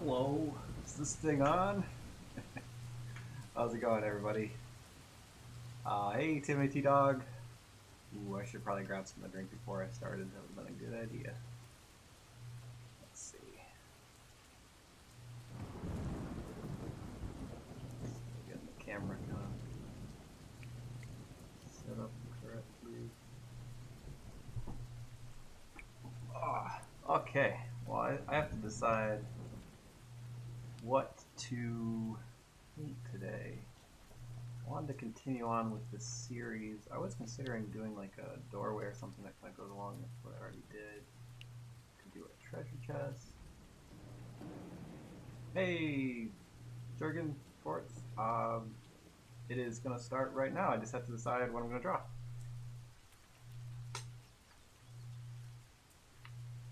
Hello, is this thing on? How's it going, everybody? Hey, Timothy Dog. Ooh, I should probably grab some to drink before I started. That would have been a good idea. Let's see. Getting the camera kind of set up correctly. Okay. Well, I have to decide what to paint today. I wanted to continue on with this series. I was considering doing like a doorway or something that kind of goes along with what I already did. Could do a treasure chest. Hey, Jurgen Forts. It is going to start right now. I just have to decide what I'm going to draw.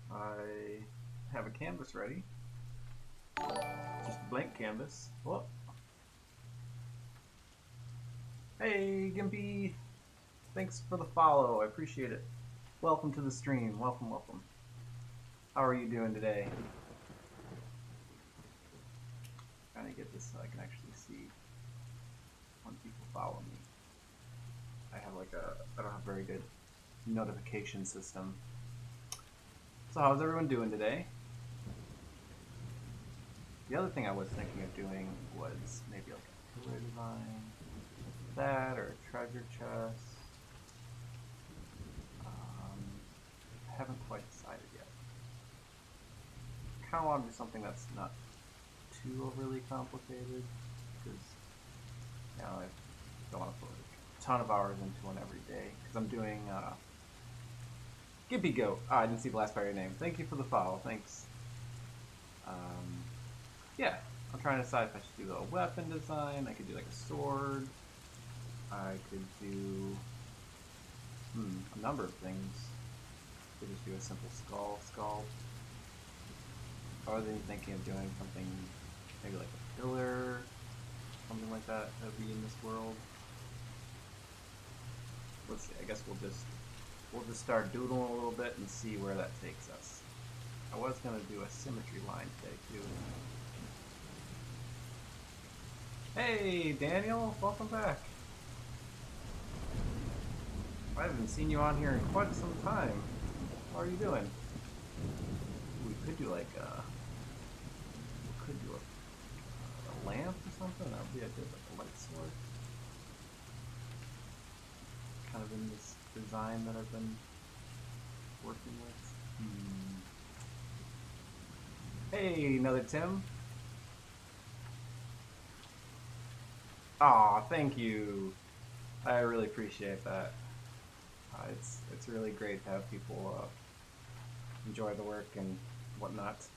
I have a canvas ready. Just a blank canvas. Whoa. Hey, Gimpy. Thanks for the follow. I appreciate it. Welcome to the stream. Welcome, welcome. How are you doing today? Trying to get this so I can actually see when people follow me. I don't have a very good notification system. So how's everyone doing today? The other thing I was thinking of doing was maybe like a pillar design, that, or a treasure chest. I haven't quite decided yet. I kind of want to do something that's not too overly complicated, because I don't want to put a ton of hours into one every day, because I'm doing Gimpy Goat. I didn't see the last part of your name. Thank you for the follow. Thanks. Yeah, I'm trying to decide if I should do a weapon design. I could do like a sword. I could do a number of things. I could just do a simple skull sculpt. I was even thinking of doing something maybe like a pillar, something like that would be in this world. Let's see. I guess we'll just start doodling a little bit and see where that takes us. I was gonna do a symmetry line today too. Hey, Daniel, welcome back. I haven't seen you on here in quite some time. How are you doing? We could do like a lamp or something. That would be a good like a light source. Kind of in this design that I've been working with. Hey, another Tim. Aw, thank you. I really appreciate that. It's really great to have people enjoy the work and whatnot.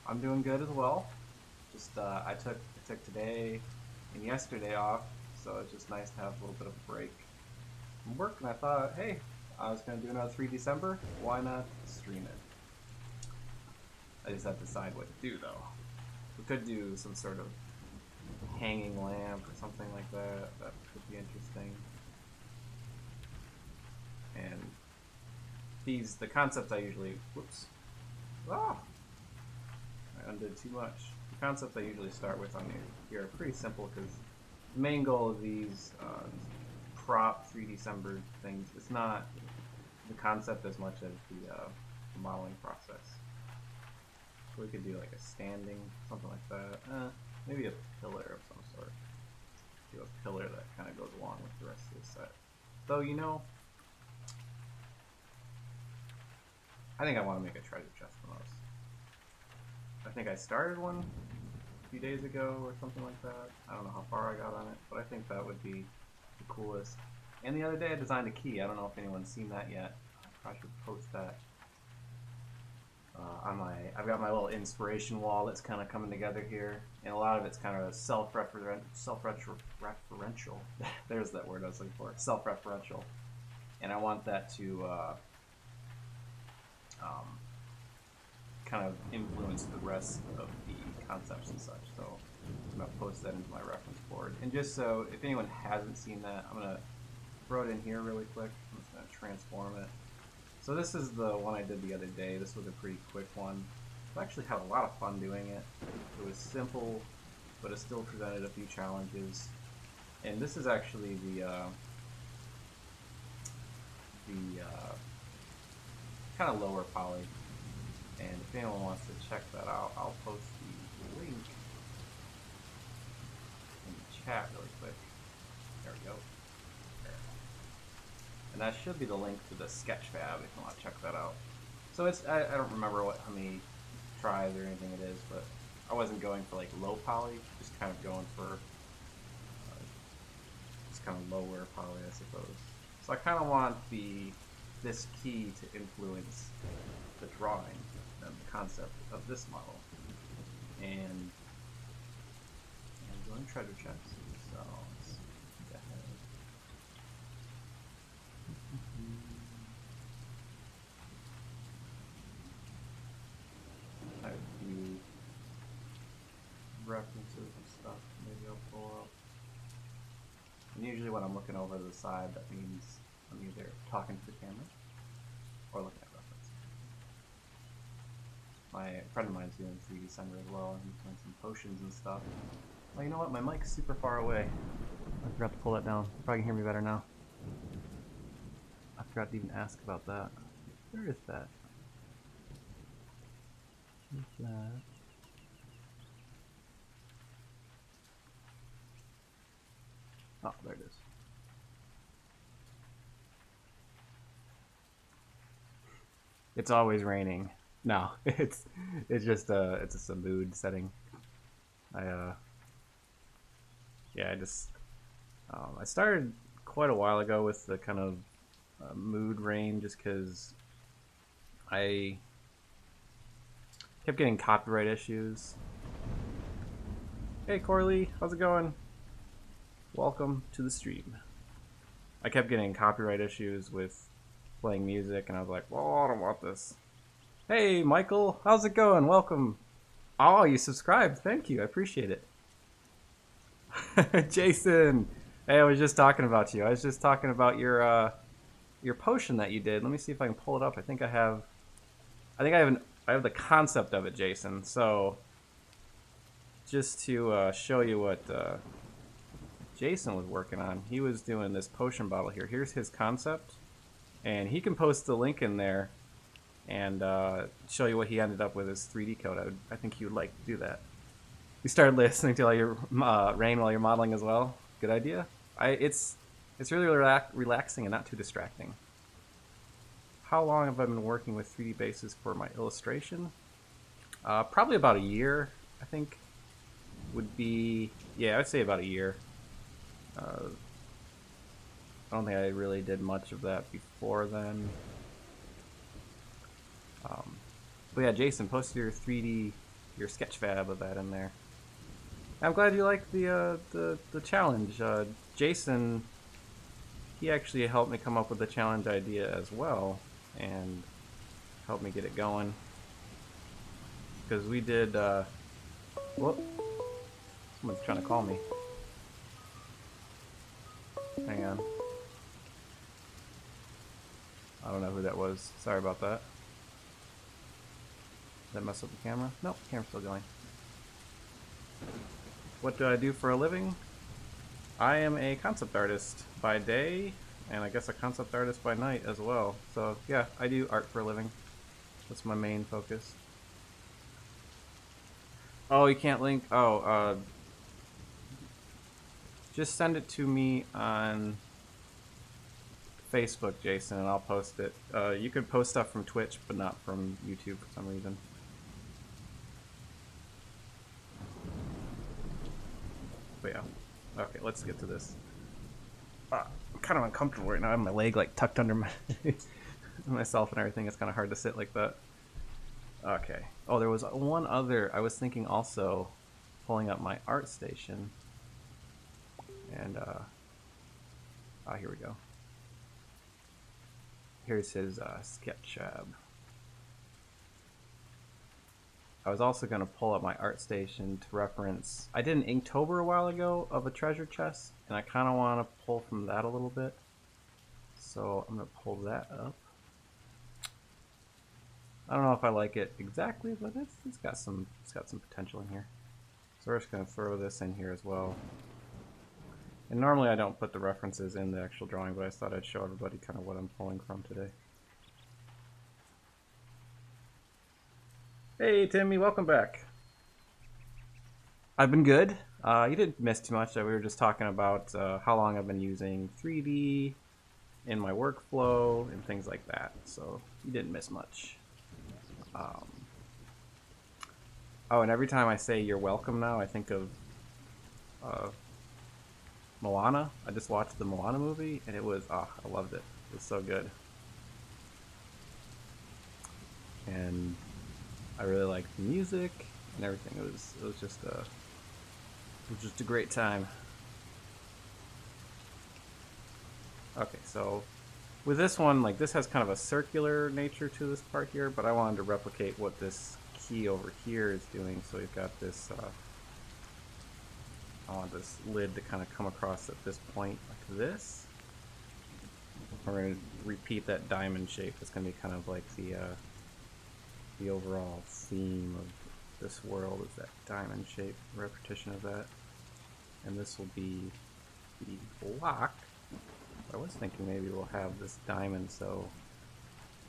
I'm doing good as well. Just I took today and yesterday off, so it's just nice to have a little bit of a break from work. And I thought, hey, I was gonna do another 3 December. Why not stream it? I just have to decide what to do though. We could do some sort of hanging lamp or something like that. That could be interesting. And the concepts I usually, I undid too much. The concepts I usually start with on here are pretty simple because the main goal of these prop 3 December things, it's not the concept as much as the modeling process. So we could do like a standing, something like that. Maybe a pillar of some sort. Do a pillar that kind of goes along with the rest of the set. Though, I think I want to make a treasure chest for those. I think I started one a few days ago or something like that. I don't know how far I got on it, but I think that would be the coolest. And the other day I designed a key. I don't know if anyone's seen that yet. I probably should post that on I've got my little inspiration wall that's kind of coming together here, and a lot of it's kind of self-referential. There's that word I was looking for. Self-referential, and I want that to kind of influence the rest of the concepts and such. So I'm gonna post that into my reference board, and just so if anyone hasn't seen that, I'm gonna throw it in here really quick. I'm just gonna transform it. So this is the one I did the other day. This was a pretty quick one. I actually had a lot of fun doing it. It was simple, but it still presented a few challenges. And this is actually the kind of lower poly. And if anyone wants to check that out, I'll post the link in the chat really quick. There we go. There. And that should be the link to the Sketchfab if you want to check that out. So it's I don't remember how many tries or anything it is, but I wasn't going for like low poly, just kind of going for just kind of lower poly, I suppose. So I kind of want this key to influence the drawing and the concept of this model. And I'm doing treasure chests, so let's get ahead. I have a few references and stuff maybe I'll pull up. And usually when I'm looking over to the side, that means I'm either talking to the camera or looking at reference. My friend of mine's doing 3D Center as well, and he's doing some potions and stuff. Oh, you know what? My mic's super far away. I forgot to pull that down. You probably can hear me better now. I forgot to even ask about that. Where is that? Where's that? Oh, there it is. It's always raining. No, it's just a mood setting. I started quite a while ago with the kind of mood rain just because I kept getting copyright issues. Hey Corley, how's it going? Welcome to the stream. I kept getting copyright issues with playing music, and I was like, well, I don't want this. Hey Michael, how's it going? Welcome. Oh, you subscribed. Thank you. I appreciate it. Jason, hey, I was just talking about you. I was just talking about your potion that you did. Let me see if I can pull it up. I have the concept of it, Jason. So just to show you what Jason was working on, he was doing this potion bottle here. Here's his concept, and he can post the link in there and show you what he ended up with his 3D code. I think he would like to do that. You started listening to all your rain while you're modeling as well. Good idea. It's really relaxing and not too distracting. How long have I been working with 3D bases for my illustration? Probably about a year, I think. Would be, yeah, I'd say about a year. I don't think I really did much of that before then. But yeah, Jason, post your 3D, your Sketchfab of that in there. I'm glad you liked the challenge. Jason, he actually helped me come up with the challenge idea as well, and helped me get it going. Because we did, whoop, someone's trying to call me. Hang on. I don't know who that was. Sorry about that. Did that mess up the camera? Nope, camera's still going. What do I do for a living? I am a concept artist by day, and I guess a concept artist by night as well. So yeah, I do art for a living. That's my main focus. Oh, you can't link? Oh, just send it to me on Facebook, Jason, and I'll post it. You can post stuff from Twitch, but not from YouTube for some reason. But yeah. Okay, let's get to this. I'm kind of uncomfortable right now. I have my leg like tucked under myself and everything. It's kind of hard to sit like that. Okay. Oh, there was one other. I was thinking also pulling up my art station. And, here we go. Here's his Sketchfab. I was also going to pull up my art station to reference. I did an Inktober a while ago of a treasure chest, and I kind of want to pull from that a little bit. So I'm going to pull that up. I don't know if I like it exactly, but it's got some potential in here. So we're just gonna throw this in here as well. And normally I don't put the references in the actual drawing, but I thought I'd show everybody kind of what I'm pulling from today. Hey Timmy, welcome back. I've been good. You didn't miss too much. We were just talking about how long I've been using 3D in my workflow and things like that. So you didn't miss much. Oh, and every time I say you're welcome now, I think of Moana. I just watched the Moana movie, and it was, I loved it. It was so good. And I really liked the music and everything. It was just a great time. Okay, so with this one, like this has kind of a circular nature to this part here, but I wanted to replicate what this key over here is doing. So we've got this, I want this lid to kind of come across at this point like this. We're going to repeat that diamond shape. It's going to be kind of like the overall theme of this world is that diamond shape, repetition of that. And this will be the block. I was thinking maybe we'll have this diamond so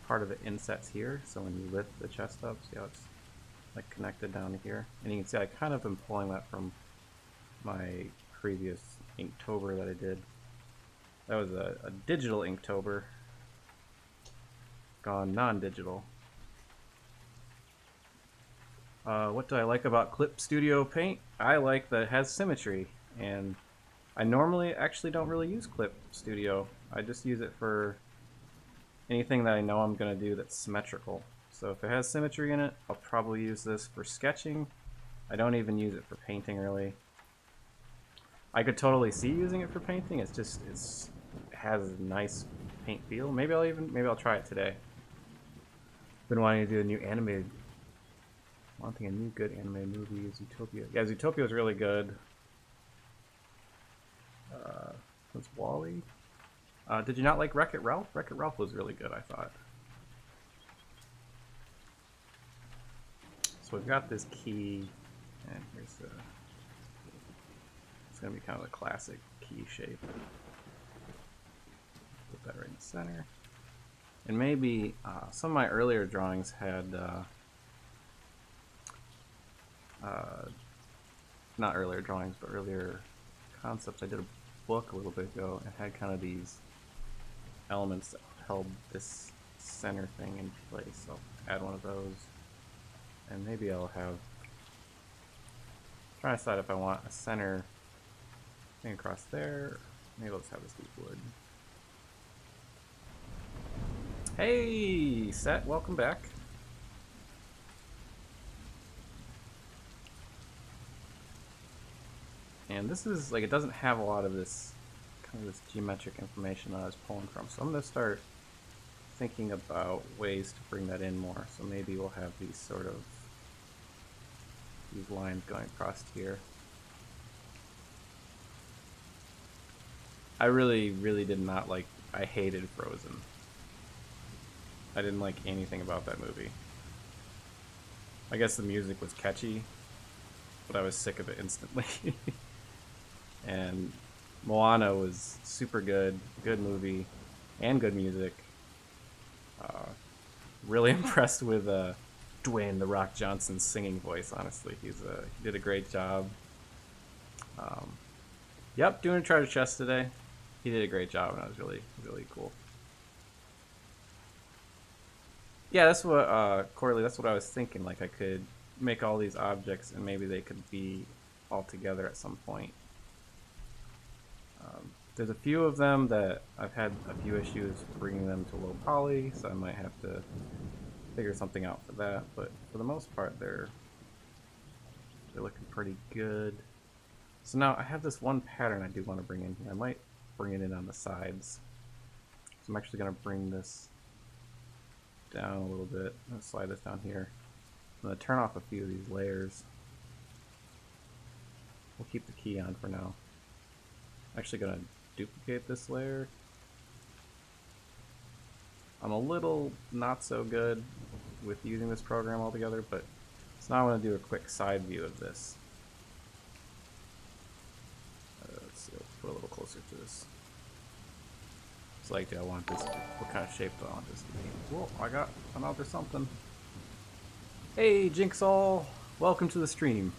part of it insets here, so when you lift the chest up, see how it's like connected down here? And you can see I kind of am pulling that from my previous Inktober that I did. That was a digital Inktober, gone non-digital. What do I like about Clip Studio Paint? I like that it has symmetry, and I normally actually don't really use Clip Studio. I just use it for anything that I know I'm going to do that's symmetrical. So if it has symmetry in it, I'll probably use this for sketching. I don't even use it for painting really. I could totally see using it for painting. It has a nice paint feel. Maybe I'll try it today. Been wanting to do a new animated. Wanting a new good animated movie is Zootopia. Yeah, Zootopia was really good. What's WALL-E? Did you not like Wreck-It Ralph? Wreck-It Ralph was really good, I thought. So we've got this key, and here's the. It's gonna be kind of a classic key shape. Put that right in the center. And maybe some of my earlier drawings had, not earlier drawings, but earlier concepts. I did a book a little bit ago and had kind of these elements that held this center thing in place. So I'll add one of those, and maybe I'll have. Trying to decide if I want a center thing across there. Maybe I'll just have this deep wood. Hey, Set, welcome back. And this is like, it doesn't have a lot of this kind of this geometric information that I was pulling from. So I'm going to start thinking about ways to bring that in more. So maybe we'll have these sort of these lines going across here. I really did not like, I hated Frozen. I didn't like anything about that movie. I guess the music was catchy, but I was sick of it instantly. And Moana was super good, good movie, and good music. Really impressed with Dwayne "The Rock" Johnson's singing voice. Honestly, he did a great job. Yep, doing a treasure chest today. He did a great job, and that was really cool. Yeah, that's what Corley. That's what I was thinking. Like I could make all these objects, and maybe they could be all together at some point. There's a few of them that I've had a few issues bringing them to low poly, so I might have to figure something out for that. But for the most part, they're looking pretty good. So now I have this one pattern I do want to bring in here. I might bring it in on the sides. So I'm actually going to bring this down a little bit. I'm going to slide this down here. I'm going to turn off a few of these layers. We'll keep the key on for now. I'm actually going to duplicate this layer. I'm a little not so good with using this program altogether, but so now I want to do a quick side view of this. Let's see, let's put a little closer to this. It's like, do I want this? What kind of shape do I want this to be? Whoa! I got another something. Hey, Jinxall! Welcome to the stream.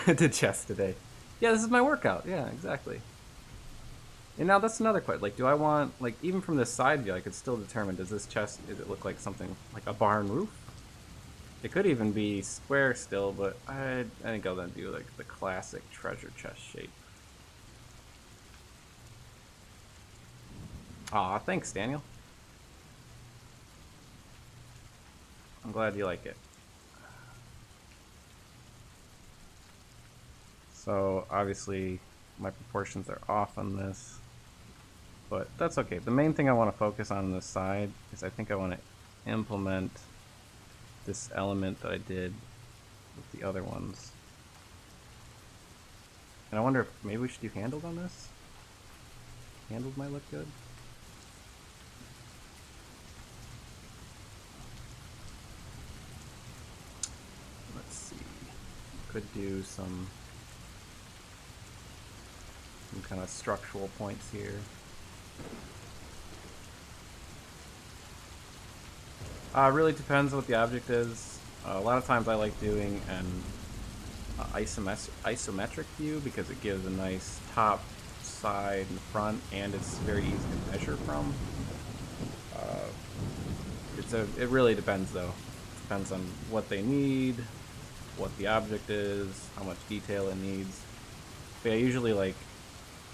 Did chest today. Yeah, this is my workout. Yeah, exactly. And now that's another question. Like, do I want, like, even from this side view, I could still determine, does this chest, does it look like something, like a barn roof? It could even be square still, but I think I'll then do, like, the classic treasure chest shape. Aw, thanks, Daniel. I'm glad you like it. So, obviously, my proportions are off on this, but that's okay. The main thing I want to focus on this side is I think I want to implement this element that I did with the other ones. And I wonder if maybe we should do handled on this? Handled might look good. Let's see. Could do some kind of structural points here. Really depends what the object is. A lot of times I like doing an isometric view because it gives a nice top, side, and front, and it's very easy to measure from. It really depends though. It depends on what they need, what the object is, how much detail it needs. But yeah, usually like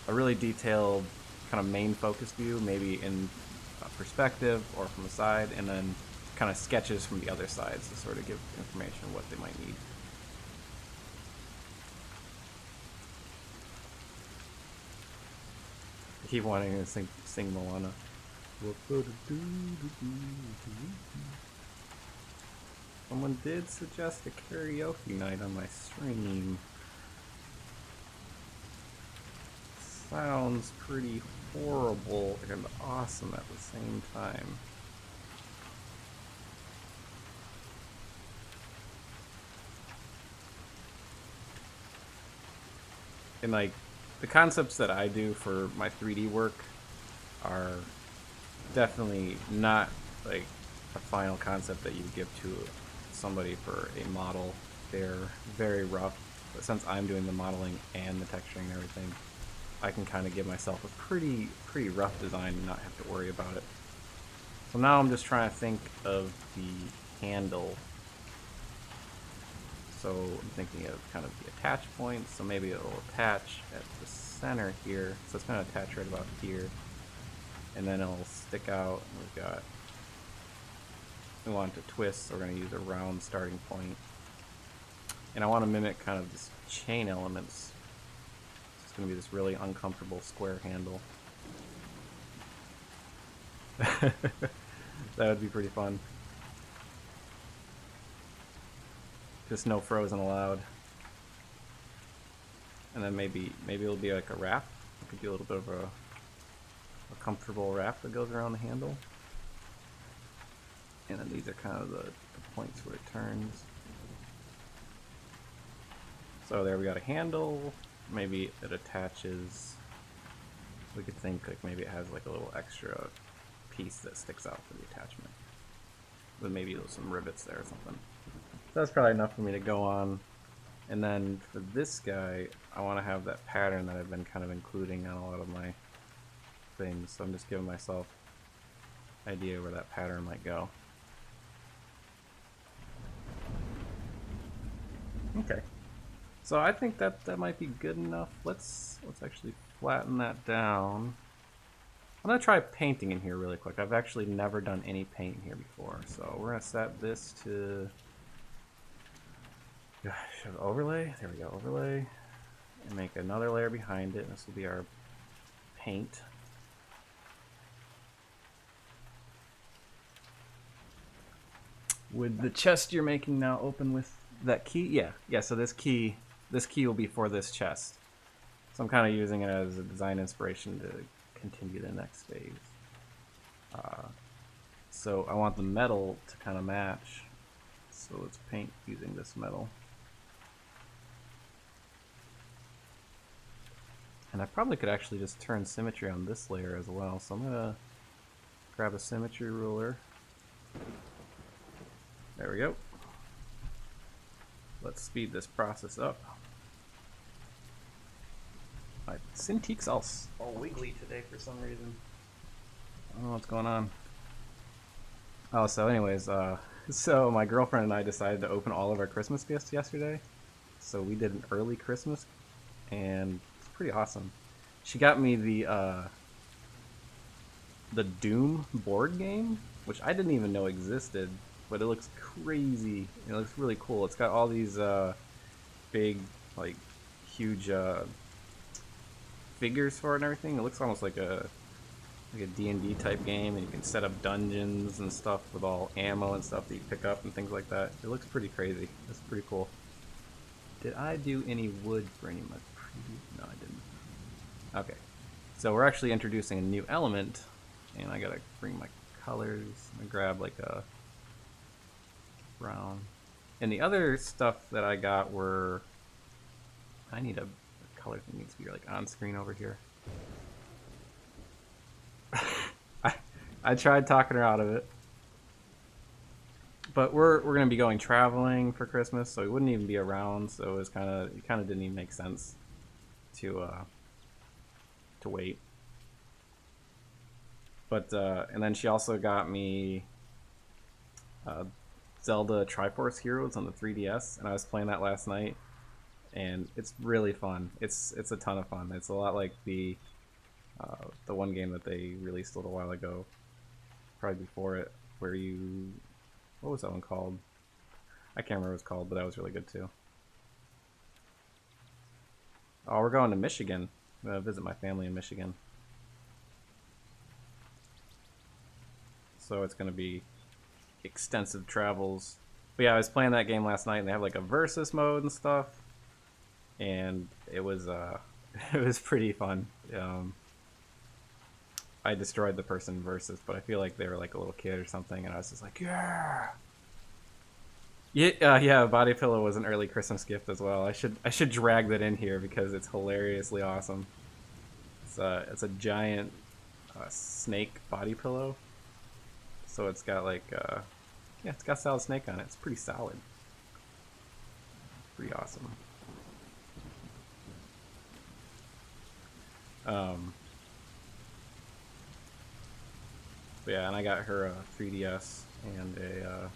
a really detailed kind of main focus view, maybe in perspective or from the side, and then kind of sketches from the other sides to sort of give information of what they might need. I keep wanting to sing Moana. Someone did suggest a karaoke night on my stream. Sounds pretty horrible and awesome at the same time. And like, the concepts that I do for my 3D work are definitely not like a final concept that you give to somebody for a model. They're very rough, but since I'm doing the modeling and the texturing and everything, I can kind of give myself a pretty rough design and not have to worry about it. So now I'm just trying to think of the handle. So I'm thinking of kind of the attach points. So maybe it'll attach at the center here. So it's going to attach right about here. And then it'll stick out. We want it to twist, so we're going to use a round starting point. And I want to mimic kind of this chain elements. It's going to be this really uncomfortable square handle. That would be pretty fun. Just no frozen allowed. And then maybe it'll be like a wrap. It could be a little bit of a comfortable wrap that goes around the handle. And then these are kind of the points where it turns. So there we got a handle. Maybe it attaches. We could think like maybe it has like a little extra piece that sticks out for the attachment. With maybe some rivets there or something. So that's probably enough for me to go on. And then for this guy, I want to have that pattern that I've been kind of including on a lot of my things. So I'm just giving myself an idea where that pattern might go. Okay. So I think that might be good enough. Let's actually flatten that down. I'm going to try painting in here really quick. I've actually never done any paint here before. So we're going to set this to overlay. There we go, overlay. And make another layer behind it. This will be our paint. Would the chest you're making now open with that key? Yeah, so this key will be for this chest. So I'm kind of using it as a design inspiration to continue the next phase. So I want the metal to kind of match. So let's paint using this metal. And I probably could actually just turn symmetry on this layer as well. So I'm gonna grab a symmetry ruler. There we go. Let's speed this process up. My Cintiq's all wiggly today for some reason. I don't know what's going on. Oh, so anyways, so my girlfriend and I decided to open all of our Christmas gifts yesterday. So we did an early Christmas, and it's pretty awesome. She got me the Doom board game, which I didn't even know existed, but it looks crazy. It looks really cool. It's got all these big, like, huge figures for it and everything. It looks almost like a D&D type game, and you can set up dungeons and stuff with all ammo and stuff that you pick up and things like that. It looks pretty crazy. It's pretty cool. Did I do any wood for any of my previous? No, I didn't. Okay, so we're actually introducing a new element, and I gotta bring my colors. I'm gonna grab like a brown. And the other stuff that I got were, I need a color thing needs to be like on screen over here. I tried talking her out of it, but we're gonna be going traveling for Christmas, so we wouldn't even be around. So it kind of didn't even make sense to wait. But and then she also got me Zelda Triforce Heroes on the 3DS, and I was playing that last night, and it's really fun. It's a ton of fun. It's a lot like the one game that they released a little while ago, probably before it, where you, what was that one called? I can't remember what it was called, but that was really good too. Oh, we're going to Michigan. I'm gonna visit my family in Michigan. So it's gonna be extensive travels. But yeah, I was playing that game last night, and they have like a versus mode and stuff, and it was it was pretty fun. I destroyed the person versus, but I feel like they were like a little kid or something, and I was just like, yeah. Yeah, body pillow was an early Christmas gift as well. I should drag that in here because it's hilariously awesome. It's a giant snake body pillow. So it's got like yeah, it's got solid snake on it. It's pretty solid. Pretty awesome. But yeah, and I got her a 3DS and a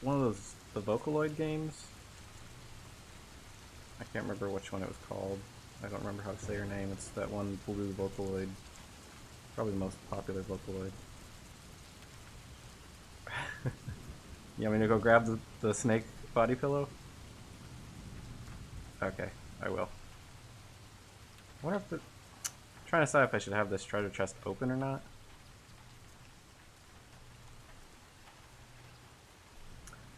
one of those, the Vocaloid games. I can't remember which one it was called. I don't remember how to say her name. It's that one blue Vocaloid. Probably the most popular Vocaloid. You want me to go grab the snake body pillow? Okay, I will. I wonder if I'm trying to decide if I should have this treasure chest open or not.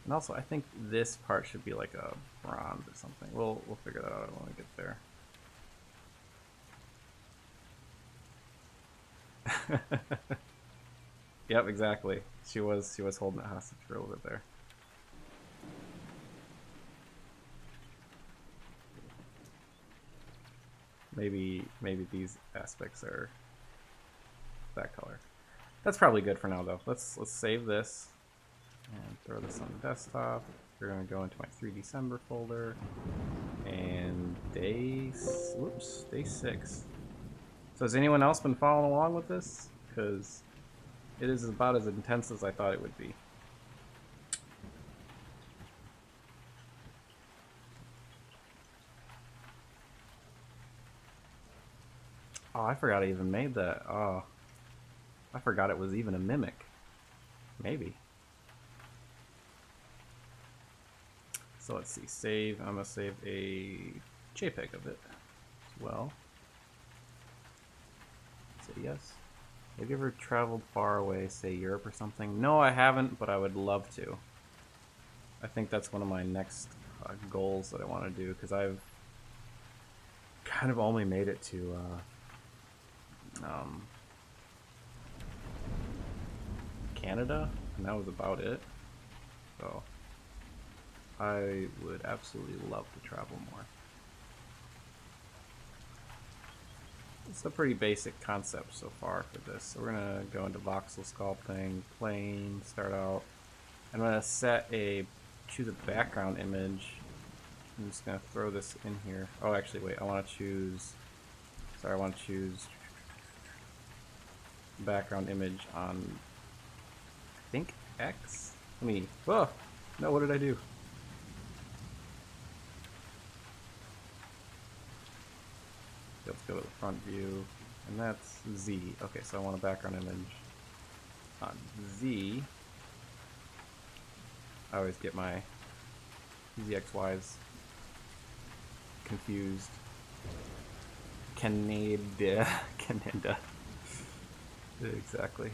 And also, I think this part should be like a bronze or something. We'll figure that out when we get there. Yep, exactly. She was holding it hostage for a little bit there. Maybe these aspects are that color. That's probably good for now though. Let's save this and throw this on the desktop. We're gonna go into my 3December folder and day 6. So has anyone else been following along with this? Because it is about as intense as I thought it would be. Oh, I forgot I even made that. Oh, I forgot it was even a mimic. Maybe. So let's see, save. I'm gonna save a JPEG of it as well. Say yes. Have you ever traveled far away, say Europe or something? No, I haven't, but I would love to. I think that's one of my next goals that I want to do, because I've kind of only made it to Canada, and that was about it. So I would absolutely love to travel more. It's a pretty basic concept so far for this. So we're gonna go into voxel sculpting, plane, start out. I'm gonna choose a background image. I'm just gonna throw this in here. Oh, actually, wait, I want to choose background image on, I think, X? Whoa! No, what did I do? Let's go to the front view, and that's Z. Okay, so I want a background image on Z. I always get my ZXYs confused. Canada. Exactly.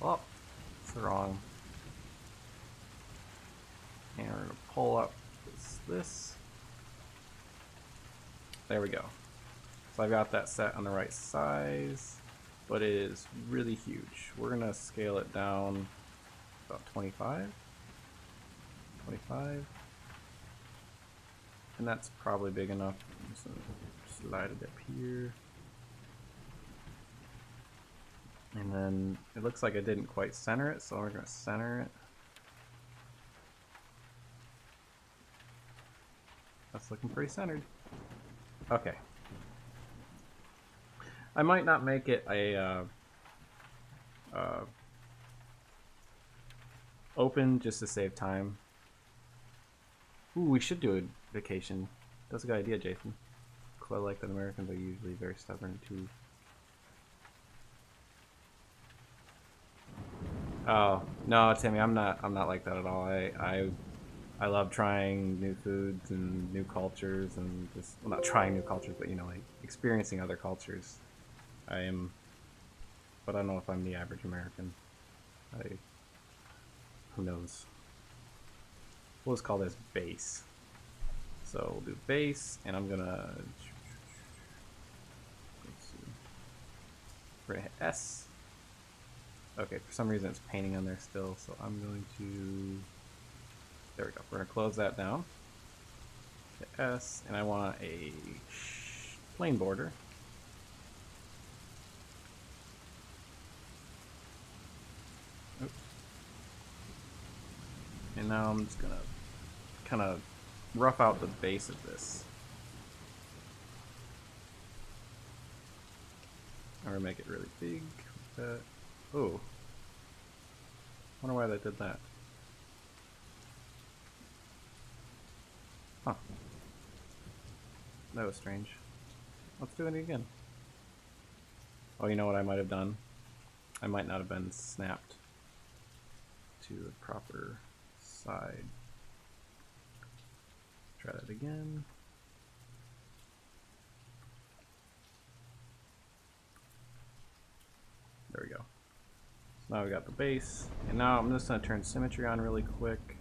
Oh, it's wrong. And we're gonna pull up this. There we go. So I've got that set on the right size, but it is really huge. We're gonna scale it down about 25. And that's probably big enough. I'm just gonna slide it up here. And then it looks like I didn't quite center it, so we're gonna center it. That's looking pretty centered. Okay. I might not make it a open just to save time. Ooh, we should do a vacation. That's a good idea, Jason. I like that Americans are usually very stubborn too. Oh no, Timmy, I'm not like that at all. I love trying new foods and new cultures, and just, well, not trying new cultures, but like experiencing other cultures. I am, but I don't know if I'm the average American. Who knows? We'll just call this base. So we'll do base, and I'm gonna we're gonna hit S. Okay, for some reason it's painting on there still, so I'm going to, there we go. We're gonna close that down. Hit S, and I want a plain border. Oops. And now I'm just gonna kind of rough out the base of this. I'm gonna make it really big with that. Oh, wonder why that did that. Huh. That was strange. Let's do it again. Oh, you know what I might have done? I might not have been snapped to the proper side. Try that again. There we go. So now we got the base, and now I'm just going to turn symmetry on really quick.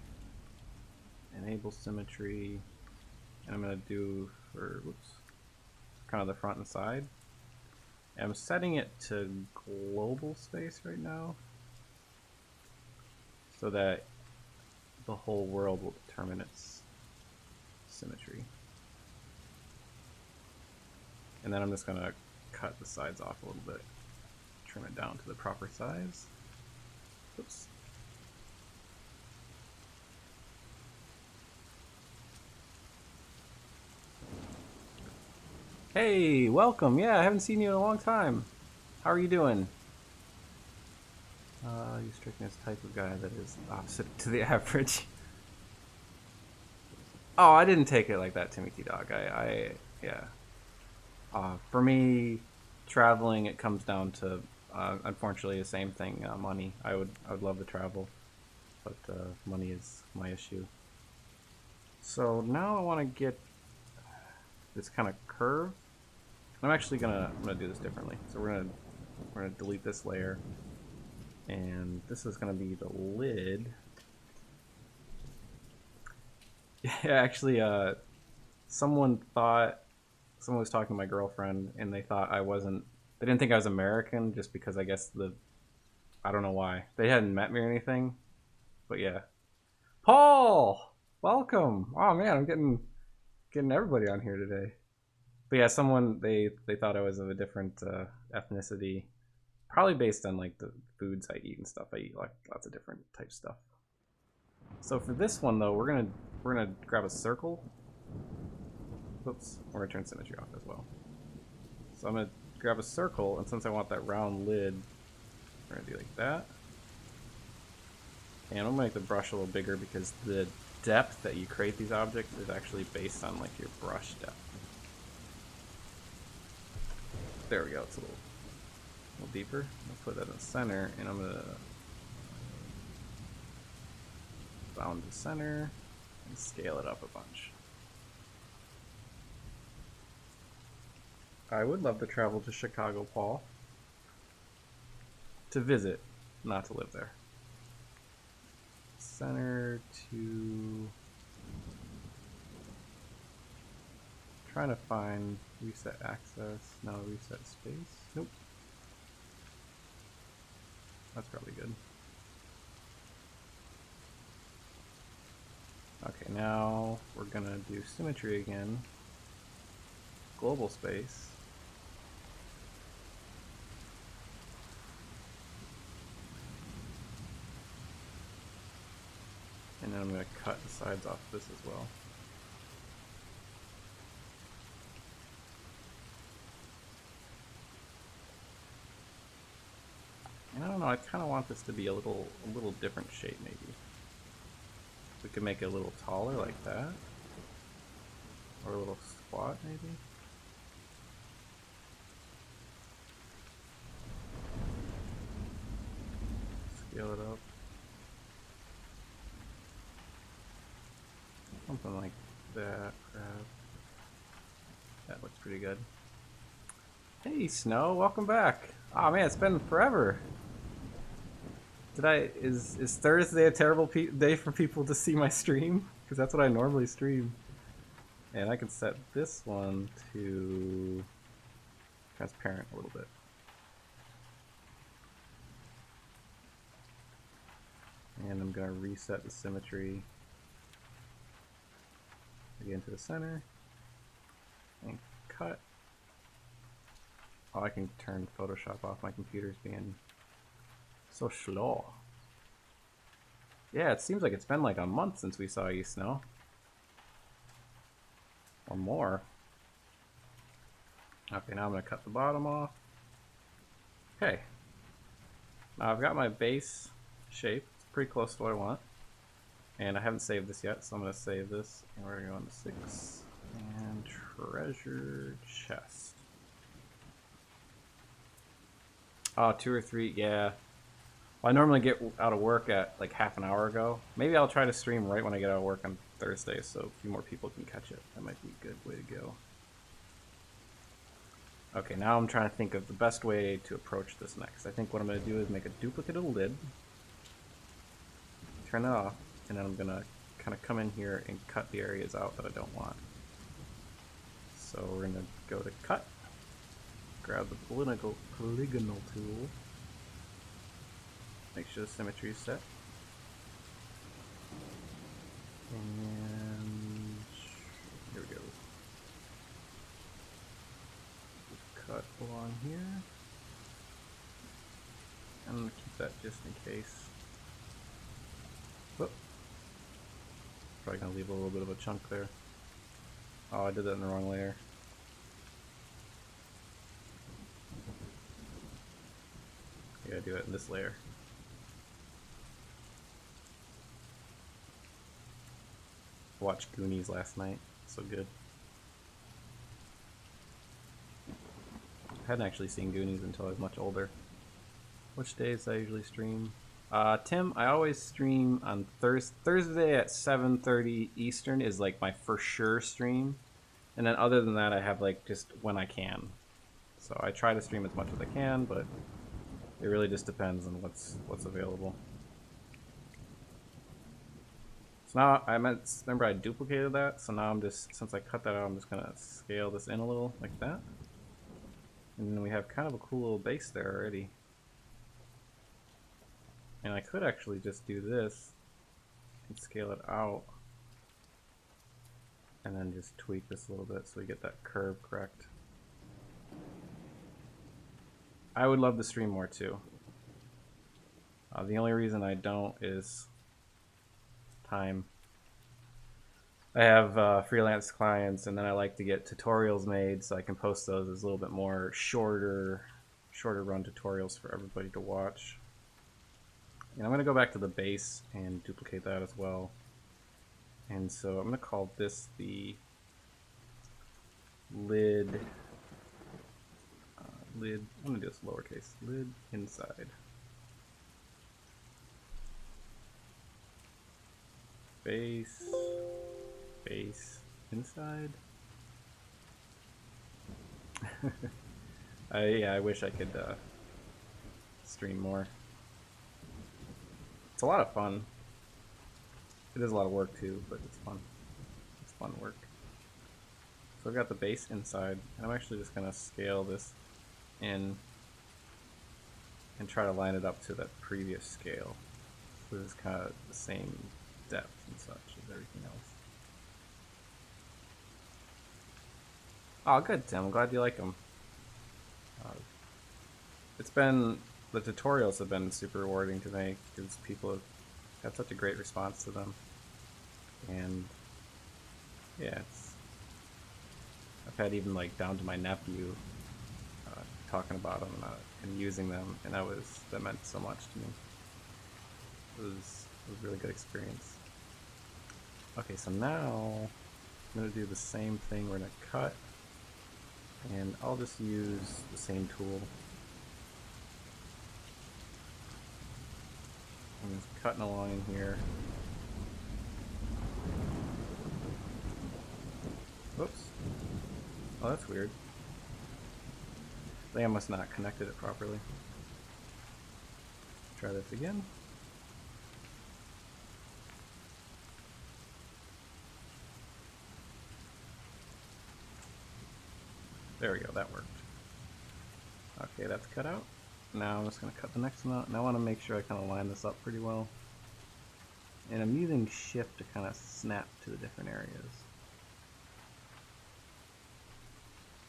Enable symmetry, and I'm going to do for kind of the front and side. And I'm setting it to global space right now, so that the whole world will determine its symmetry. And then I'm just going to cut the sides off a little bit, trim it down to the proper size. Oops. Hey, welcome. Yeah, I haven't seen you in a long time. How are you doing? You strike me as the type of guy that is opposite to the average. Oh, I didn't take it like that, Timothy Dog. Yeah. For me, traveling, it comes down to, unfortunately, the same thing. Money. I would love to travel, but money is my issue. So now I want to get this kind of curve. I'm actually I'm gonna do this differently. So we're gonna delete this layer, and this is gonna be the lid. Yeah, actually, someone was talking to my girlfriend, and they thought I wasn't. They didn't think I was American just because I guess the I don't know why. They hadn't met me or anything, but yeah. Paul, welcome. Oh man, I'm getting everybody on here today. But yeah, someone they thought I was of a different ethnicity, probably based on like the foods I eat and stuff. I eat like lots of different type stuff. So for this one though, we're gonna grab a circle. Oops, we're gonna turn symmetry off as well. So I'm gonna grab a circle, and since I want that round lid, we're gonna do like that. And I'm gonna make the brush a little bigger because the depth that you create these objects is actually based on like your brush depth. There we go, it's a little deeper. Let's put that in the center, and I'm gonna bound the center and scale it up a bunch. I would love to travel to Chicago, Paul. To visit, not to live there. Center to... Trying to find reset access. No, reset space. Nope. That's probably good. Okay, now we're gonna do symmetry again. Global space. And then I'm going to cut the sides off this as well. And I don't know, I kind of want this to be a little different shape maybe. We could make it a little taller like that. Or a little squat maybe. Scale it up. Something like that, perhaps. That looks pretty good. Hey, Snow, welcome back. Oh man, it's been forever. Is Thursday a terrible day for people to see my stream? Because that's what I normally stream. And I can set this one to transparent a little bit. And I'm gonna reset the symmetry again to the center and cut. Oh, I can turn Photoshop off. My computer's being so slow. Yeah, it seems like it's been like a month since we saw you, Snow. Or more. Okay, now I'm gonna cut the bottom off. Okay. Now I've got my base shape. It's pretty close to what I want. And I haven't saved this yet, so I'm gonna save this. And we're gonna go into 6 and treasure chest. Oh, 2 or 3, yeah. Well, I normally get out of work at like half an hour ago. Maybe I'll try to stream right when I get out of work on Thursday, so a few more people can catch it. That might be a good way to go. Okay, now I'm trying to think of the best way to approach this next. I think what I'm going to do is make a duplicate of the lid, turn it off, and then I'm going to kind of come in here and cut the areas out that I don't want. So we're going to go to cut, grab the polygonal tool, make sure the symmetry is set, and here we go. Cut along here. I'm going to keep that just in case. Whoop. Probably going to leave a little bit of a chunk there. Oh, I did that in the wrong layer. I gotta do it in this layer. I watched Goonies last night. So good. I hadn't actually seen Goonies until I was much older. Which days I usually stream? Tim, I always stream on Thursday at 7:30 Eastern is like my for sure stream. And then other than that, I have like just when I can. So I try to stream as much as I can, but it really just depends on what's available. So now remember I duplicated that, so now I'm just, since I cut that out, I'm just gonna scale this in a little like that. And then we have kind of a cool little base there already. And I could actually just do this and scale it out and then just tweak this a little bit so we get that curve correct. I would love to stream more too. The only reason I don't is time. I have freelance clients, and then I like to get tutorials made so I can post those as a little bit more shorter run tutorials for everybody to watch. And I'm going to go back to the base and duplicate that as well. And so I'm going to call this the lid. I'm going to do this lowercase. Lid inside. Base inside. Yeah, I wish I could stream more. It's a lot of fun. It is a lot of work too, but it's fun. It's fun work. So I've got the base inside, and I'm actually just going to scale this in and try to line it up to that previous scale. So this is kind of the same depth and such as everything else. Oh, good, Tim. I'm glad you like them. The tutorials have been super rewarding to make because people have had such a great response to them. And yeah, I've had even like down to my nephew talking about them and using them, and that meant so much to me. It was a really good experience. Okay, so now I'm going to do the same thing. We're going to cut, and I'll just use the same tool. I'm just cutting along in here. Whoops. Oh, that's weird. I think I must not have connected it properly. Try this again. There we go, that worked. Okay, that's cut out. Now I'm just going to cut the next one out, and I want to make sure I kind of line this up pretty well. And I'm using shift to kind of snap to the different areas.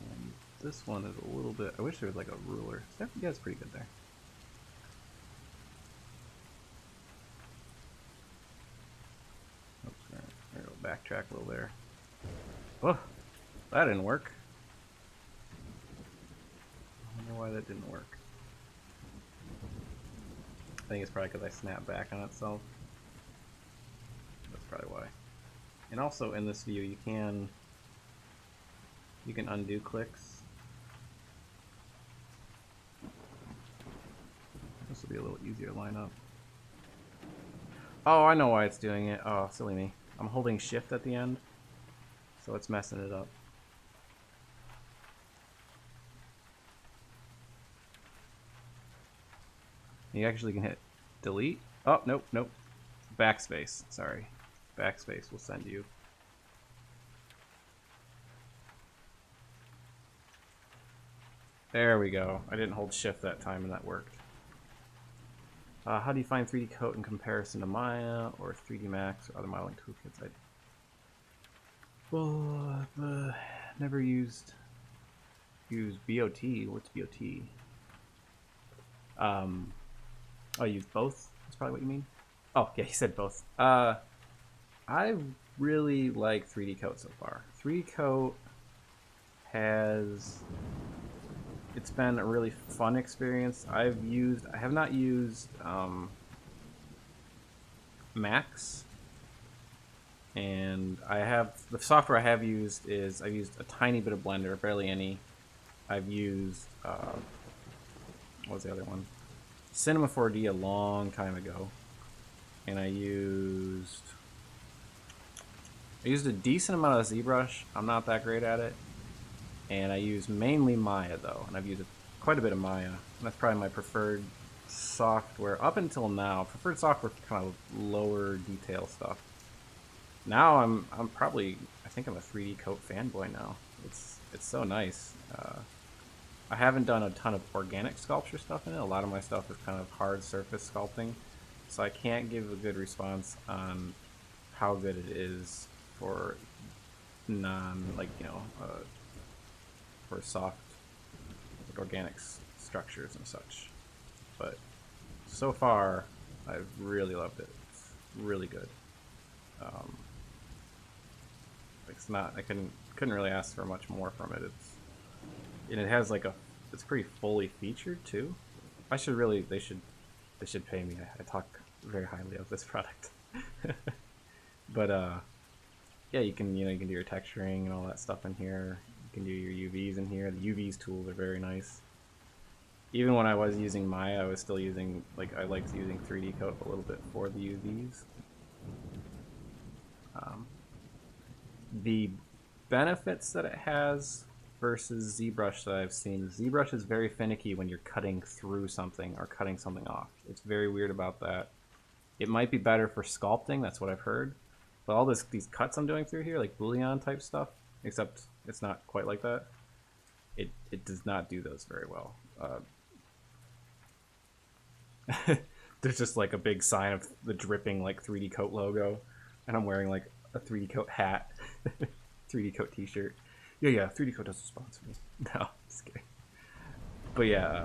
And this one is a little bit, I wish there was like a ruler. Yeah, it's pretty good there. Oops, there we go, backtrack a little there. Oh, that didn't work. I wonder why that didn't work. I think it's probably because I snapped back on itself. That's probably why. And also in this view, you can undo clicks. This will be a little easier to line up. Oh, I know why it's doing it. Oh, silly me. I'm holding shift at the end, so it's messing it up. You actually can hit delete. Oh, nope. Backspace, sorry. Backspace will send you. There we go. I didn't hold shift that time and that worked. How do you find 3D Coat in comparison to Maya or 3D Max or other modeling toolkits? I've never used BOT. What's BOT? I use both. That's probably what you mean. Oh yeah, you said both. I really like 3D Coat so far. 3D Coat it's been a really fun experience. I have not used Max, and the software I have used is I've used a tiny bit of Blender, barely any. I've used what was the other one? Cinema 4D a long time ago, and I used a decent amount of ZBrush. I'm not that great at it. And I use mainly Maya though, and I've used quite a bit of Maya. And that's probably my preferred software up until now. Preferred software for kind of lower detail stuff. Now I think I'm a 3D Coat fanboy now. It's so nice. I haven't done a ton of organic sculpture stuff in it. A lot of my stuff is kind of hard surface sculpting. so I can't give a good response on how good it is for for soft organic structures and such. But so far, I've really loved it. It's really good. It's not. I couldn't really ask for much more from it. And it has like it's pretty fully featured too. They should pay me. I talk very highly of this product. But yeah, you can do your texturing and all that stuff in here. You can do your UVs in here. The UVs tools are very nice. Even when I was using Maya, I was still using I liked using 3D Coat a little bit for the UVs. The benefits that it has versus ZBrush that I've seen. ZBrush is very finicky when you're cutting through something or cutting something off. It's very weird about that. It might be better for sculpting, that's what I've heard. But all these cuts I'm doing through here, like Boolean type stuff, except it's not quite like that. It does not do those very well. There's just like a big sign of the dripping 3D Coat logo, and I'm wearing like a 3D Coat hat, 3D Coat t-shirt. Yeah, 3D Coat doesn't sponsor me. No, just kidding. But yeah,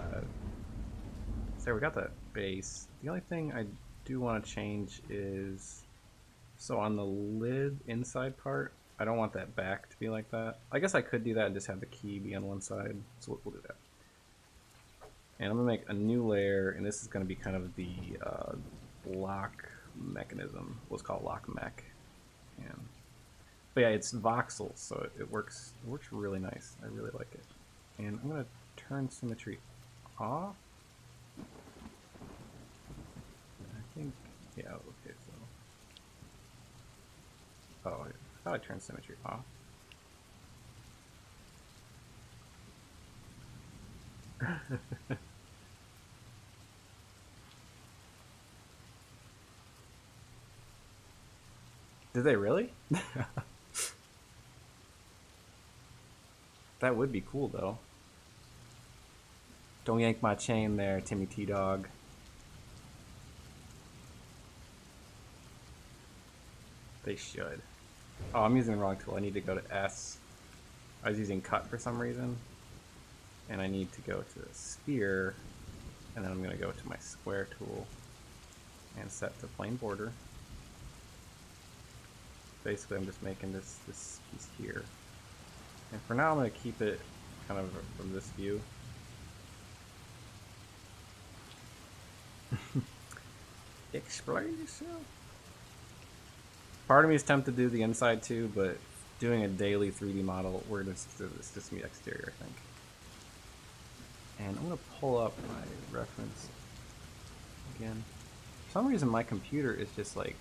so we got that base. The only thing I do want to change is, so on the lid inside part, I don't want that back to be like that. I guess I could do that and just have the key be on one side, so we'll do that. And I'm going to make a new layer, and this is going to be kind of the lock mechanism. Let's call it lock mech. But yeah, it's voxel, so it works really nice. I really like it. And I'm going to turn symmetry off. I think, yeah, okay, so. Oh, I thought I turned symmetry off. Did they really? That would be cool, though. Don't yank my chain there, Timmy T-Dog. They should. Oh, I'm using the wrong tool. I need to go to S. I was using cut for some reason. And I need to go to sphere. And then I'm going to go to my square tool and set to plain border. Basically, I'm just making this piece here. And for now, I'm going to keep it kind of from this view. Explain yourself. Part of me is tempted to do the inside too, but doing a daily 3D model, it's just me exterior, I think. And I'm going to pull up my reference again. For some reason, my computer is just like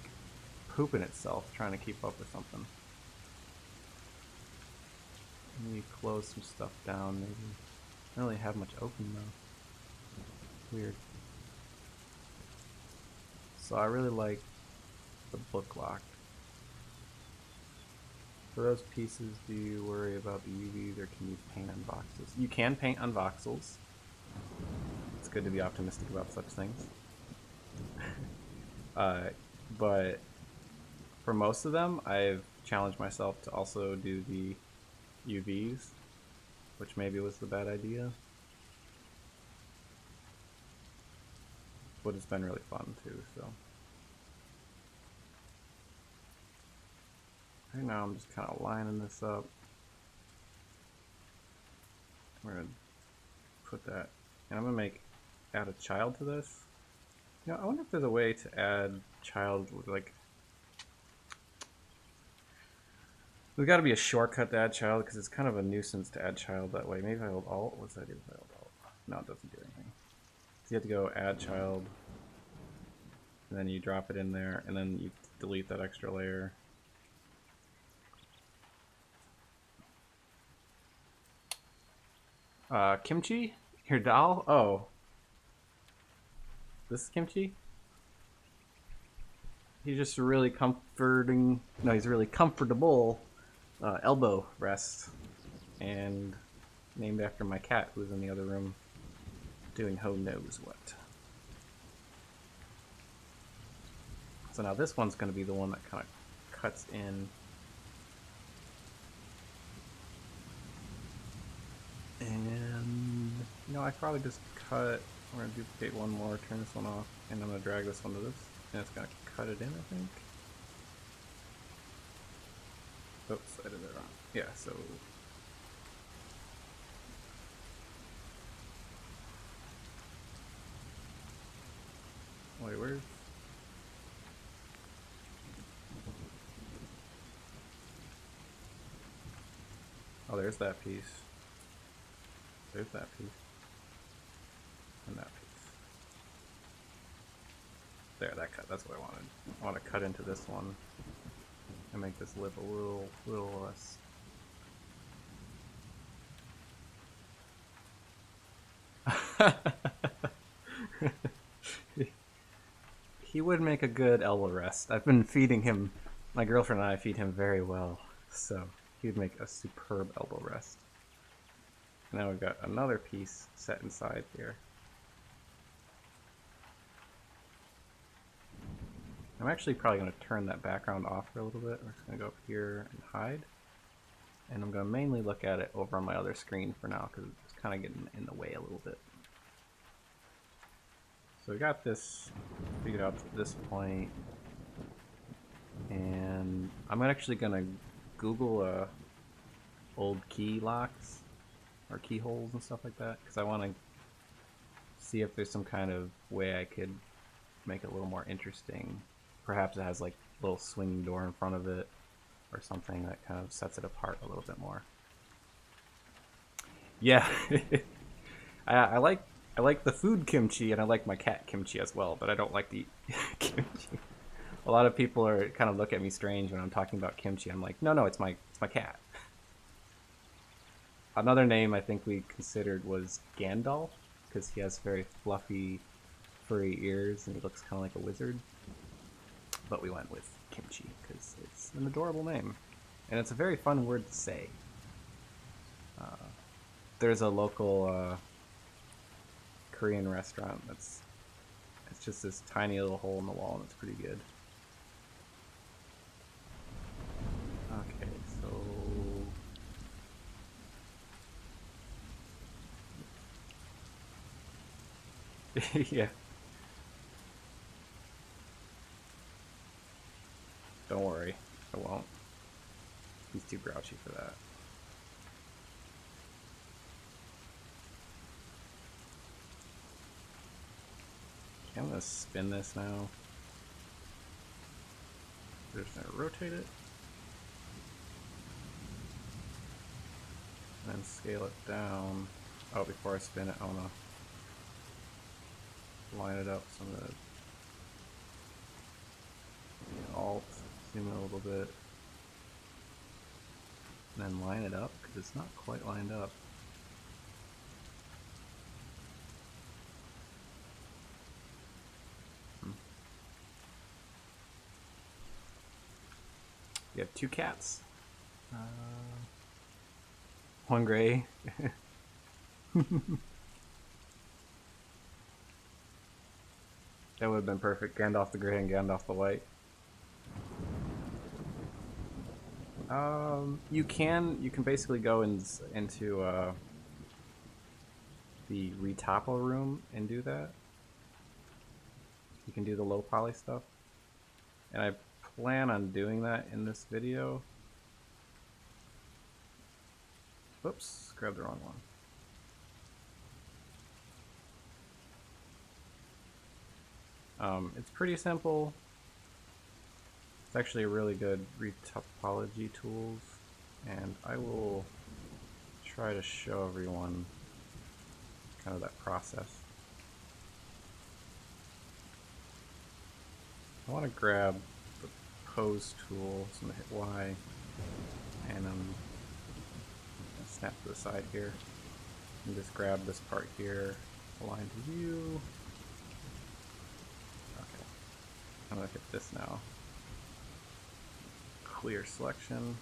pooping itself trying to keep up with something. Let me close some stuff down, maybe. I don't really have much open though. Weird. So I really like the book lock. For those pieces, do you worry about the UVs or can you paint on voxels? You can paint on voxels. It's good to be optimistic about such things. But for most of them, I've challenged myself to also do the UVs, which maybe was the bad idea. But it's been really fun too, so. Right now I'm just kind of lining this up. We're going to put that, and I'm going to add a child to this. You know, I wonder if there's a way to add child, like, there's got to be a shortcut to add child, because it's kind of a nuisance to add child that way. Maybe if I hold Alt, what's that do if I hold Alt? No, it doesn't do anything. So you have to go add child, and then you drop it in there, and then you delete that extra layer. Kimchi? Your doll? Oh. This is Kimchi? He's just really comforting. No, he's really comfortable elbow rest. And named after my cat who's in the other room doing who knows what. So now this one's going to be the one that kind of cuts in. And, you know, I probably just cut, we're going to duplicate one more, turn this one off, and I'm going to drag this one to this, and it's going to cut it in, I think. Oops, I did it wrong. Yeah, so... Wait, where's... Oh, there's that piece. There's that piece. And that piece. There, that cut. That's what I wanted. I want to cut into this one and make this lip a little less. He would make a good elbow rest. I've been feeding him, my girlfriend and I feed him very well, so he would make a superb elbow rest. Now we've got another piece set inside here. I'm actually probably going to turn that background off for a little bit. We're just going to go up here and hide. And I'm going to mainly look at it over on my other screen for now because it's kind of getting in the way a little bit. So we got this figured out to this point. And I'm actually going to Google old key locks or keyholes and stuff like that because I want to see if there's some kind of way I could make it a little more interesting. Perhaps it has like a little swinging door in front of it or something that kind of sets it apart a little bit more. Yeah, I like the food kimchi and I like my cat kimchi as well, but I don't like to eat kimchi. A lot of people are kind of look at me strange when I'm talking about kimchi. I'm like, no, it's my cat. Another name I think we considered was Gandalf because he has very fluffy, furry ears and he looks kind of like a wizard. But we went with kimchi because it's an adorable name and it's a very fun word to say. There's a local Korean restaurant it's just this tiny little hole in the wall and it's pretty good. Okay, so yeah. Don't worry, I won't. He's too grouchy for that. Okay, I'm gonna spin this now. We're just gonna rotate it. And then scale it down. Oh, before I spin it, I wanna line it up. So I'm gonna Alt, zoom in a little bit, and then line it up because it's not quite lined up. You have two cats. One gray. That would have been perfect. Gandalf the Grey and Gandalf the White. You can basically go into the retopo room and do that. You can do the low poly stuff. And I plan on doing that in this video. Oops, grabbed the wrong one. It's pretty simple. It's actually a really good retopology tools, and I will try to show everyone kind of that process. I want to grab the pose tool, so I'm going to hit Y, and snap to the side here, and just grab this part here, align to view. Okay, I'm going to hit this now. Clear selection.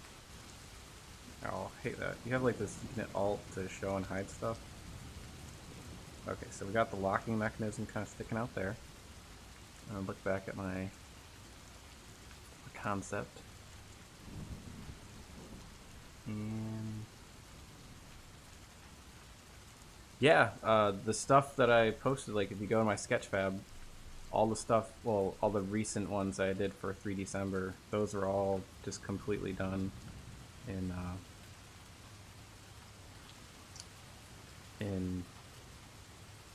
Oh, I hate that. You have like this, you can hit Alt to show and hide stuff. Okay, so we got the locking mechanism kind of sticking out there. Look back at my concept. And yeah, the stuff that I posted, like if you go to my Sketchfab, all the stuff, well, all the recent ones I did for 3 December, those are all just completely done in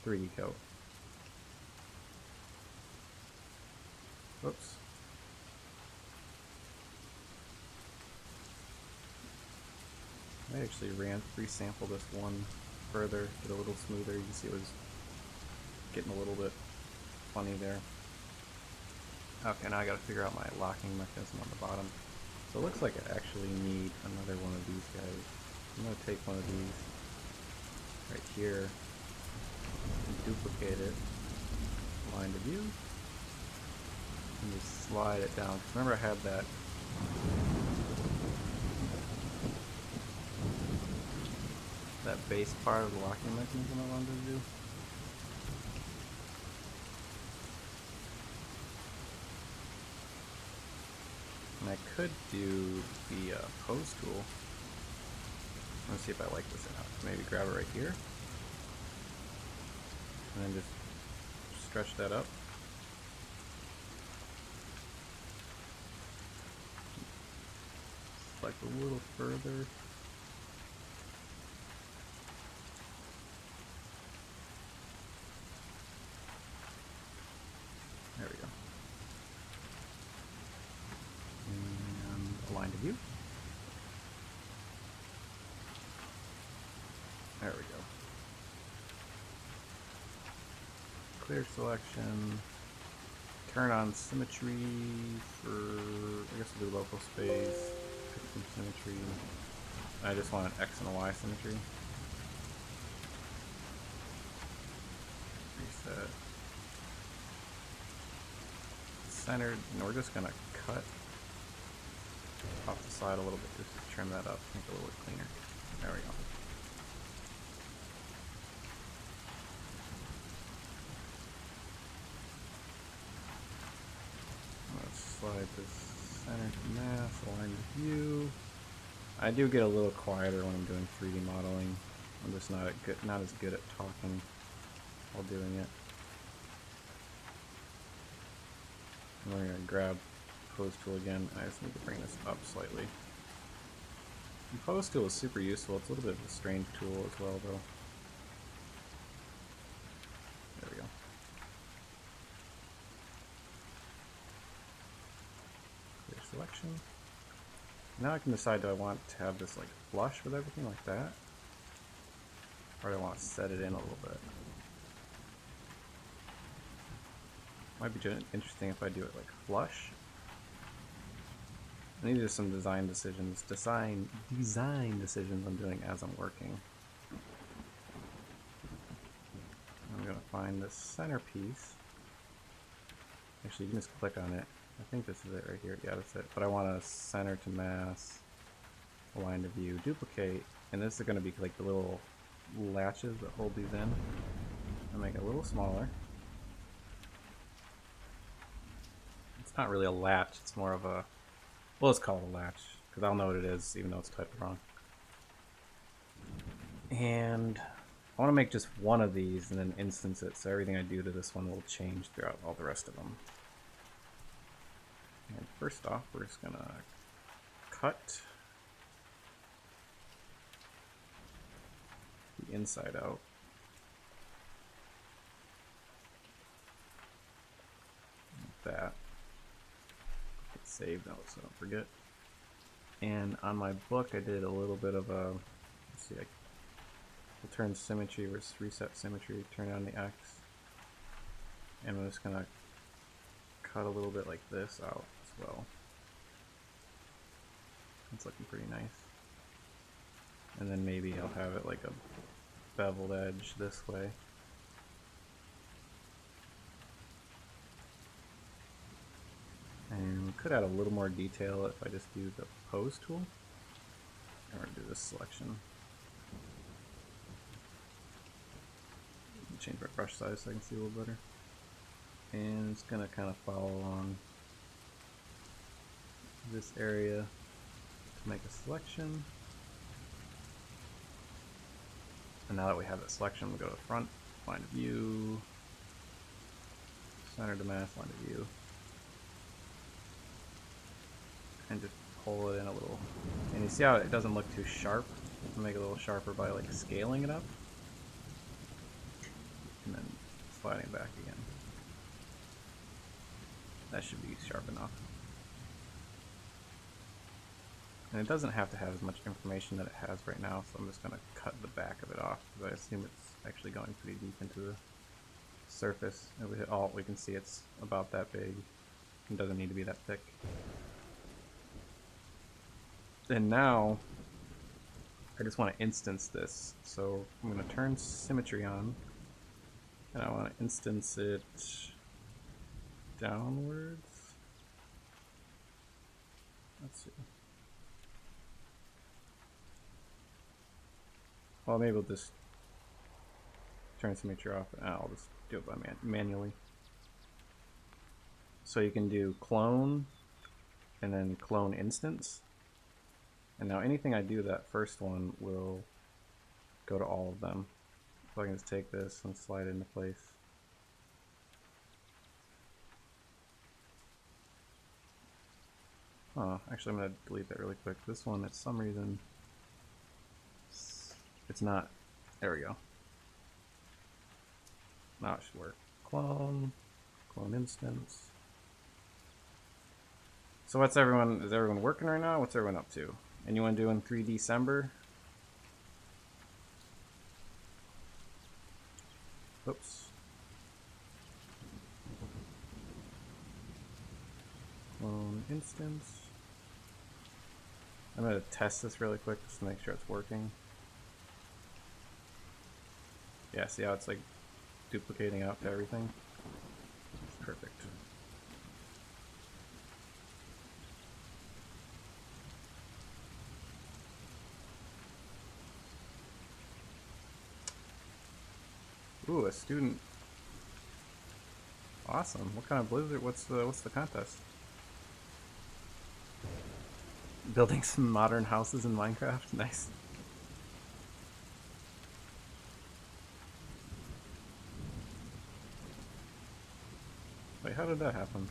3D Coat. Whoops. I actually resample this one further, get a little smoother. You can see it was getting a little bit funny there. Okay, now I gotta figure out my locking mechanism on the bottom. So it looks like I actually need another one of these guys. I'm gonna take one of these right here and duplicate it, line of view, and just slide it down. Because remember I had that base part of the locking mechanism I wanted to do. And I could do the pose tool. Let's see if I like this or not. Maybe grab it right here. And then just stretch that up. Select a little further. There we go. And align to view. There we go. Clear selection. Turn on symmetry for, I guess we'll do local space. Pick some symmetry. I just want an X and a Y symmetry. Reset. Centered, and we're just gonna cut off the side a little bit just to trim that up, make it a little bit cleaner. There we go. Let's slide this center to mass, align to view. I do get a little quieter when I'm doing 3D modeling. I'm just not as good at talking while doing it. And we're gonna grab pose tool again. I just need to bring this up slightly. And pose tool is super useful. It's a little bit of a strange tool as well, though. There we go. Clear selection. Now I can decide, do I want to have this like flush with everything like that? Or do I want to set it in a little bit? Might be interesting if I do it like flush. And these are some design decisions. Design decisions I'm doing as I'm working. I'm gonna find this center piece. Actually, you can just click on it. I think this is it right here. Yeah, that's it. But I want to center to mass, align to view, duplicate, and this is going to be like the little latches that hold these in. I'll make it a little smaller. It's not really a latch. It's more of a, well, let's call it a latch because I'll know what it is, even though it's typed wrong. And I want to make just one of these and then instance it, so everything I do to this one will change throughout all the rest of them. And first off, we're just gonna cut the inside out. Like that. Hit save now so I don't forget. And on my book, I did a little bit of a, let's see, we'll turn symmetry versus reset symmetry, turn on the X. And I'm just gonna cut a little bit like this out as well. It's looking pretty nice. And then maybe I'll have it like a beveled edge this way. And could add a little more detail if I just do the pose tool. And we're gonna do this selection. Change my brush size so I can see a little better. And it's gonna kind of follow along this area to make a selection. And now that we have that selection, we'll go to the front, line of view, center to mass, line of view, and just pull it in a little. And you see how it doesn't look too sharp? We'll make it a little sharper by like scaling it up, and then sliding back again. That should be sharp enough. And it doesn't have to have as much information that it has right now, so I'm just going to cut the back of it off, because I assume it's actually going pretty deep into the surface. If we hit Alt, we can see it's about that big. It doesn't need to be that thick. And now, I just want to instance this. So I'm going to turn symmetry on, and I want to instance it downwards. Let's see. Well, maybe we'll just turn symmetry off, and I'll just do it by manually. So you can do clone, and then clone instance. And now anything I do, that first one will go to all of them. So I can just take this and slide it into place. Oh, actually I'm going to delete that really quick. This one, for some reason, it's not. There we go. Now it should work. Clone instance. So what's everyone, is everyone working right now? What's everyone up to? Anyone doing 3D December? Oops. Clone instance. I'm going to test this really quick just to make sure it's working. Yeah, see how it's like duplicating out to everything? Perfect. Ooh, a student. Awesome. What kind of blizzard? What's the contest? Building some modern houses in Minecraft. Nice. Wait, how did that happen?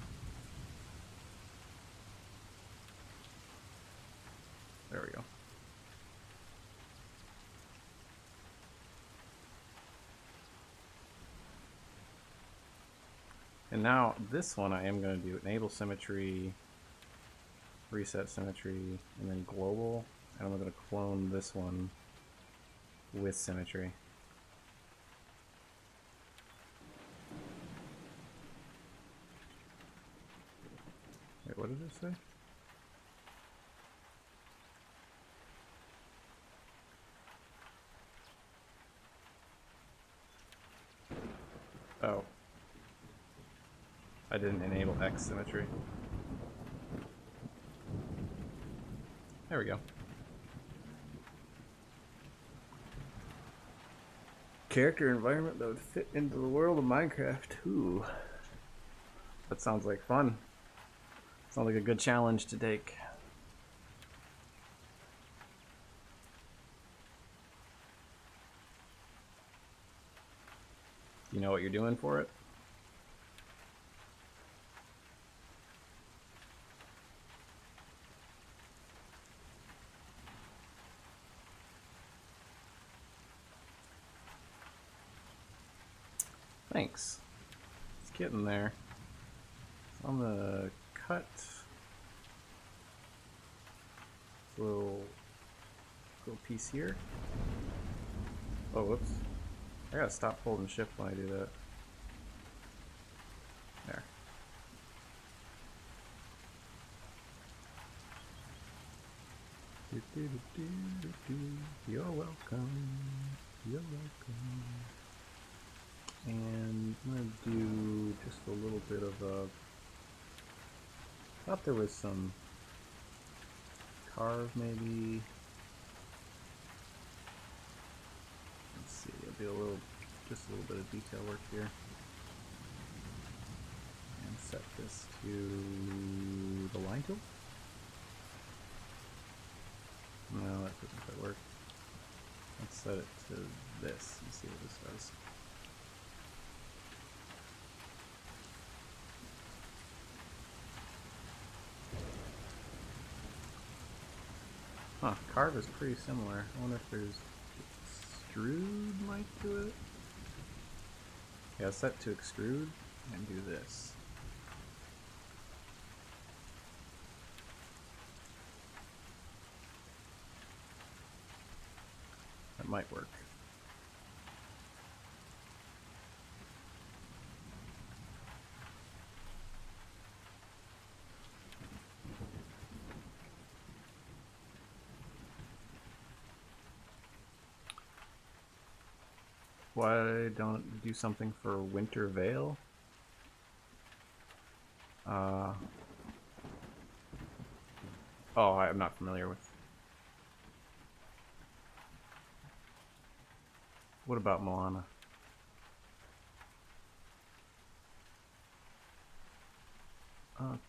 There we go. And now this one I am going to do enable symmetry, reset symmetry, and then global. And I'm going to clone this one with symmetry. Wait, what did it say? Oh. I didn't enable X symmetry. There we go. Character environment that would fit into the world of Minecraft. Ooh. That sounds like fun. Sounds like a good challenge to take. You know what you're doing for it? Thanks. It's getting there. So I'm gonna cut this little piece here. Oh, whoops. I gotta stop holding shift when I do that. There. You're welcome. You're welcome. And I'm gonna do just a little bit of a. Thought there was some carve maybe. Let's see. I'll do just a little bit of detail work here, and set this to the line tool. set it to this and see what this does. Huh, carve is pretty similar. I wonder if there's extrude might do it. Yeah, set to extrude and do this. That might work. Why don't you do something for Winter Veil? Oh, I'm not familiar with. What about Moana? Okay.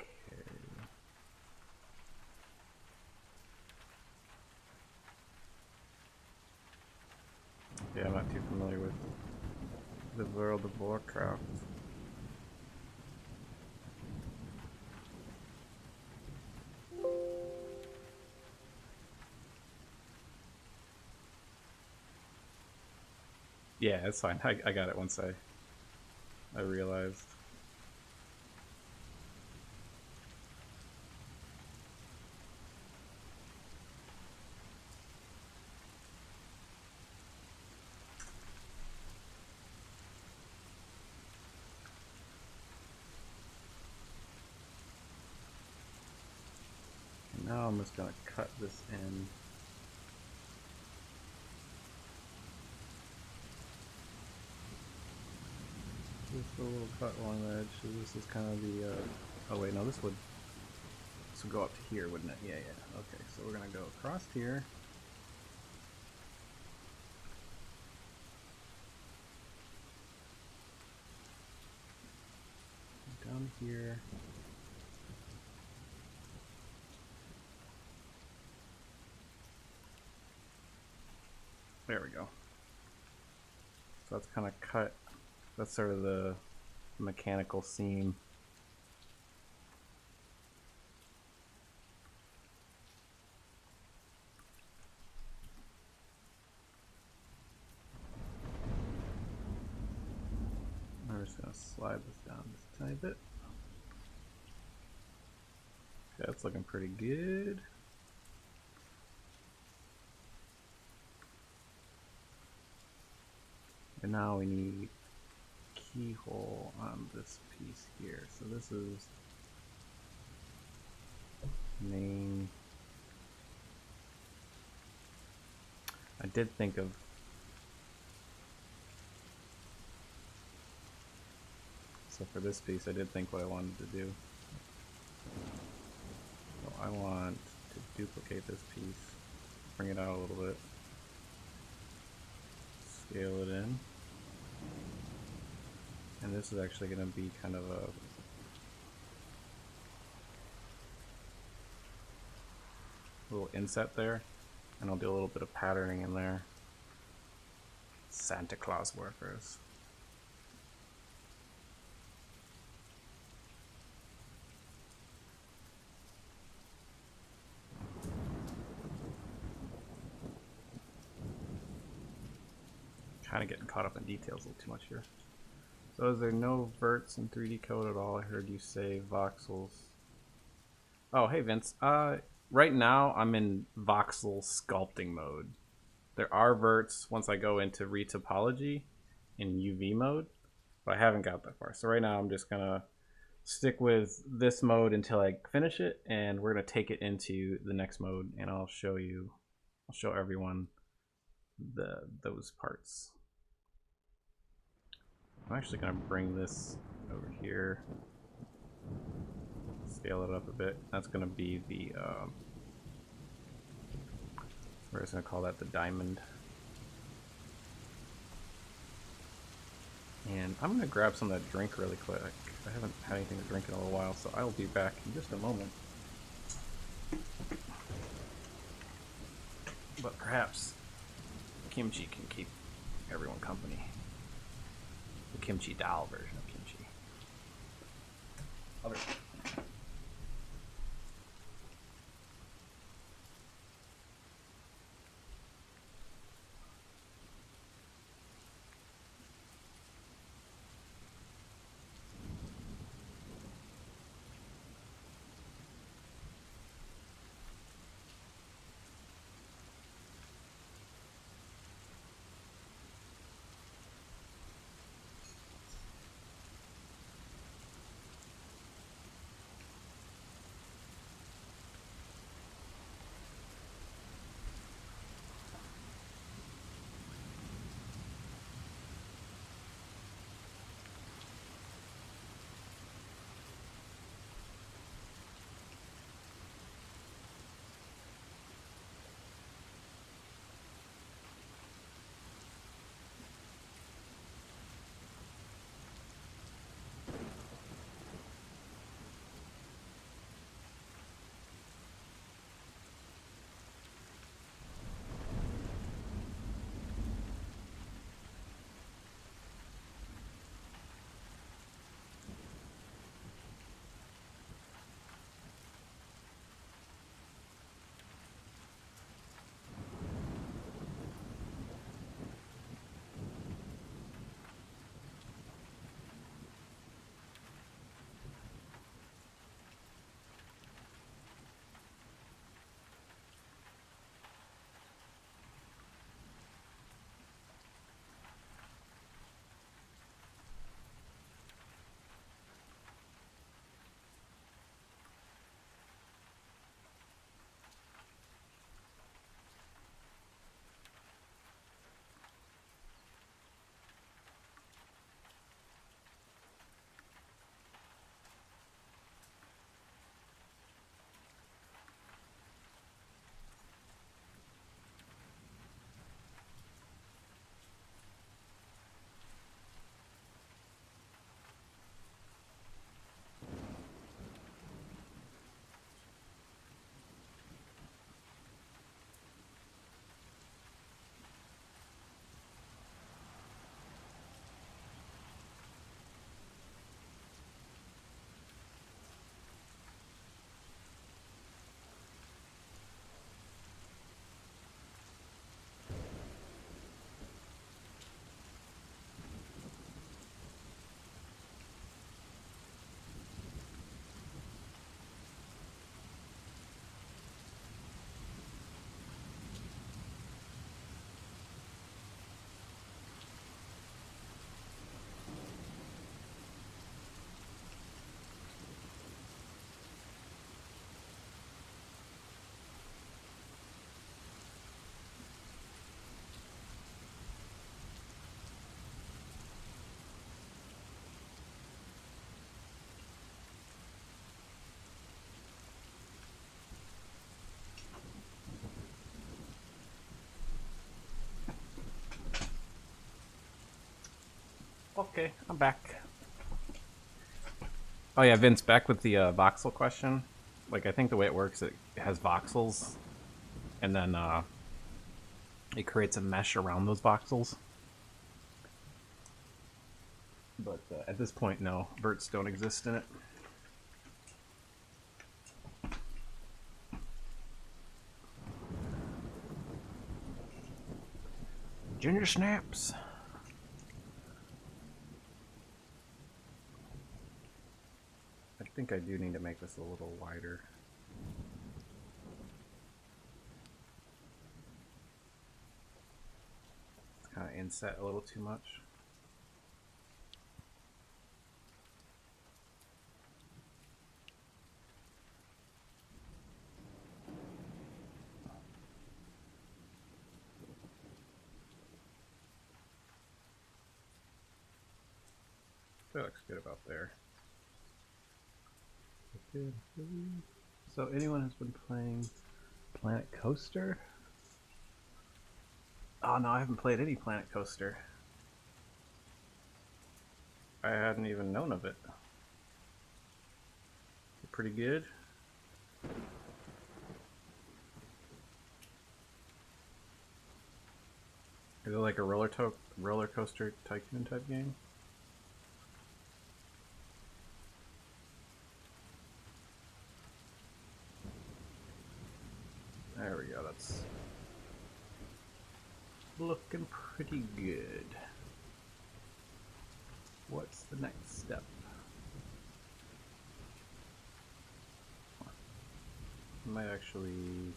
Yeah, I'm not too familiar with the World of Warcraft. Yeah, it's fine. I got it once I realized. And now I'm just gonna cut this in. Just a little cut along the edge. So this is kind of the. Oh wait, no, this would go up to here, wouldn't it? Yeah, yeah. Okay, so we're gonna go across here. Down here. There we go. So that's kind of cut. That's sort of the mechanical seam. I'm just going to slide this down just a tiny bit. Okay, that's looking pretty good. And now we need keyhole on this piece here. So this is main. I did think of so for this piece I did think what I wanted to do. So I want to duplicate this piece, bring it out a little bit, scale it in. And this is actually going to be kind of a little inset there, and I'll do a little bit of patterning in there. Santa Claus workers. Kind of getting caught up in details a little too much here. So is there no verts in 3D code at all? I heard you say voxels. Oh, hey Vince. Right now I'm in voxel sculpting mode. There are verts once I go into retopology in UV mode, but I haven't got that far. So right now I'm just gonna stick with this mode until I finish it, and we're gonna take it into the next mode, and I'll show everyone those parts. I'm actually going to bring this over here, scale it up a bit. That's going to be the, we're just going to call that the diamond. And I'm going to grab some of that drink really quick. I haven't had anything to drink in a little while, so I'll be back in just a moment. But perhaps kimchi can keep everyone company. The kimchi doll version of kimchi. Other. Okay, I'm back. Oh yeah, Vince, back with the voxel question. Like, I think the way it works, it has voxels, and then it creates a mesh around those voxels. But at this point, no, verts don't exist in it. Ginger snaps. I think I do need to make this a little wider. It's kind of inset a little too much. That looks good about there. So anyone has been playing Planet Coaster? Oh no, I haven't played any Planet Coaster. I hadn't even known of it. Pretty good. Is it like a roller coaster tycoon type game? There we go, that's looking pretty good. What's the next step? I might actually...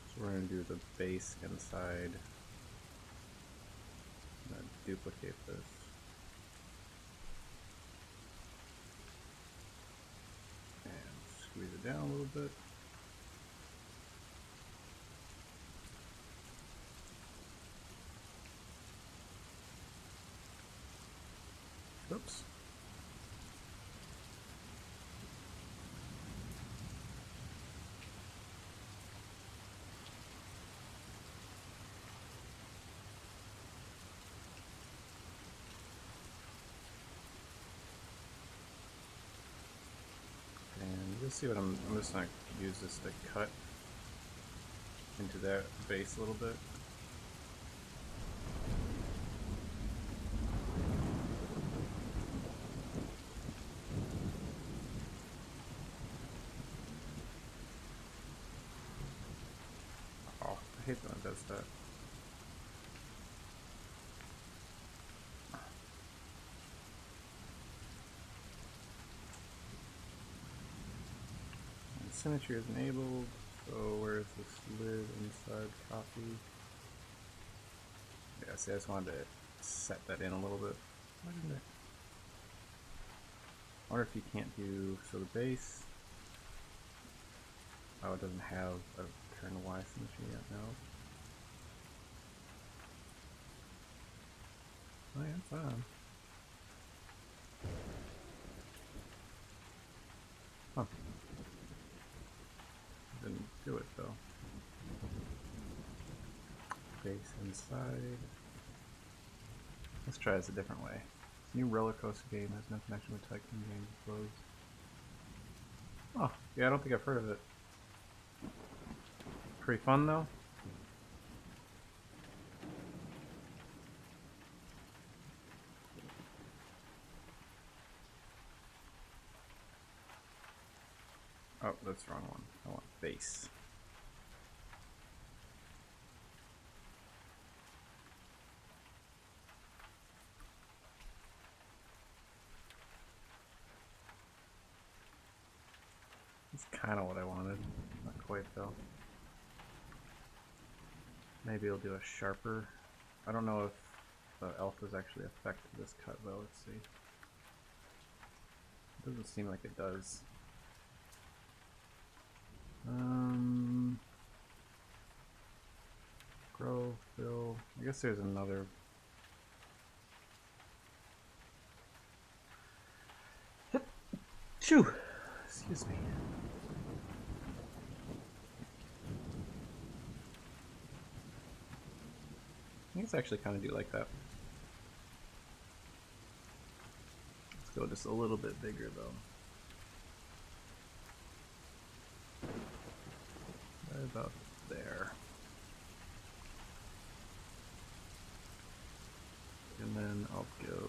So we're going to do the base inside. I'm going to duplicate this. And squeeze it down a little bit. Oops. And you'll see what I'm just going to use this to cut into that base a little bit. Oh, I hate when it does that. And symmetry is enabled, so where's this lid inside copy? Yeah, see, I just wanted to set that in a little bit. Why didn't I? I wonder if you can't do, so the base, oh, it doesn't have a turn Y symmetry yet, no. Oh yeah, it's on. Huh. Didn't do it though. Base inside. Let's try this a different way. New roller coaster game has no connection with Tycoon games closed. Oh, yeah, I don't think I've heard of it. Pretty fun though. Oh, that's the wrong one. I want base. That's kind of what I wanted. Not quite though. Maybe it'll do a sharper. I don't know if the alphas actually affect this cut though. Let's see. It doesn't seem like it does. Grow, fill. I guess there's another. Shoo! Excuse me. I guess I actually kind of do like that. Let's go just a little bit bigger though. Right about there. And then I'll go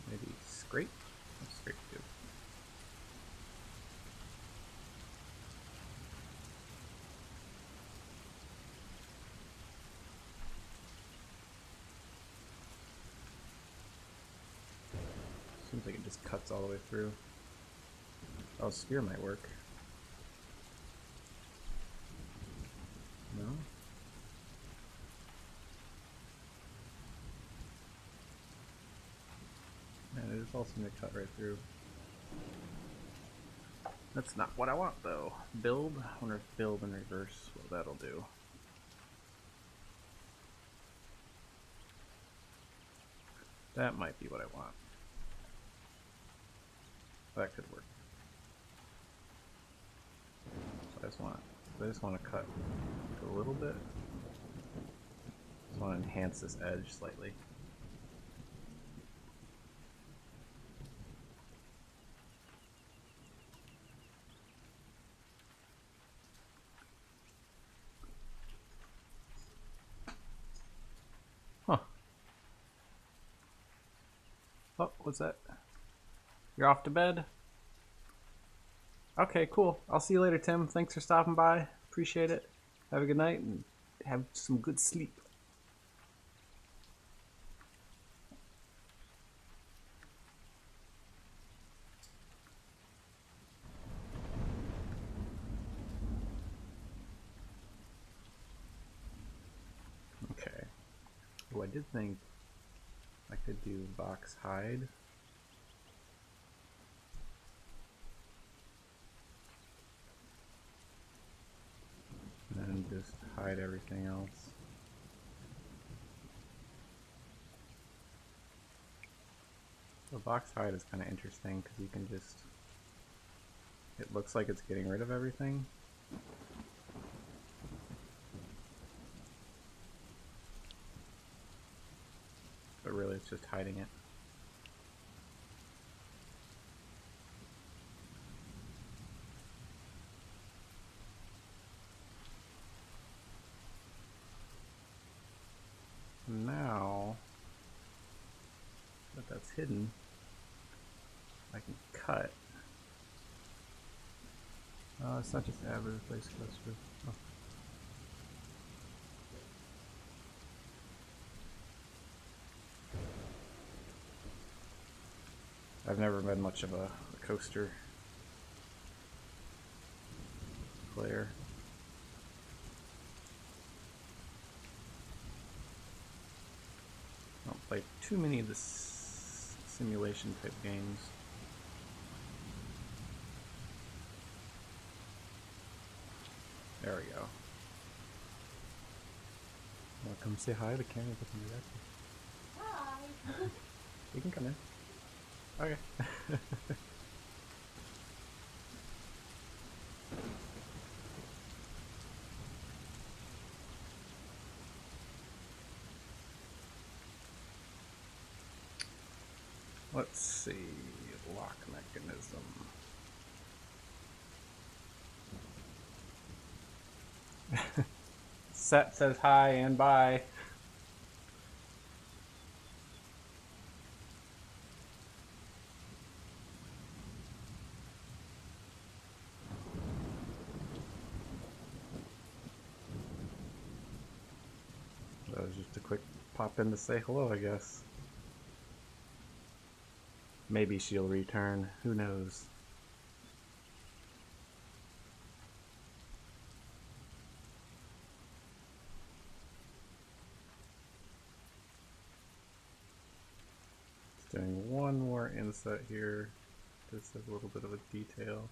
maybe scrape. Scrape good. Seems like it just cuts all the way through. Oh, sphere might work. No? Man, it just all seemed to cut right through. That's not what I want though. Build? I wonder if build in reverse, what that'll do. That might be what I want. That could work. So I just want So I just want to cut a little bit. Just want to enhance this edge slightly. Huh. Oh, what's that? You're off to bed? Okay, cool. I'll see you later, Tim. Thanks for stopping by. Appreciate it. Have a good night and have some good sleep. Okay. Oh, I did think I could do box hide. And then just hide everything else. The box hide is kind of interesting because you can just, it looks like it's getting rid of everything. But really it's just hiding it. Now that that's hidden, I can cut. It's not just add, replace cluster. Oh. I've never been much of a coaster player. I don't play too many of the simulation type games. There we go. Wanna come say hi? The camera doesn't do that. Hi! You can come in. Okay. Let's see, lock mechanism. Set says hi and bye. That was just a quick pop in to say hello, I guess. Maybe she'll return, who knows. Just doing one more inset here, just as a little bit of a detail.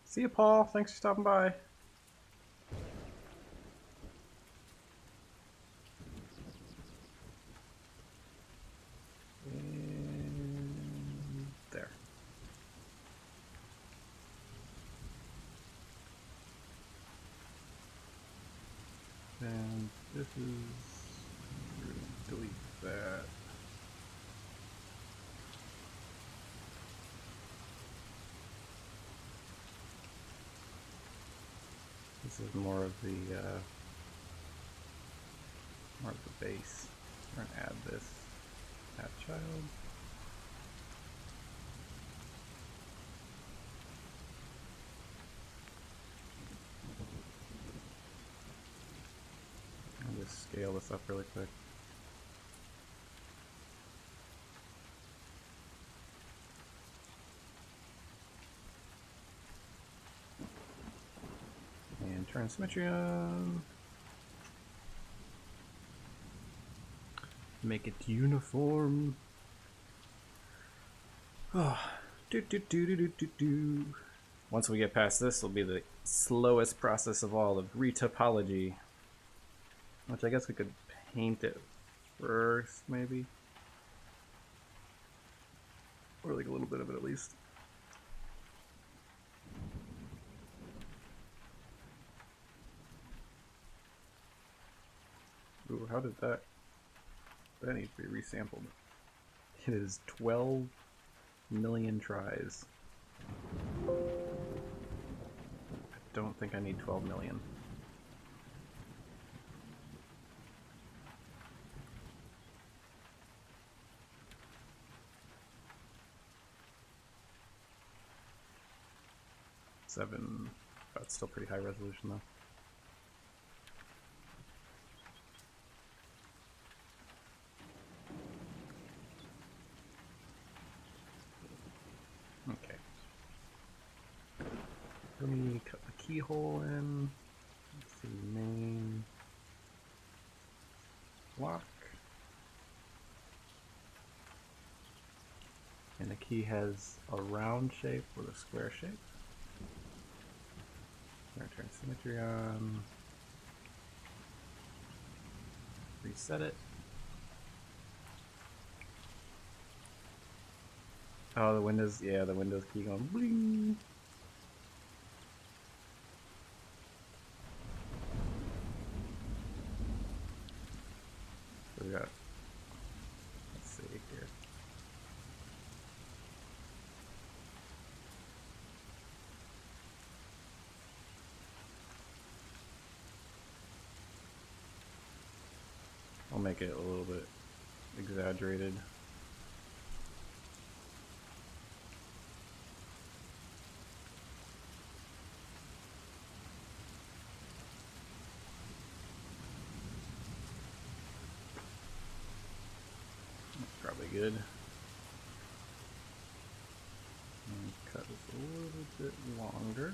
See you, Paul. Thanks for stopping by. And there. And this is, delete that. This is more of the base. We're gonna add this. Add child. I'll just scale this up really quick. Turn symmetry on. Make it uniform. Oh. Once we get past this, will be the slowest process of all of retopology. Which I guess we could paint it first, maybe. Or like a little bit of it at least. Ooh, how did that... That needs to be resampled. It is 12 million tries. I don't think I need 12 million. Seven. Oh, it's still pretty high resolution though. Okay. Let me cut the keyhole in. Let's see, main block. And the key has a round shape with a square shape. We're going to turn symmetry on. Reset it. Oh, the Windows, yeah, the Windows key going bling. So we got, let's see here. I'll make it a little bit exaggerated. That's probably good. And cut this a little bit longer.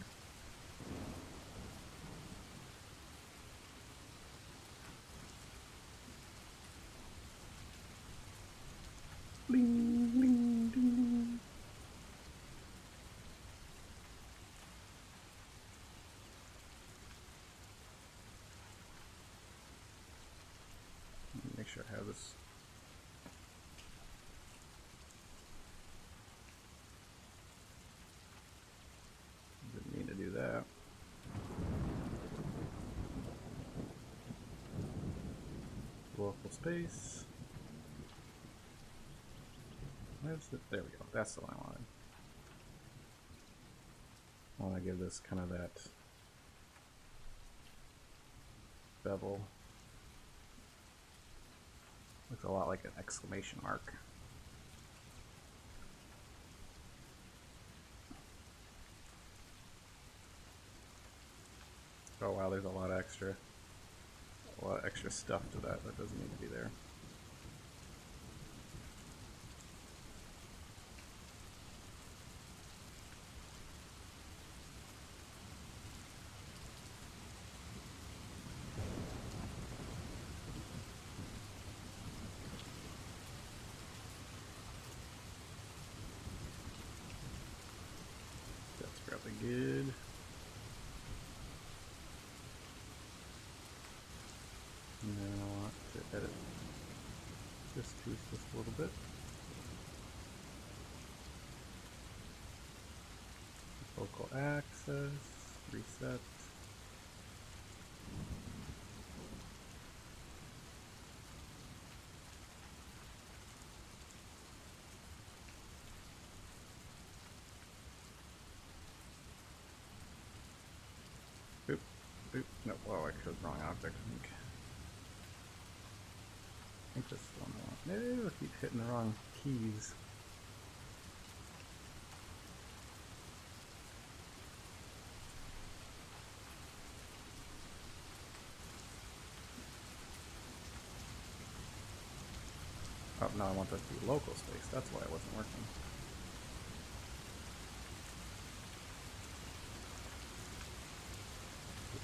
Bling, bling, ding. Make sure I have this. Didn't mean to do that. Local space. Where's it? There we go. That's the one I wanted. I want to give this kind of that bevel. Looks a lot like an exclamation mark. Oh wow, there's a lot of extra stuff to that doesn't need to be there. That's probably good. And then I want to edit this piece just a little bit. Focal axis, reset. Oop, oop, no, well, I chose the wrong object, I think this is the one I want. No, I keep hitting the wrong keys. Oh, no, I want that to be local space. That's why it wasn't working.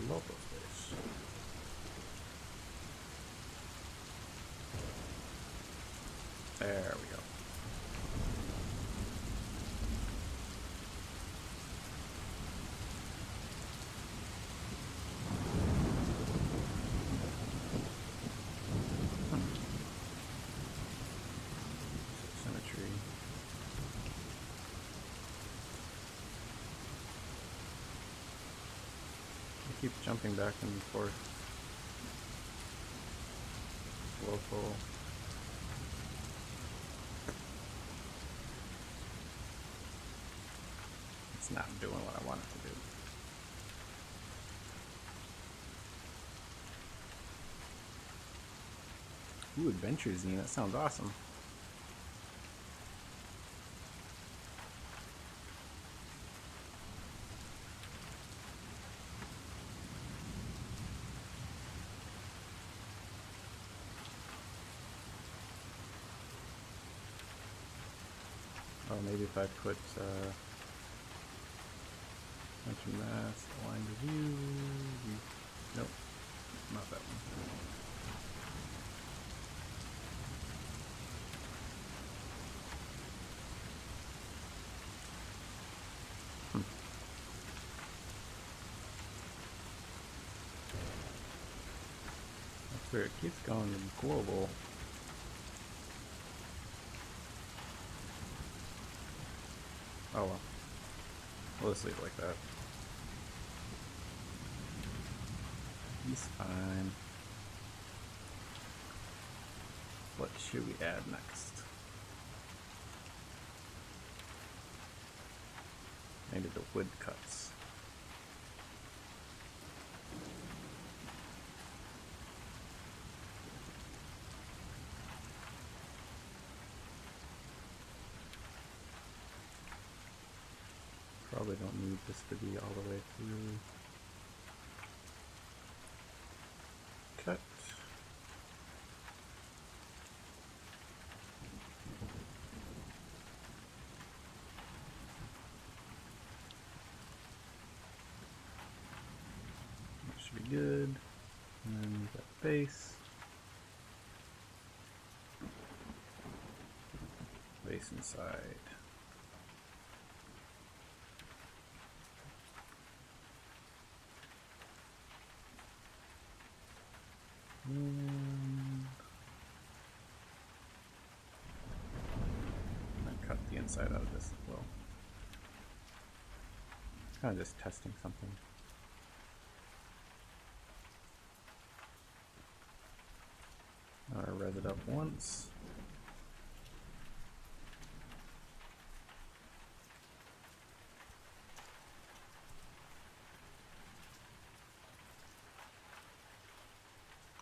Local keep jumping back and forth. Local. It's not doing what I want it to do. Ooh, adventure zine, that sounds awesome. Oh, maybe if I put mention mask, align to view. Nope, not that one. That's where it keeps going to global. Oh well. We'll just leave it like that. He's fine. What should we add next? Maybe the wood cuts. Probably don't need this to be all the way through. Cut. That should be good. And then we've got base. Base inside. And I cut the inside out of this as well. Kind of just testing something. Res it up once.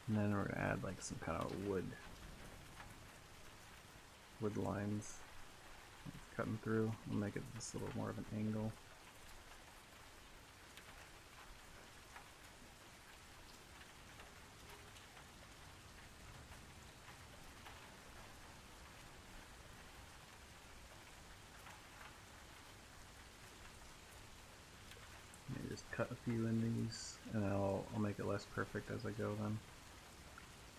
And then we're gonna add like some kind of wood lines cutting through. We'll make it this little more of an angle. Maybe just cut a few in these, and I'll make it less perfect as I go then.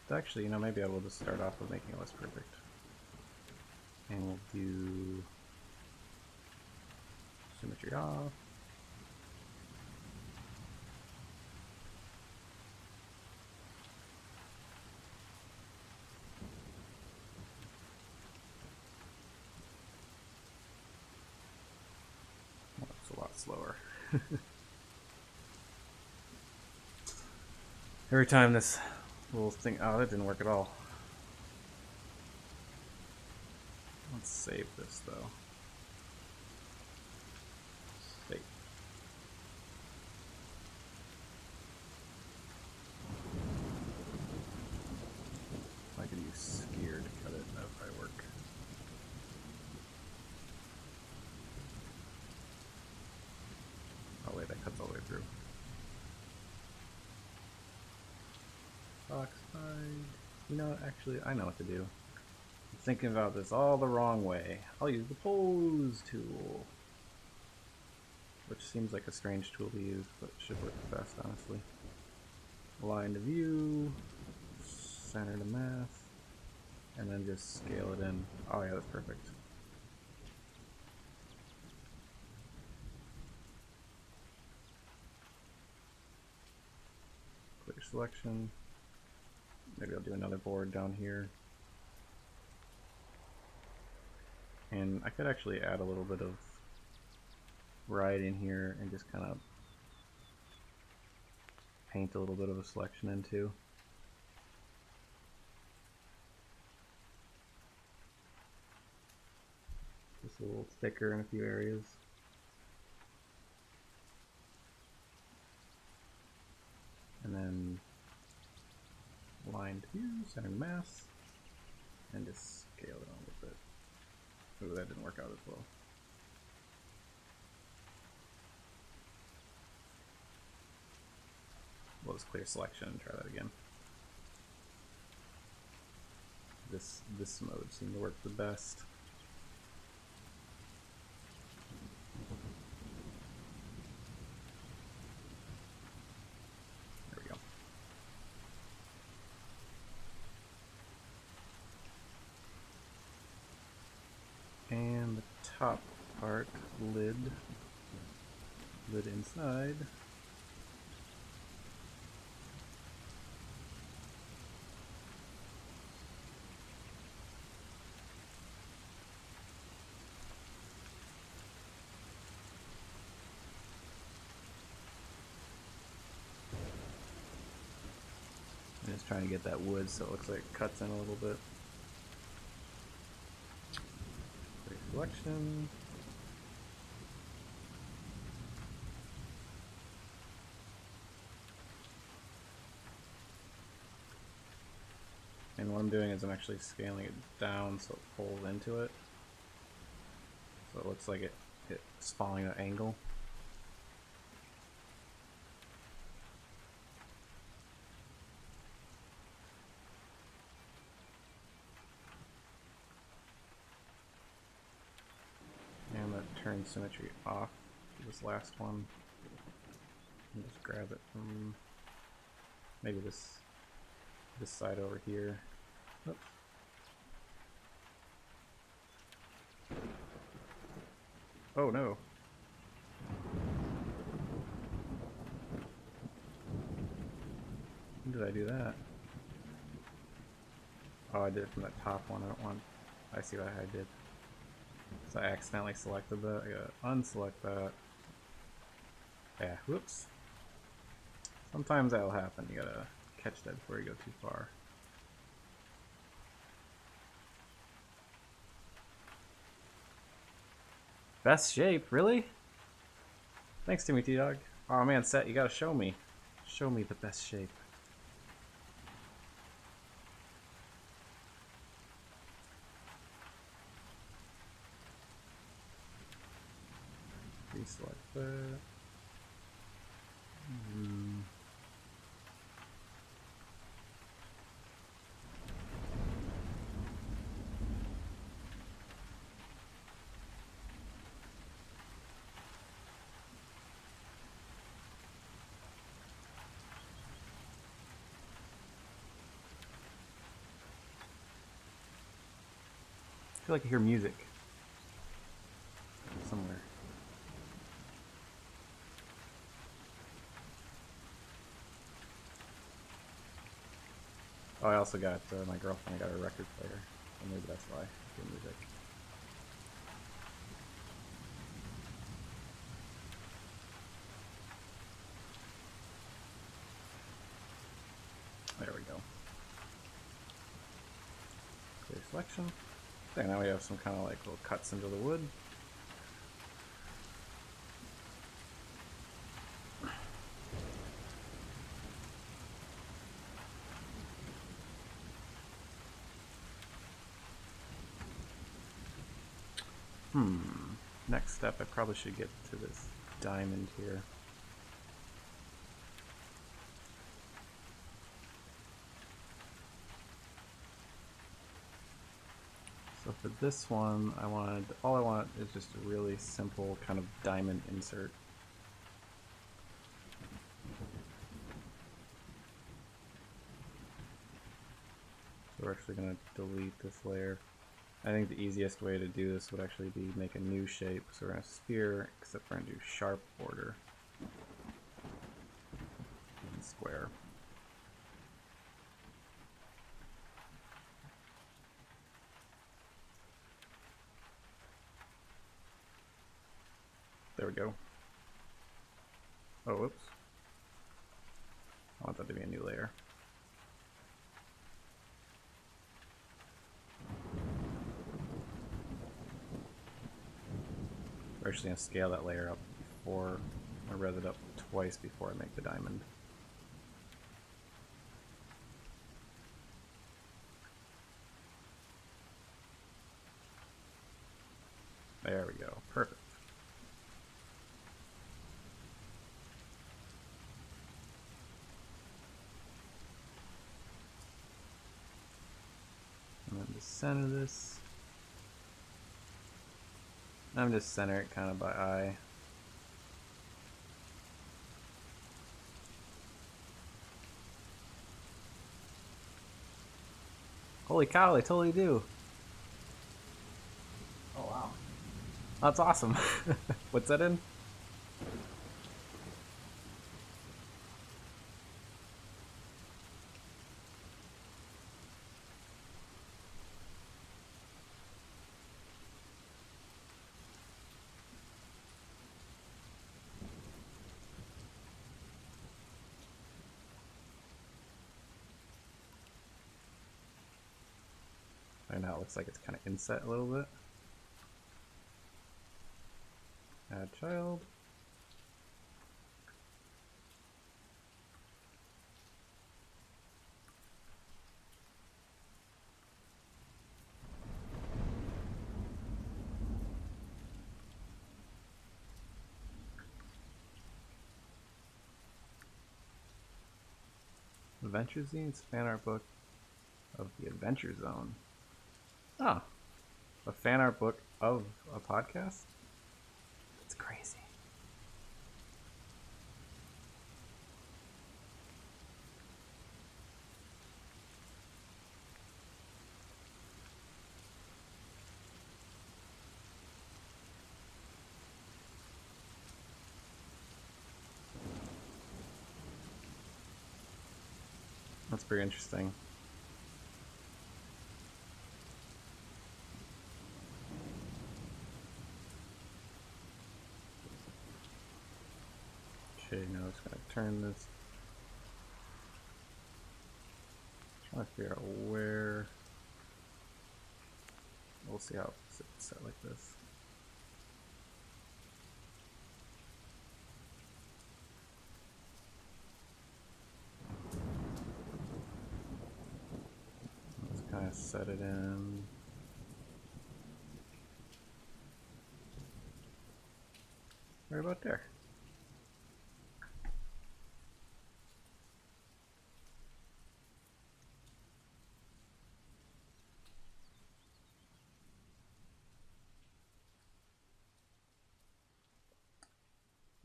Actually, you know, maybe I will just start off with making it less perfect. And we'll do symmetry off. Well, that's a lot slower. Every time this little thing, oh, that didn't work at all. Let's save this though. Save. I could use Skier to cut it, that would probably work. Oh wait, that cuts all the way through. Box side. You know, actually, I know what to do. I'm thinking about this all the wrong way. I'll use the pose tool. Which seems like a strange tool to use, but should work best, honestly. Align to view, center to math, and then just scale it in. Oh yeah, that's perfect. Clear selection. Maybe I'll do another board down here. And I could actually add a little bit of variety in here and just kind of paint a little bit of a selection into. Just a little thicker in a few areas. And then line 2, center mass, and just scale it on a little bit. Ooh, that didn't work out as well. We'll just clear selection and try that again. This mode seemed to work the best. There we go. And the top part, lid inside. I'm just trying to get that wood so it looks like it cuts in a little bit. Clear selection. And what I'm doing is I'm actually scaling it down so it pulls into it. So it looks like it's falling at an angle. And that turns symmetry off for this last one. And just grab it from maybe this side over here. Oops. Oh no. When did I do that? Oh, I did it from the top one. I don't want. I see what I did. So I accidentally selected that. I gotta unselect that. Yeah, whoops. Sometimes that'll happen. You gotta catch that before you go too far. Best shape, really? Thanks, Timmy T Dog. Oh man, Set, you gotta show me. Show me the best shape. Deselect that. I feel like I hear music somewhere. Oh, I also got my girlfriend got a record player, so maybe that's why I hear music. There we go. Clear selection. Okay, now we have some kind of like little cuts into the wood. Next step, I probably should get to this diamond here. So for this one, all I want is just a really simple kind of diamond insert. So we're actually going to delete this layer. I think the easiest way to do this would actually be make a new shape. So we're going to sphere, except we're going to do sharp border and square. There we go. Oh, whoops. I want that to be a new layer. We're actually going to scale that layer up before I res it up twice before I make the diamond. There we go. Perfect. And then just center this. I'm just center it kind of by eye. Holy cow, they totally do. Oh wow. That's awesome. What's that in? Right now it looks like it's kind of inset a little bit. Add child. Adventure Zines fan art book of the Adventure Zone. Oh, a fan art book of a podcast? That's crazy. That's pretty interesting. Okay, now I'm just gonna turn this. Trying to figure out where. We'll see how it's set like this. Let's kind of set it in. Right about there.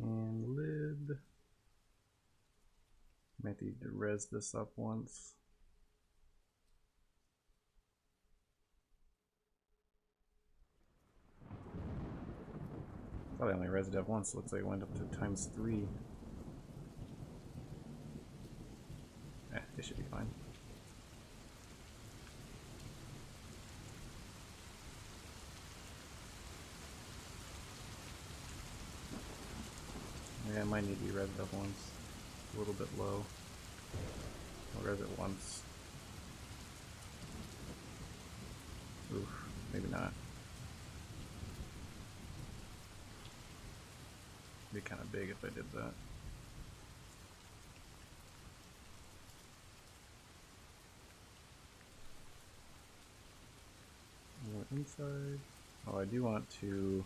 And lid. Might need to res this up once. Thought I only res it up once. Looks like it went up to ×3. It should be fine. Yeah, it might need to be resed up once. A little bit low. I'll res it once. Oof, maybe not. It'd be kind of big if I did that. More inside. Oh, I do want to.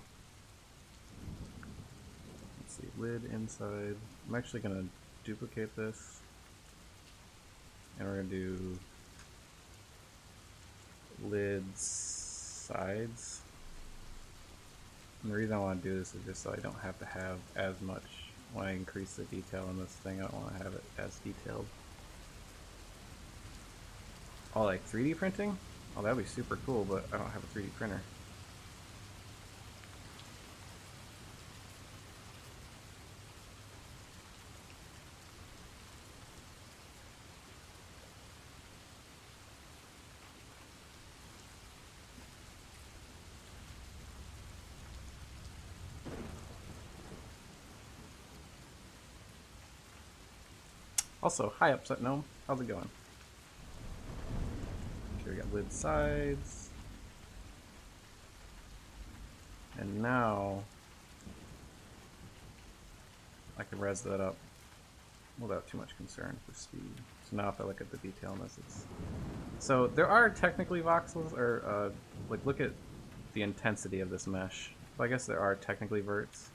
Let's see, lid inside. I'm actually going to duplicate this. And we're going to do lids sides. And the reason I want to do this is just so I don't have to have as much when I increase the detail in this thing. I don't want to have it as detailed. Oh, like 3D printing? Oh, that'd be super cool, but I don't have a 3D printer. Also, hi Upset Gnome. How's it going? Okay, we got lid sides. And now I can res that up without too much concern for speed. So now if I look at the detail on this, it's... So there are technically voxels, or like look at the intensity of this mesh. So I guess there are technically verts.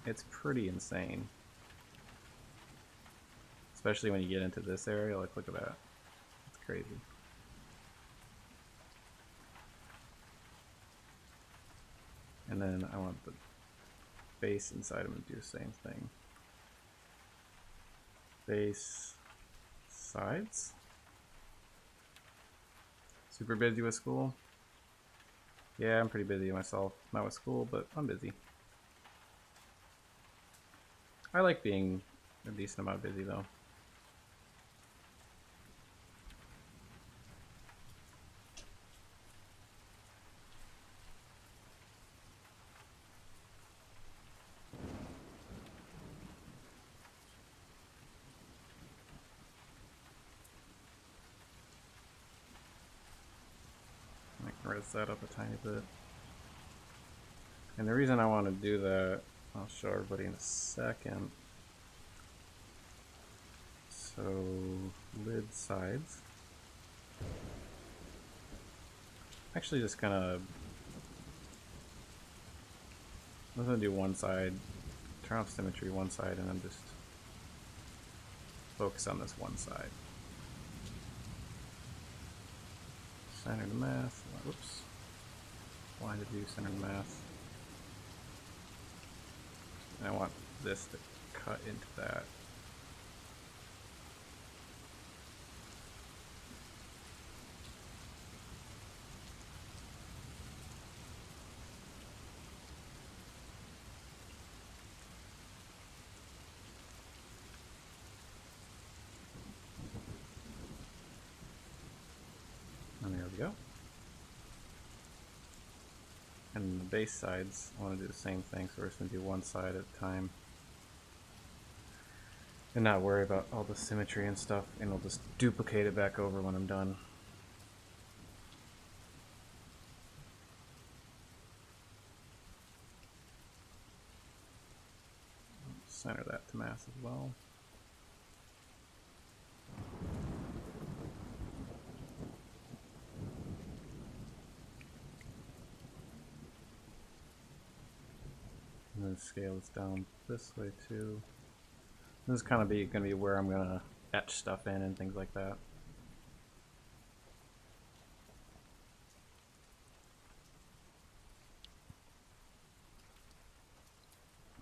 It's pretty insane. Especially when you get into this area, like look at that. It's crazy. And then I want the base inside them to do the same thing. Base sides. Super busy with school? Yeah, I'm pretty busy myself. Not with school, but I'm busy. I like being a decent amount busy though. I can res that up a tiny bit. And the reason I want to do that, I'll show everybody in a second. So, lid sides. Actually just gonna... I'm gonna do one side, turn off symmetry one side, and then just focus on this one side. Center to math. Whoops. Wanted to do center to math. And I want this to cut into that. And there we go. And the base sides, I want to do the same thing, so we're just going to do one side at a time. And not worry about all the symmetry and stuff, and I'll just duplicate it back over when I'm done. Center that to mass as well. And then scale this down this way too. This is kind of going to be where I'm going to etch stuff in and things like that.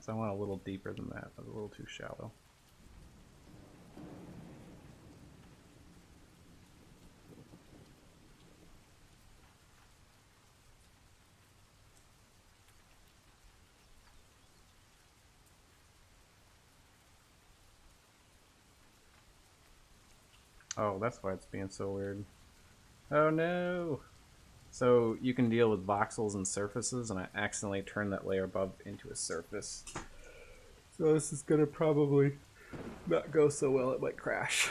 So I want a little deeper than that. That was a little too shallow. Oh, that's why it's being so weird. Oh no! So you can deal with voxels and surfaces, and I accidentally turned that layer above into a surface. So this is gonna probably not go so well, it might crash.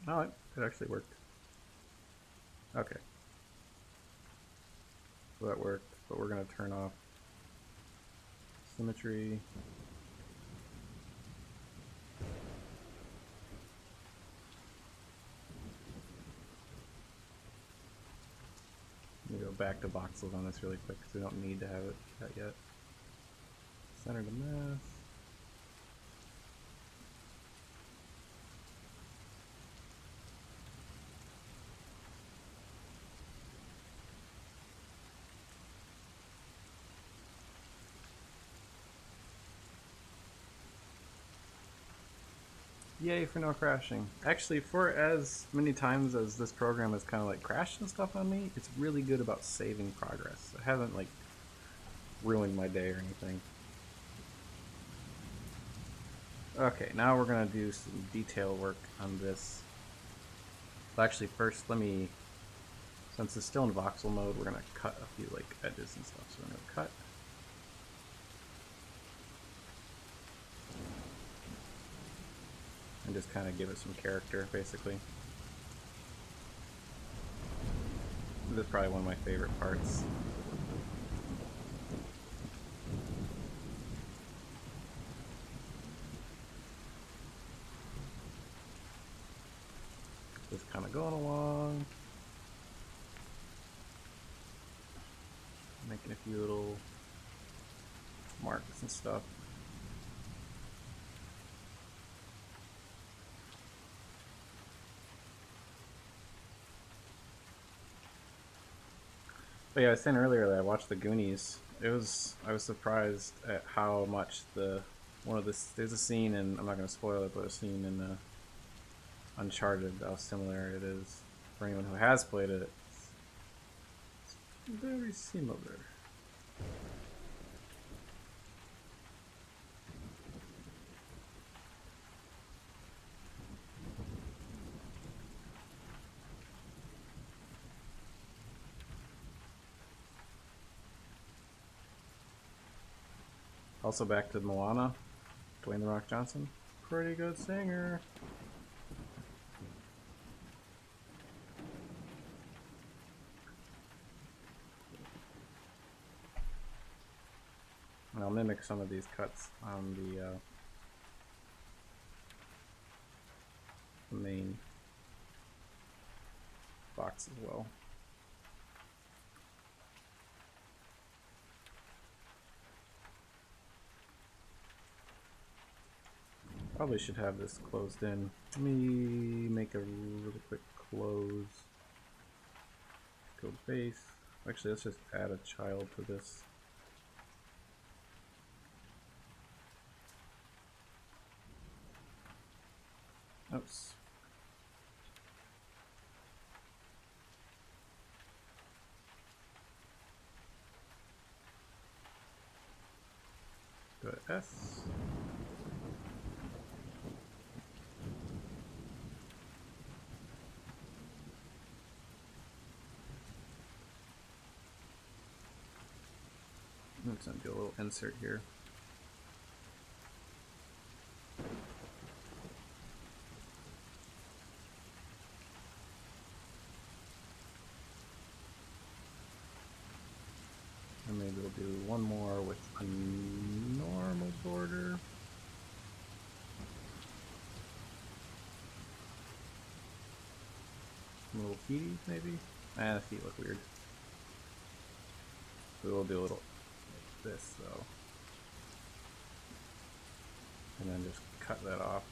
Oh, it actually worked. Okay. So that worked, but we're gonna turn off symmetry. Let me go back to voxels on this really quick because we don't need to have it that yet. Center to mass. Yay for no crashing. Actually, for as many times as this program has kind of like crashed and stuff on me, it's really good about saving progress. It hasn't like ruined my day or anything. Okay, now we're gonna do some detail work on this. Well, actually, first let me, since it's still in voxel mode, we're gonna cut a few like edges and stuff. So we're gonna cut. and just kind of give it some character, basically. This is probably one of my favorite parts. Just kind of going along, making a few little marks and stuff. But yeah, I was saying earlier that I watched the Goonies. I was surprised at how much there's a scene, and I'm not going to spoil it, but a scene in Uncharted, how similar it is. For anyone who has played it, it's very similar. Also back to Moana, Dwayne "The Rock" Johnson. Pretty good singer. And I'll mimic some of these cuts on the main box as well. Probably should have this closed in. Let me make a really quick close. Go base. Actually, let's just add a child to this. Oops. Go to S. I'm just gonna do a little insert here. And maybe we'll do one more with a normal border. Some little feeties, maybe? The feet look weird. So we'll do a little like this, though. And then just cut that off.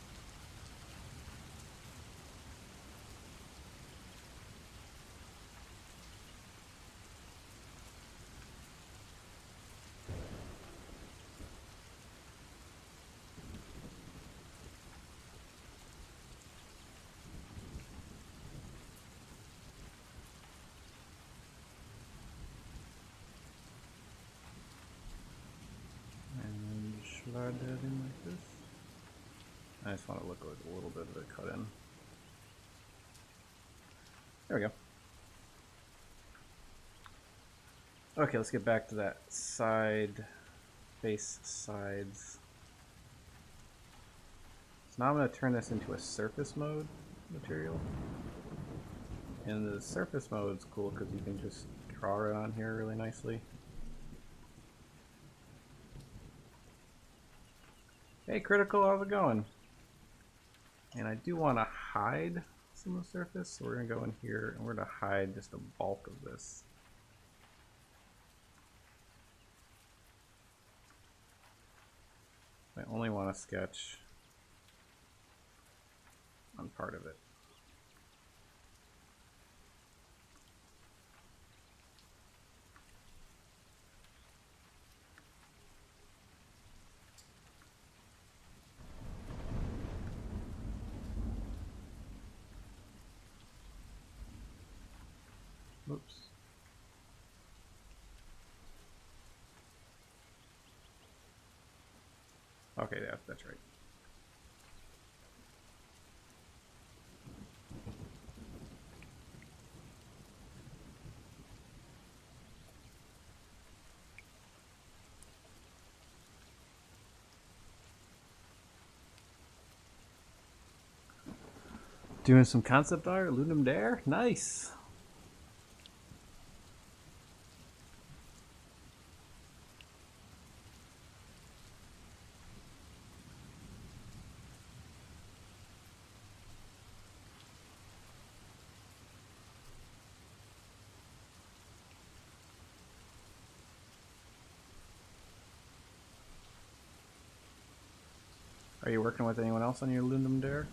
Slide that in like this. I just want to look like a little bit of a cut in. There we go. Okay, let's get back to that side, face sides. So now I'm going to turn this into a surface mode material. And the surface mode is cool because you can just draw it on here really nicely. Hey Critical, how's it going? And I do want to hide some of the surface, so we're going to go in here and we're going to hide just the bulk of this. I only want to sketch on part of it. Oops. Okay, yeah, that's right. Doing some concept art, Lunum Dare? Nice! Are you working with anyone else on your Lunum Dare?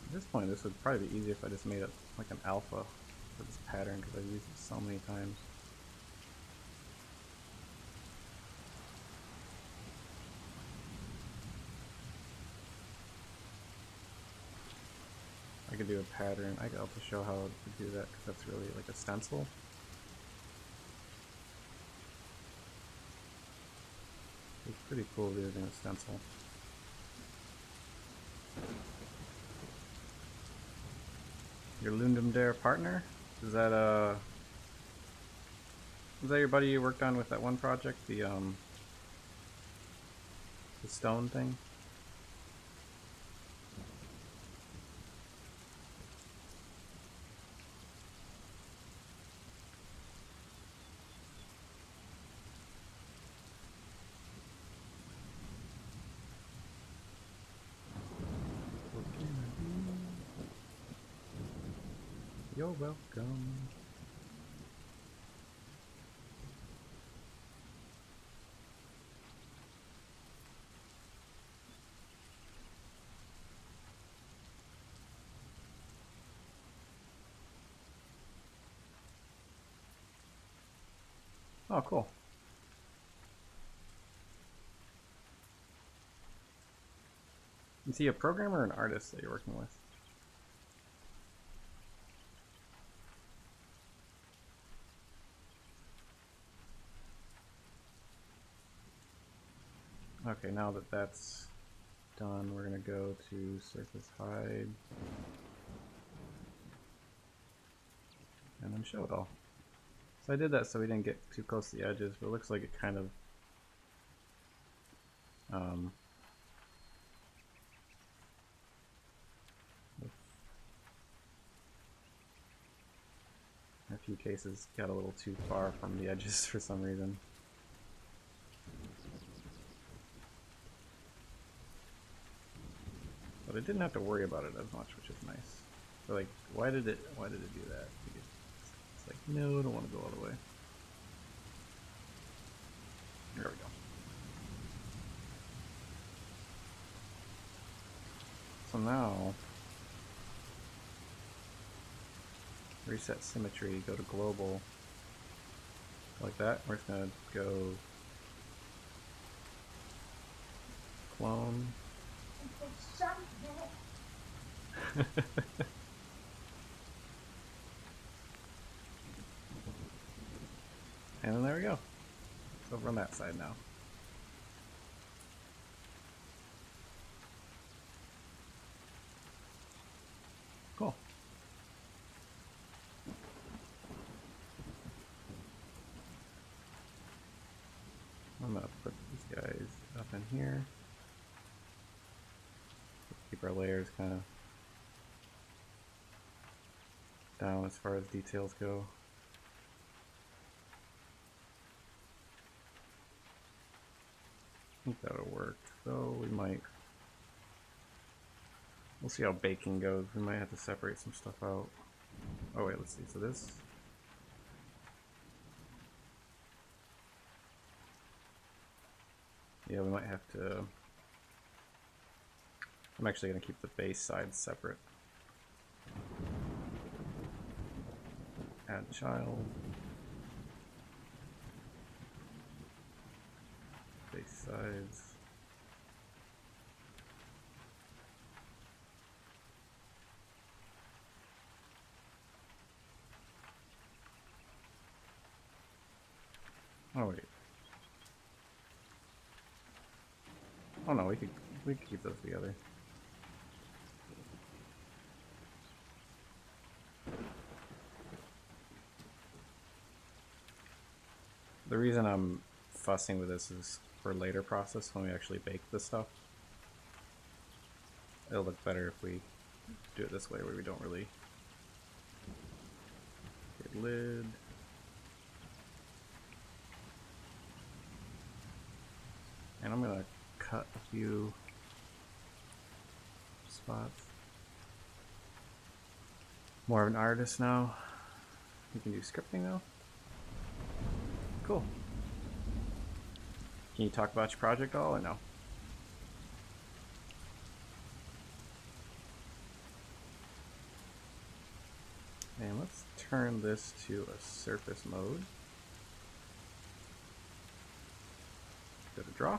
At this point, this would probably be easier if I just made it like an alpha for this pattern, because I've used it so many times. I could do a pattern. I could also show how to do that, because that's really like a stencil. It's pretty cool using a stencil. Your Lundum Dare partner? Is that your buddy you worked on with that one project? The stone thing? You're welcome. Oh, cool. Is he a programmer or an artist that you're working with? Okay, now that that's done, we're gonna go to surface hide and then show it all. So I did that so we didn't get too close to the edges, but it looks like it kind of in a few cases got a little too far from the edges for some reason. But I didn't have to worry about it as much, which is nice. So like, why did it do that? It's like, no, I don't want to go all the way. There we go. So now, reset symmetry, go to global, like that. We're just gonna go clone. And then there we go. It's over on that side now. Cool. I'm gonna put these guys up in here. Keep our layers kind of down as far as details go. I think that'll work, though we might. We'll see how baking goes. We might have to separate some stuff out. Oh wait, let's see. So this. Yeah, we might have to. I'm actually going to keep the base sides separate. Add child. Base sides. Oh wait. Oh no, we could keep those together. The reason I'm fussing with this is for later process when we actually bake this stuff. It'll look better if we do it this way where we don't really get lid. And I'm gonna cut a few spots. More of an artist now. You can do scripting now. Cool. Can you talk about your project at all or no? And let's turn this to a surface mode. Go to draw.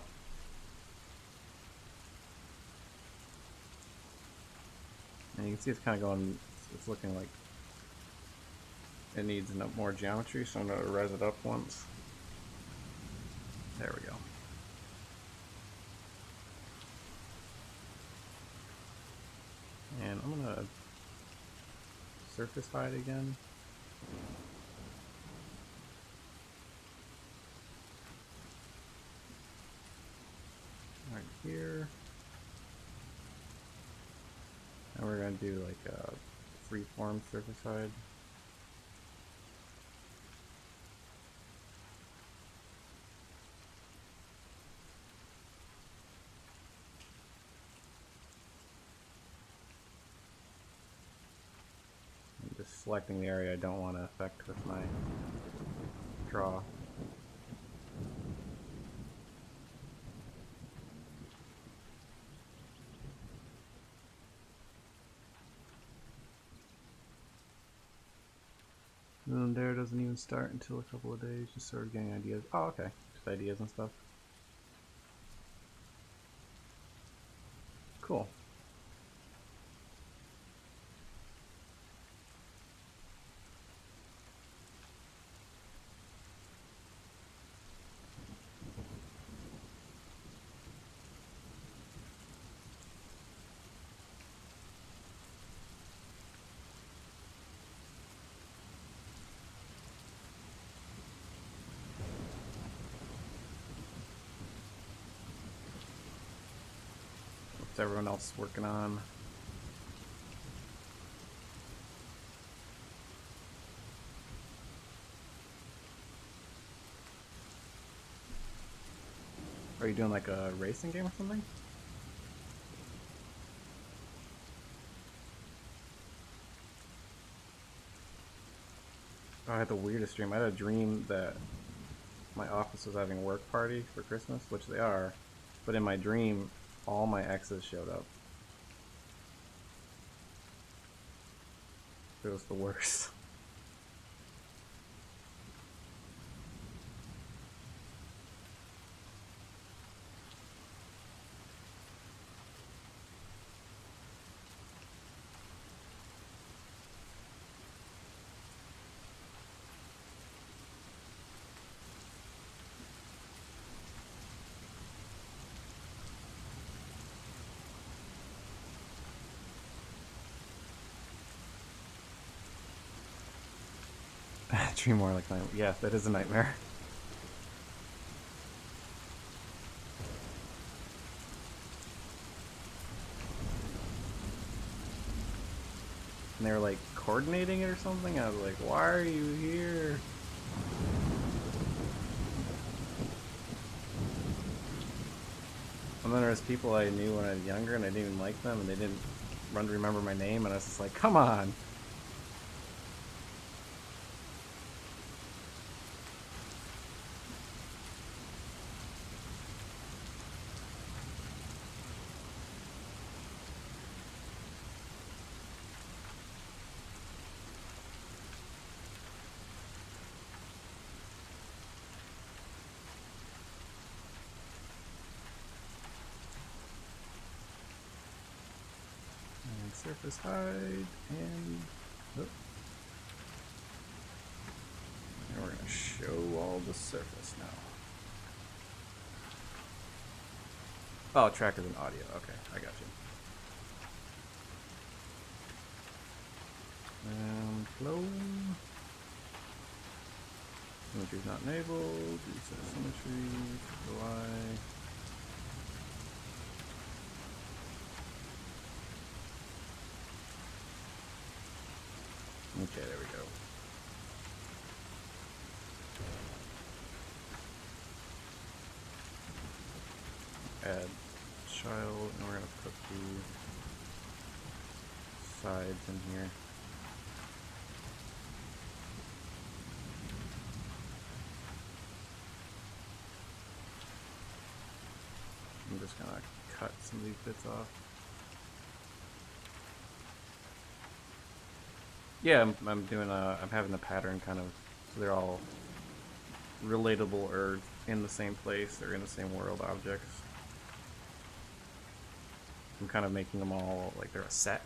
And you can see it's kind of going, it's looking like it needs more geometry, so I'm going to res it up once. There we go. And I'm going to surface hide again. Right here. And we're going to do like a freeform surface hide. I'm just selecting the area I don't want to affect with my draw. And there doesn't even start until a couple of days, just sort of getting ideas. Oh, okay. Just ideas and stuff. Cool. What's everyone else working on? Are you doing like a racing game or something? Oh, I had the weirdest dream. I had a dream that my office was having a work party for Christmas, which they are, but in my dream, all my exes showed up. It was the worst. Dream more like nightmare. Yeah, that is a nightmare. And they were like coordinating it or something. I was like, why are you here? And then there was people I knew when I was younger and I didn't even like them and they didn't remember my name and I was just like, come on. And surface hide and oh. And we're gonna show all the surface now. Oh, track is an audio. Okay, I got you. And flow. Symmetry is not enabled. Reset symmetry. Y. Okay, there we go. Add child, and we're gonna put the sides in here. I'm just gonna cut some of these bits off. Yeah, I'm doing I'm having the pattern kind of, so they're all relatable or in the same place or in the same world objects. I'm kind of making them all like they're a set.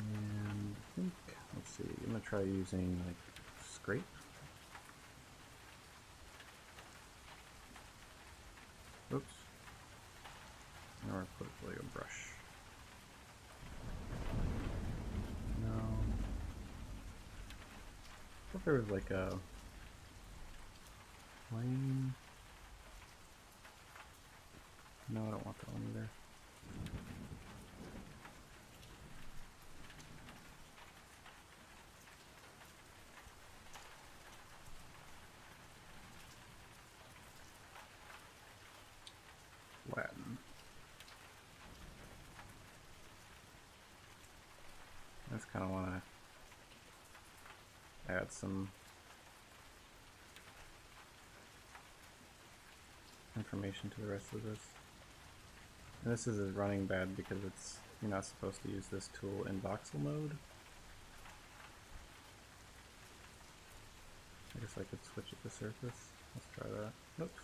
And I think, let's see, I'm gonna try using like scrape. Oops. Now we're gonna put it like a brush. No. I thought there was like a plane. No, I don't want that one either. Latin. I just kind of want to add some information to the rest of this. And this is running bad because it's you're not supposed to use this tool in voxel mode. I guess I could switch it to surface. Let's try that. Oops.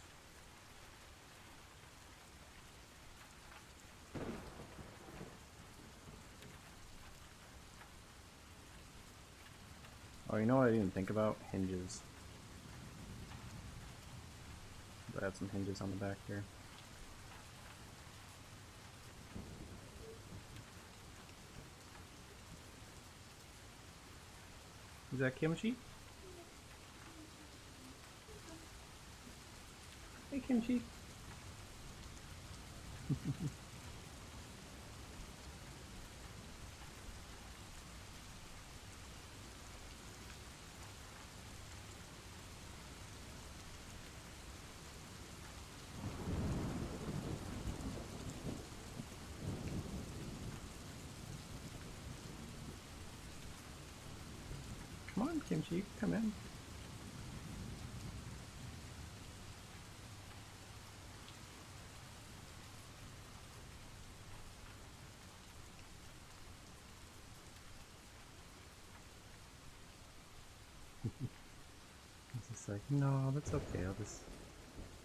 Oh, you know what I didn't think about? Hinges. I'll add some hinges on the back here. Is that Kimchi? Hey, Kimchi. Come on, Kimchi, come in. It's just like, no, that's okay. I'll just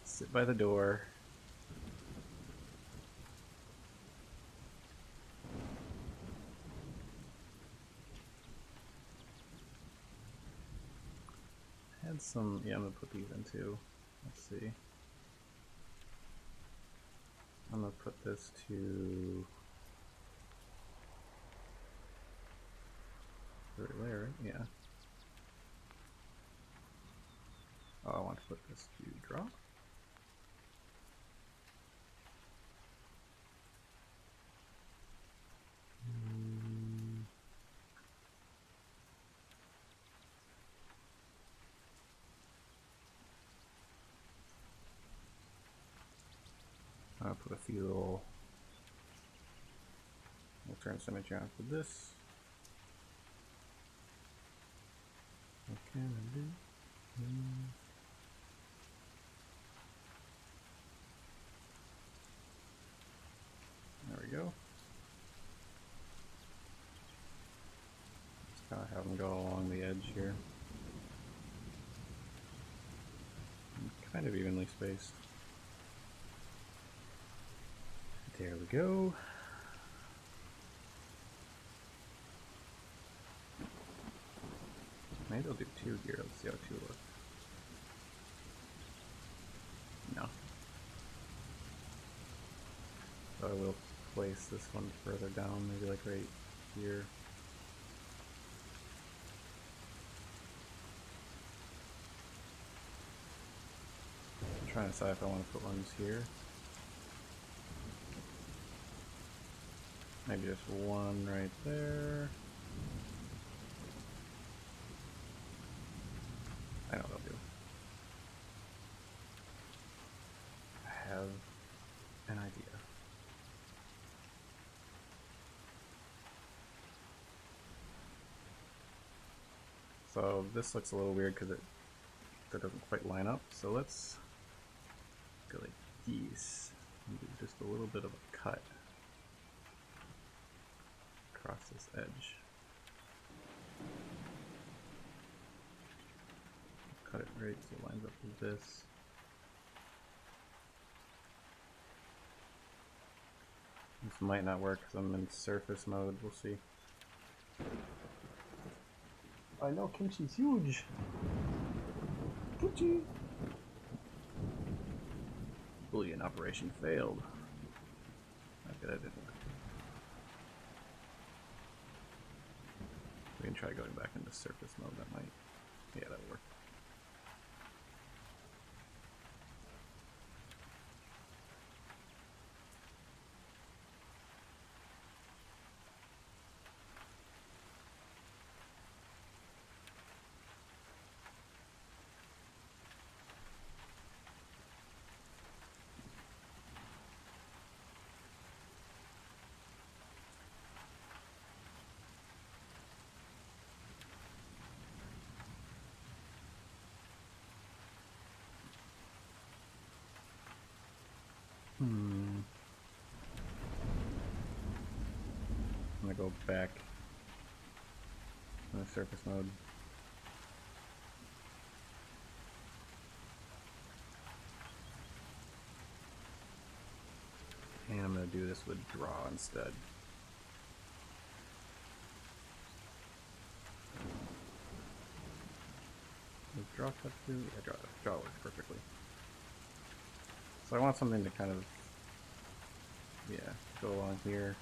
sit by the door. Add some, yeah, I'm gonna put these in too. Let's see. I'm gonna put this to right there, right? Yeah. Oh, I want to put this to draw. I'll put a few little. We'll turn symmetry on for this. What can I do? There we go. Just kind of have them go along the edge here. Kind of evenly spaced. There we go. Maybe I'll do 2 here. Let's see how 2 looks. No. So I will place this one further down, maybe like right here. I'm trying to decide if I want to put ones here. Maybe just one right there. I know what I'll do. I have an idea. So this looks a little weird because that doesn't quite line up. So let's go like these and do just a little bit of a cut across this edge. Cut it right so it lines up with this. This might not work because I'm in surface mode. We'll see. I know kimchi's huge. Kimchi. Boolean operation failed. Okay, that didn't work. We can try going back into surface mode. That might. Yeah, that'll work. I'm gonna go back in the surface mode. And I'm gonna do this with draw instead. Does draw cut through? Yeah, draw works perfectly. So I want something to kind of, yeah, go along here.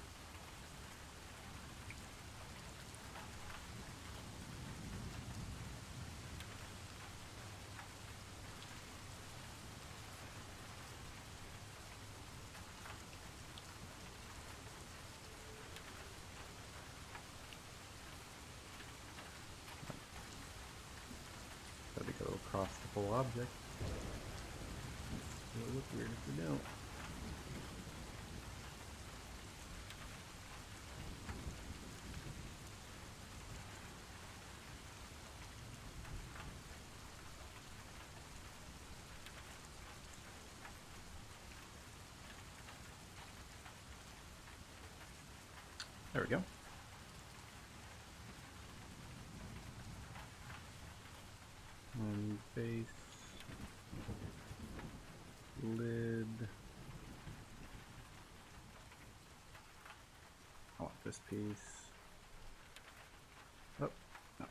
Gotta go across the whole object. It'll look weird if we don't. There we go. And base, lid. I want this piece. Oh, no.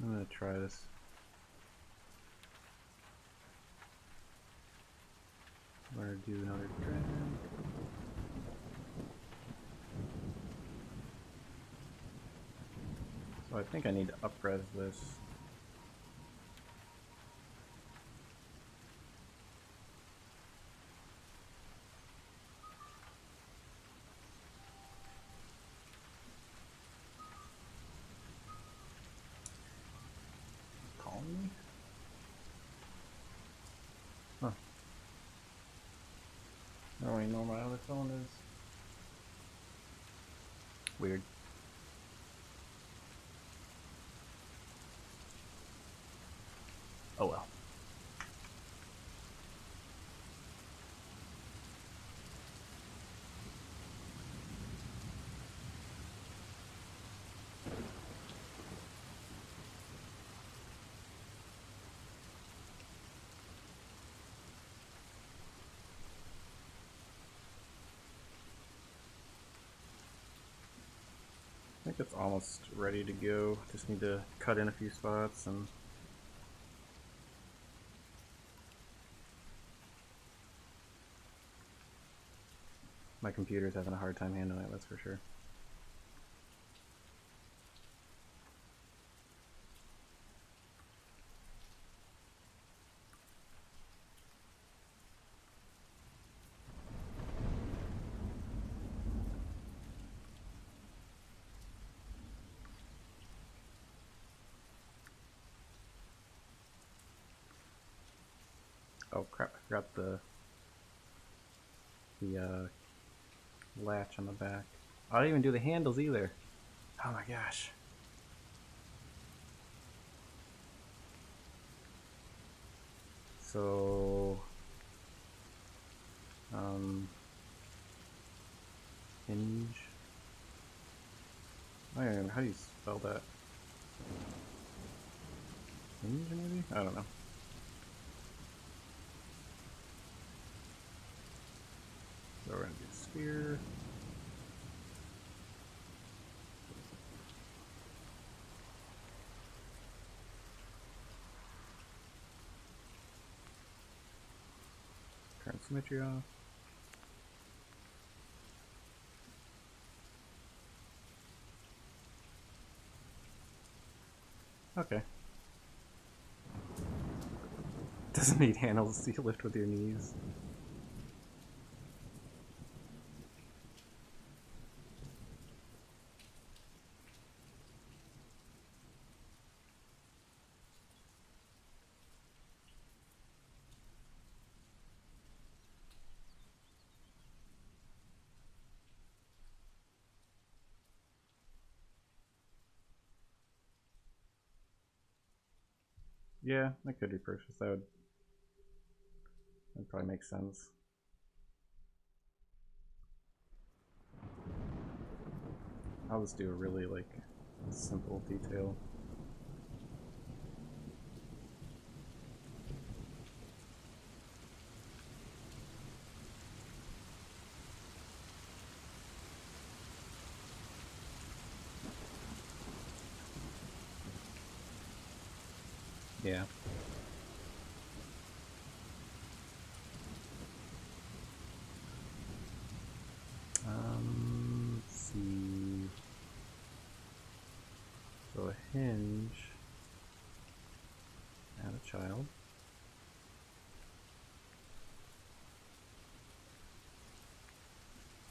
I'm gonna try this. I'm gonna do another drag. So I think I need to up-res this. Calling me? Huh. I don't even know where my other phone is. Weird. Oh well. think it's almost ready to go. Just need to cut in a few spots and my computer's having a hard time handling it, that's for sure. Oh crap, I forgot the latch on the back. I didn't even do the handles either. Oh my gosh. So hinge. I don't know, how do you spell that? Hinge maybe? I don't know. So we're gonna do sphere. Turn symmetry off. Okay. Doesn't need handles, so you lift with your knees. Yeah, that could be purchased. That'd probably make sense. I'll just do a really like simple detail. Yeah. Let's see. So a hinge. Add a child.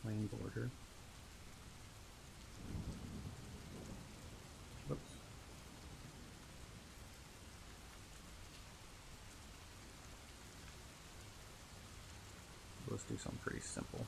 Plain border. Whoops. Let's do something pretty simple.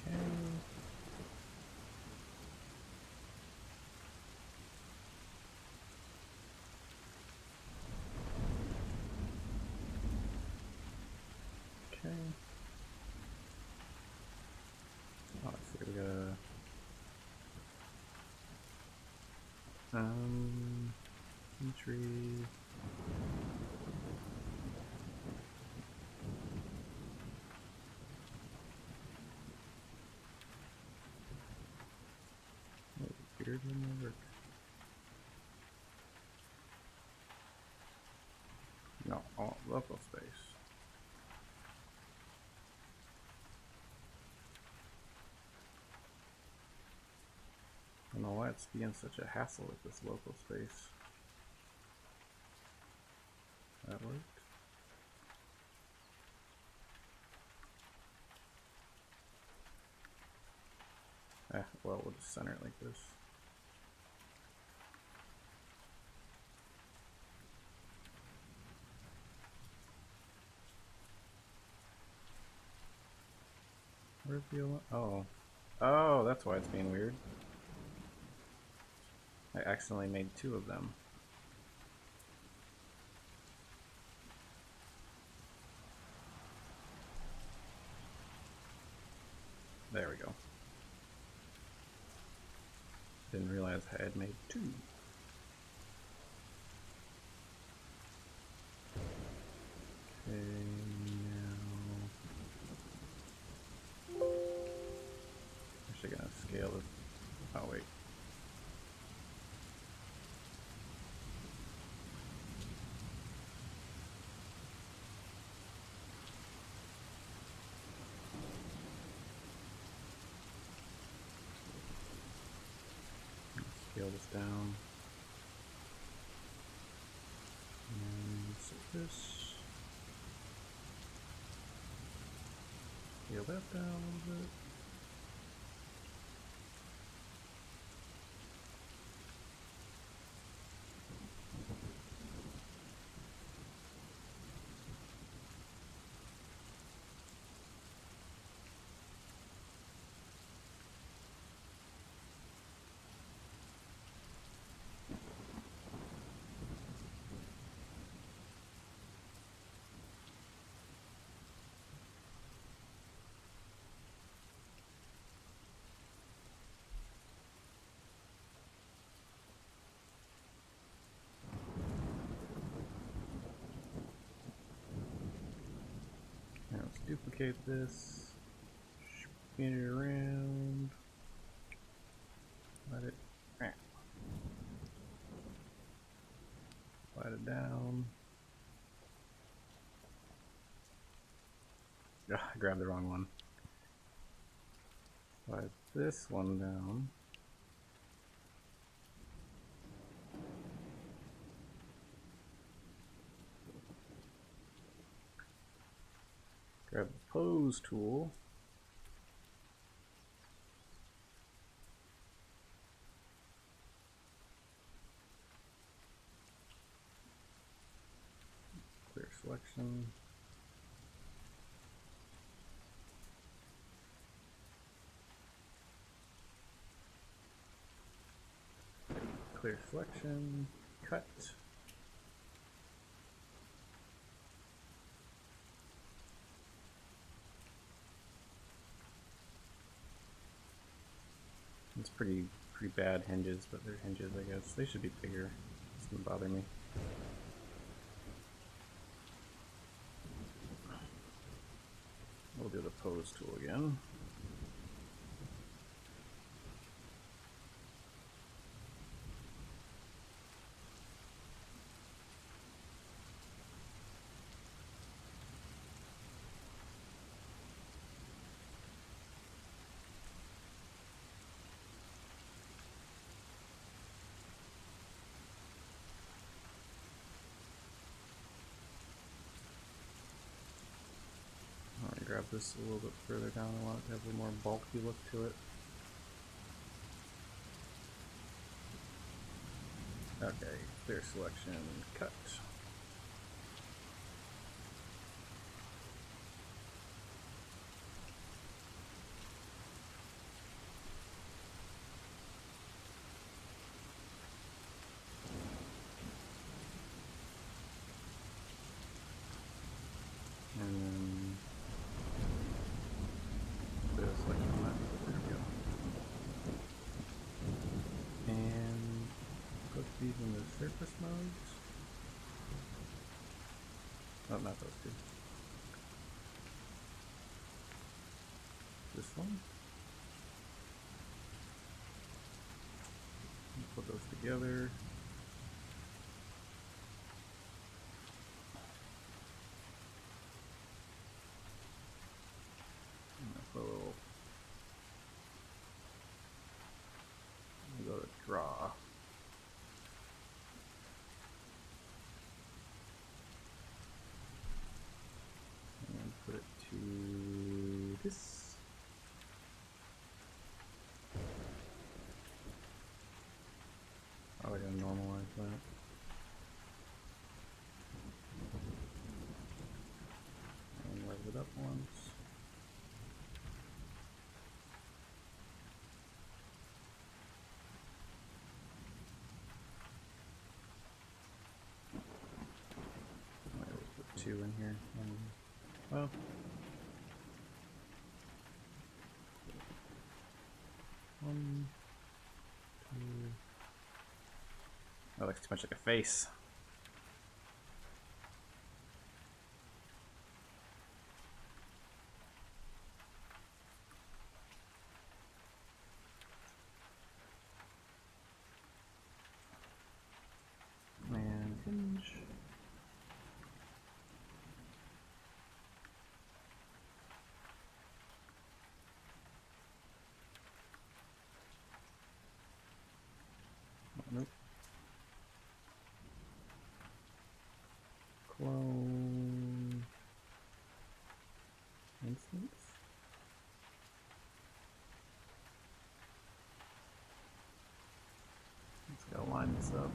Okay. Okay. Oh, let's see. We got entry. Oh, weird in the work. No, all local space. I don't know why it's being such a hassle with this local space. That worked. Well, we'll just center it like this. Where's the oh. Oh, that's why it's being weird. I accidentally made 2 of them. There we go. Didn't realize I had made 2. Okay, now... Actually gonna scale this. Oh, wait. Scale this down. And set this. Scale that down a little bit. Now let's duplicate this, spin it around, let it slide it down. Ugh, I grabbed the wrong one. Slide this one down. Grab the pose tool. Clear selection. Clear selection. Cut. It's pretty bad hinges, but they're hinges, I guess. They should be bigger. This doesn't bother me. We'll do the pose tool again. Grab this a little bit further down. I want it to have a little more bulky look to it. Okay, clear selection, cut. And then clear selection on that. There we go. And put these in the surface modes. Oh, not those two. This one. Put those together. And a little. Go to draw. And put it to this. Oh, I got an 2 in here. Well, one, two. That looks too much like a face. And hinge. Oh, nope. Clone instance. Let's go line this up.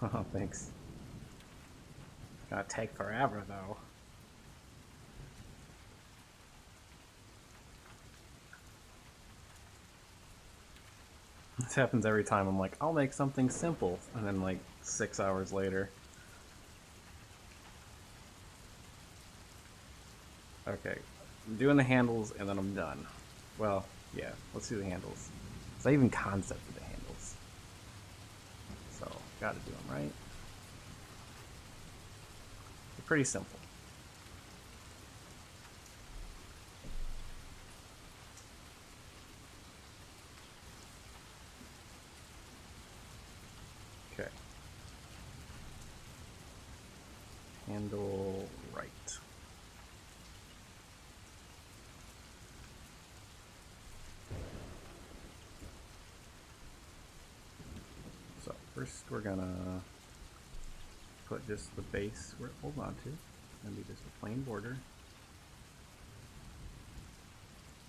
Oh, thanks. It's gonna take forever though. This happens every time. I'm like, I'll make something simple, and then like 6 hours later. Okay, I'm doing the handles and then I'm done. Well, yeah, let's do the handles. So I even concepted the handles. So, gotta do them right. They're pretty simple. Okay. Handle right. So first we're gonna put just the base where it holds on to. It's gonna be just a plain border.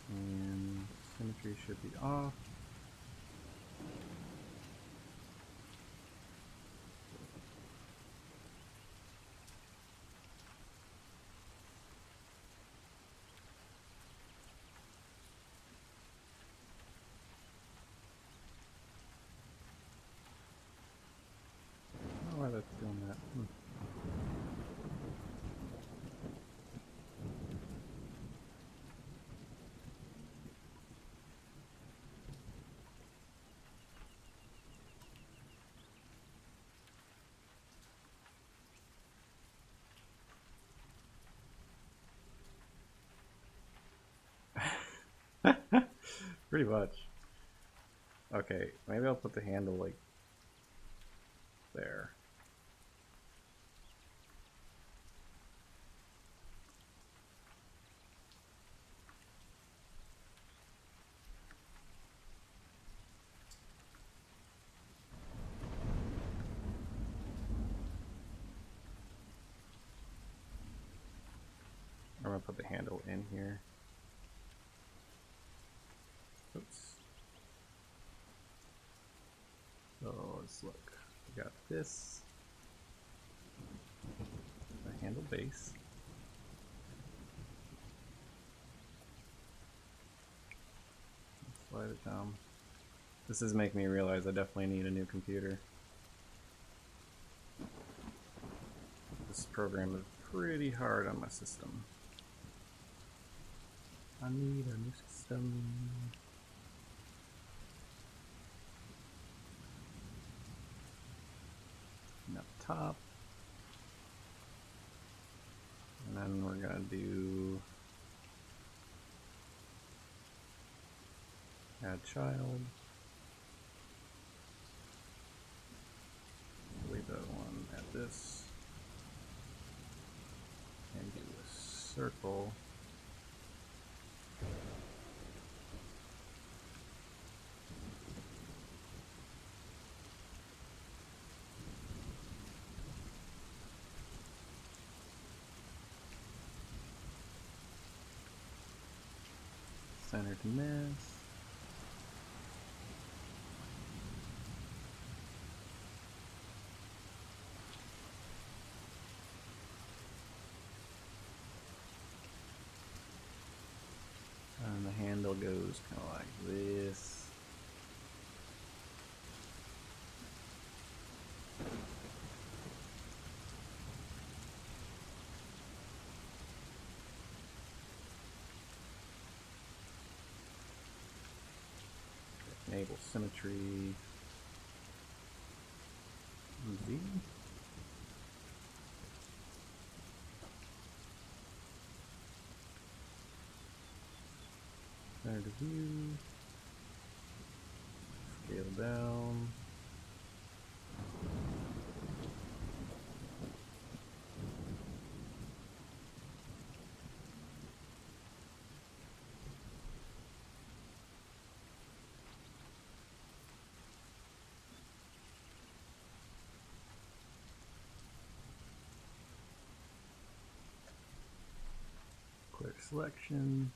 And symmetry should be off. I don't know why that's doing that. Pretty much. Okay, maybe I'll put the handle like there. I'm gonna put the handle in here. Oops. So let's look. We got this. The handle base. Slide it down. This is making me realize I definitely need a new computer. This program is pretty hard on my system. I need a new system. And up top. And then we're gonna do add child. Leave that one at this. And do a circle. Center to miss. And the handle goes kind of like this. enable symmetry. Z. Center to view. Scale down. Clear selection.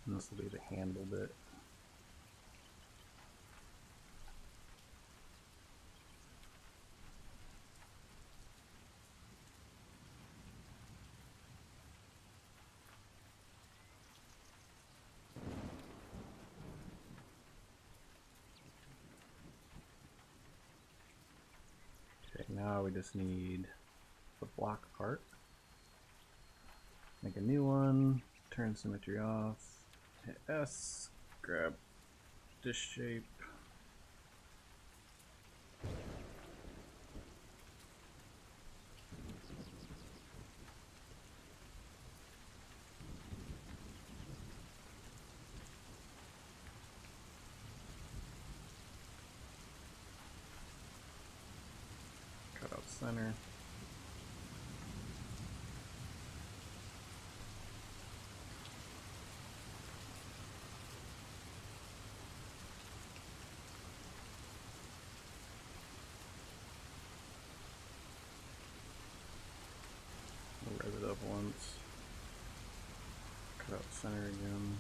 And this will be the handle bit. Okay, now we just need the block part. Make a new one, turn symmetry off, hit S, grab this shape. Cut out center. We'll rev it up once. Cut out center again.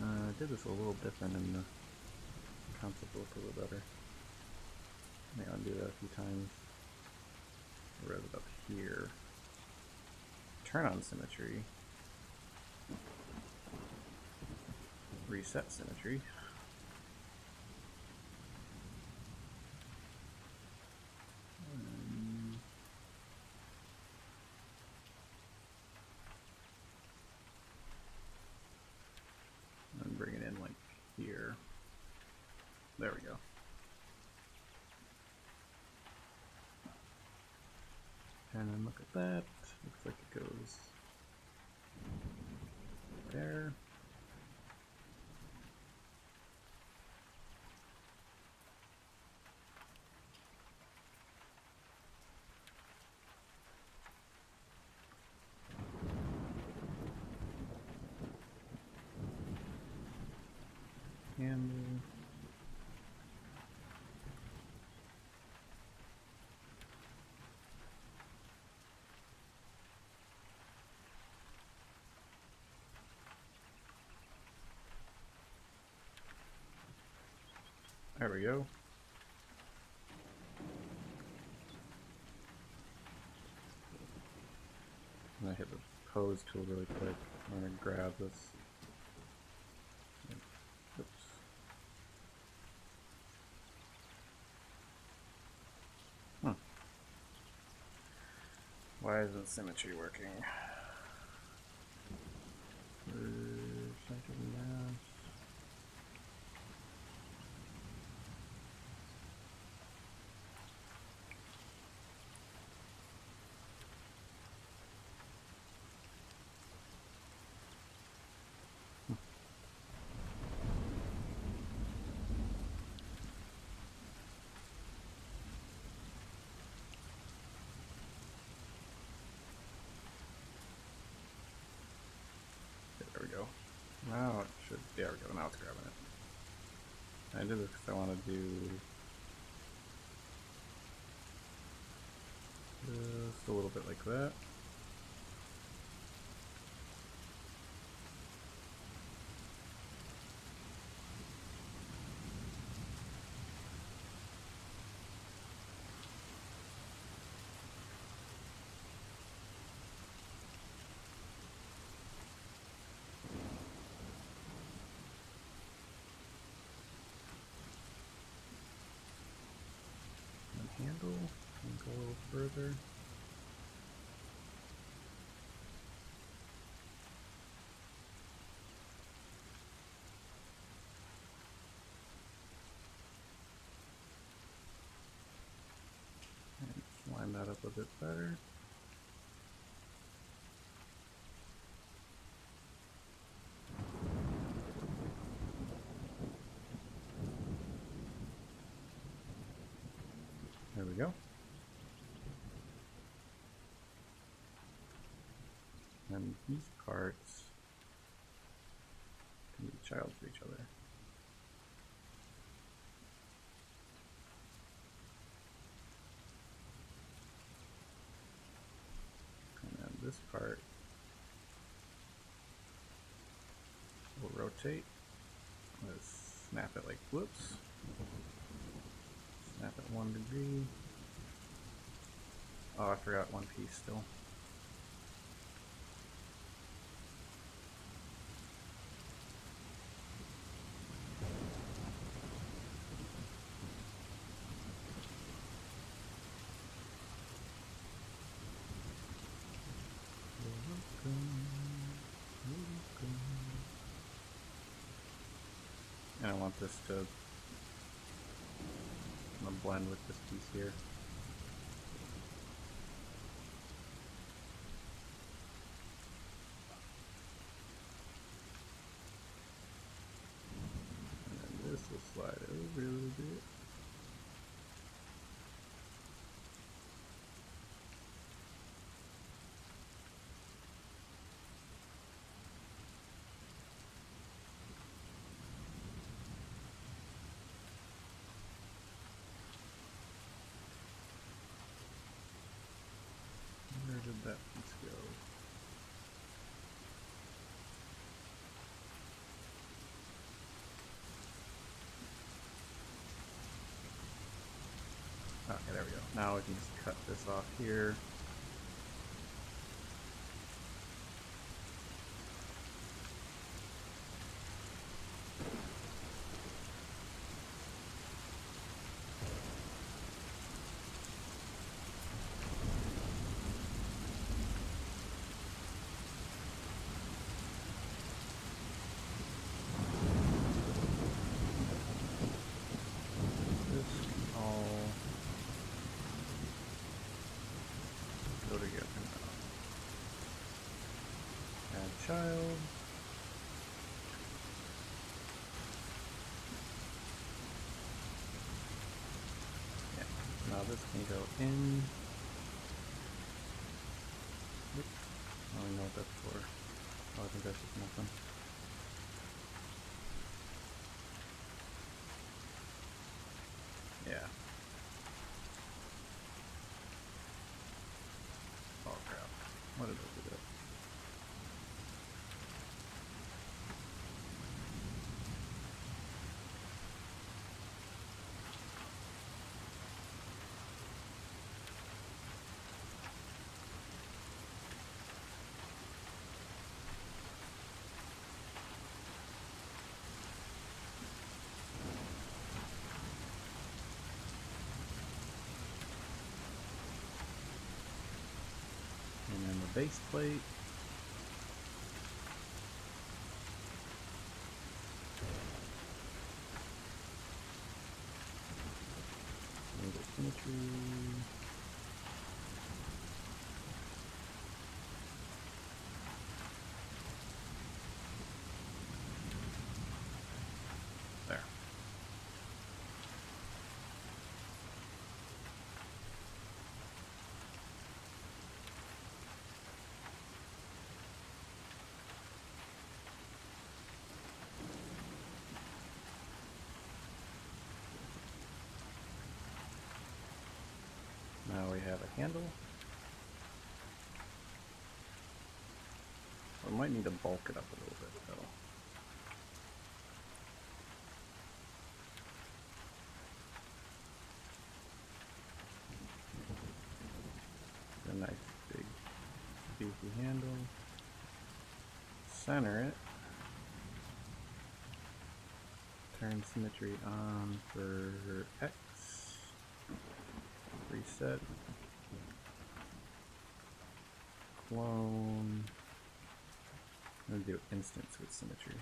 I did this a little different in the concept look a little better. May undo that a few times. Rev it up here. Turn on symmetry. Reset symmetry. And bring it in like here. There we go. And then look at that. Looks like it goes there. Handle. There we go. I'm gonna hit the pose tool really quick. I'm gonna grab this. Oops. Why isn't symmetry working? Second mass. There we go. Now it should. There we go. Now it's grabbing it. I did this because I want to do just a little bit like that. that up a bit better. There we go. And these parts can be child for each other. And then this part will rotate. Let's snap it like whoops. Snap it 1 degree. Oh, I forgot one piece still. And I want this to blend with this piece here. And then this will slide over a little bit. Where did that piece go? Okay, there we go. Now we can just cut this off here. Child. Yeah, now this can go in. Oops. I don't know what that's for. Oh, I think that's just nothing. Yeah. Oh crap. What did I do that? And then the base plate. Little symmetry. There. Now we have a handle. We might need to bulk it up a little bit though. A nice big beefy handle. Center it. Turn symmetry on for X. Reset. Clone. I'm going to do instance with symmetry.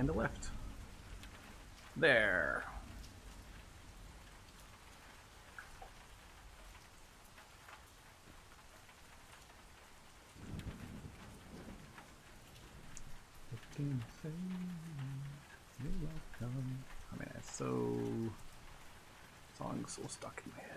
and a left. There. You're welcome. I mean, it's so song's so stuck in my head.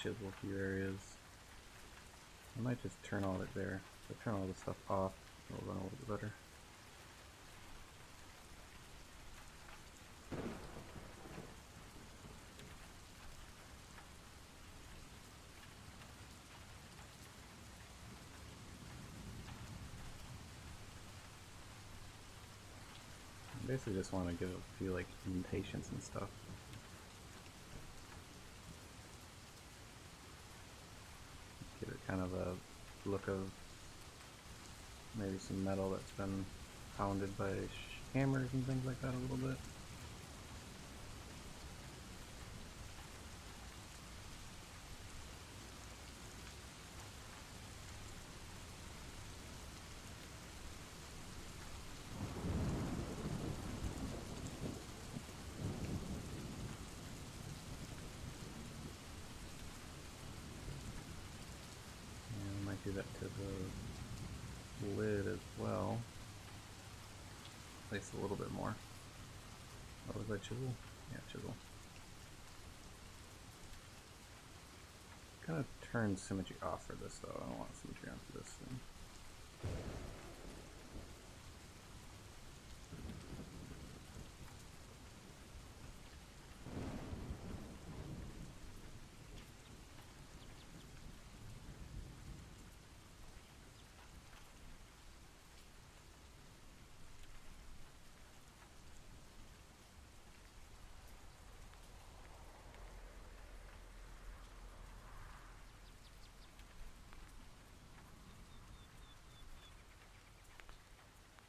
Chisel a few areas. I might just turn all it there. If I turn all this stuff off, it'll run a little bit better. I basically just want to give a few like indentations and stuff. Give it kind of a look of maybe some metal that's been pounded by hammers and things like that a little bit. Do that to the lid as well. At least a little bit more. Oh, was that chisel? Yeah, chisel. Kind of turn symmetry off for this though. I don't want symmetry on for this thing.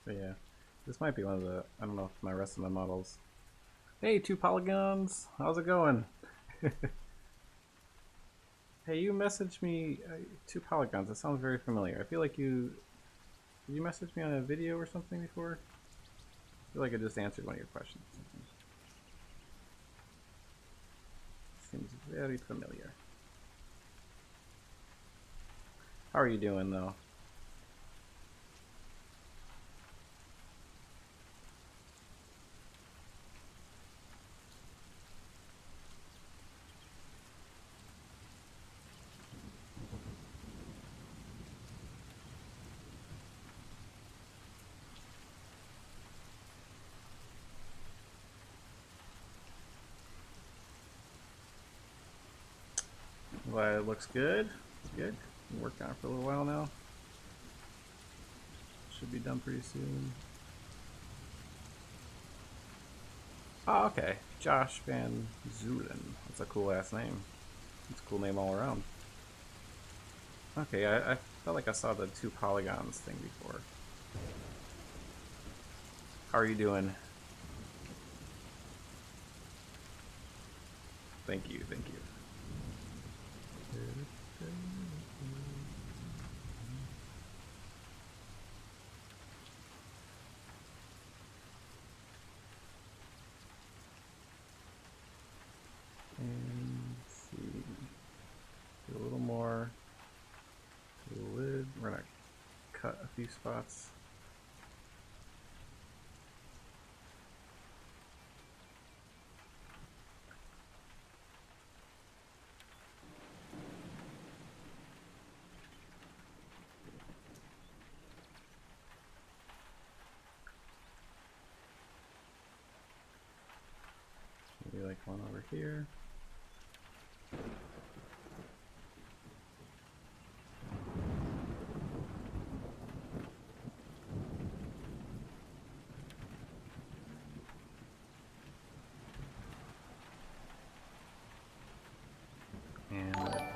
But yeah, this might be one of the, I don't know if my rest of my models. Hey, 2 polygons, how's it going? Hey, you messaged me 2 polygons, that sounds very familiar. I feel like did you message me on a video or something before? I feel like I just answered one of your questions or something. Seems very familiar. How are you doing though? Well, it looks good. It's good. Been working on it for a little while now. Should be done pretty soon. Oh, okay. Josh Van Zulen. That's a cool ass name. It's a cool name all around. Okay, I felt like I saw the 2 polygons thing before. How are you doing? Thank you, thank you. And let's see. Do a little more to the lid. We're gonna cut a few spots. Maybe like one over here. And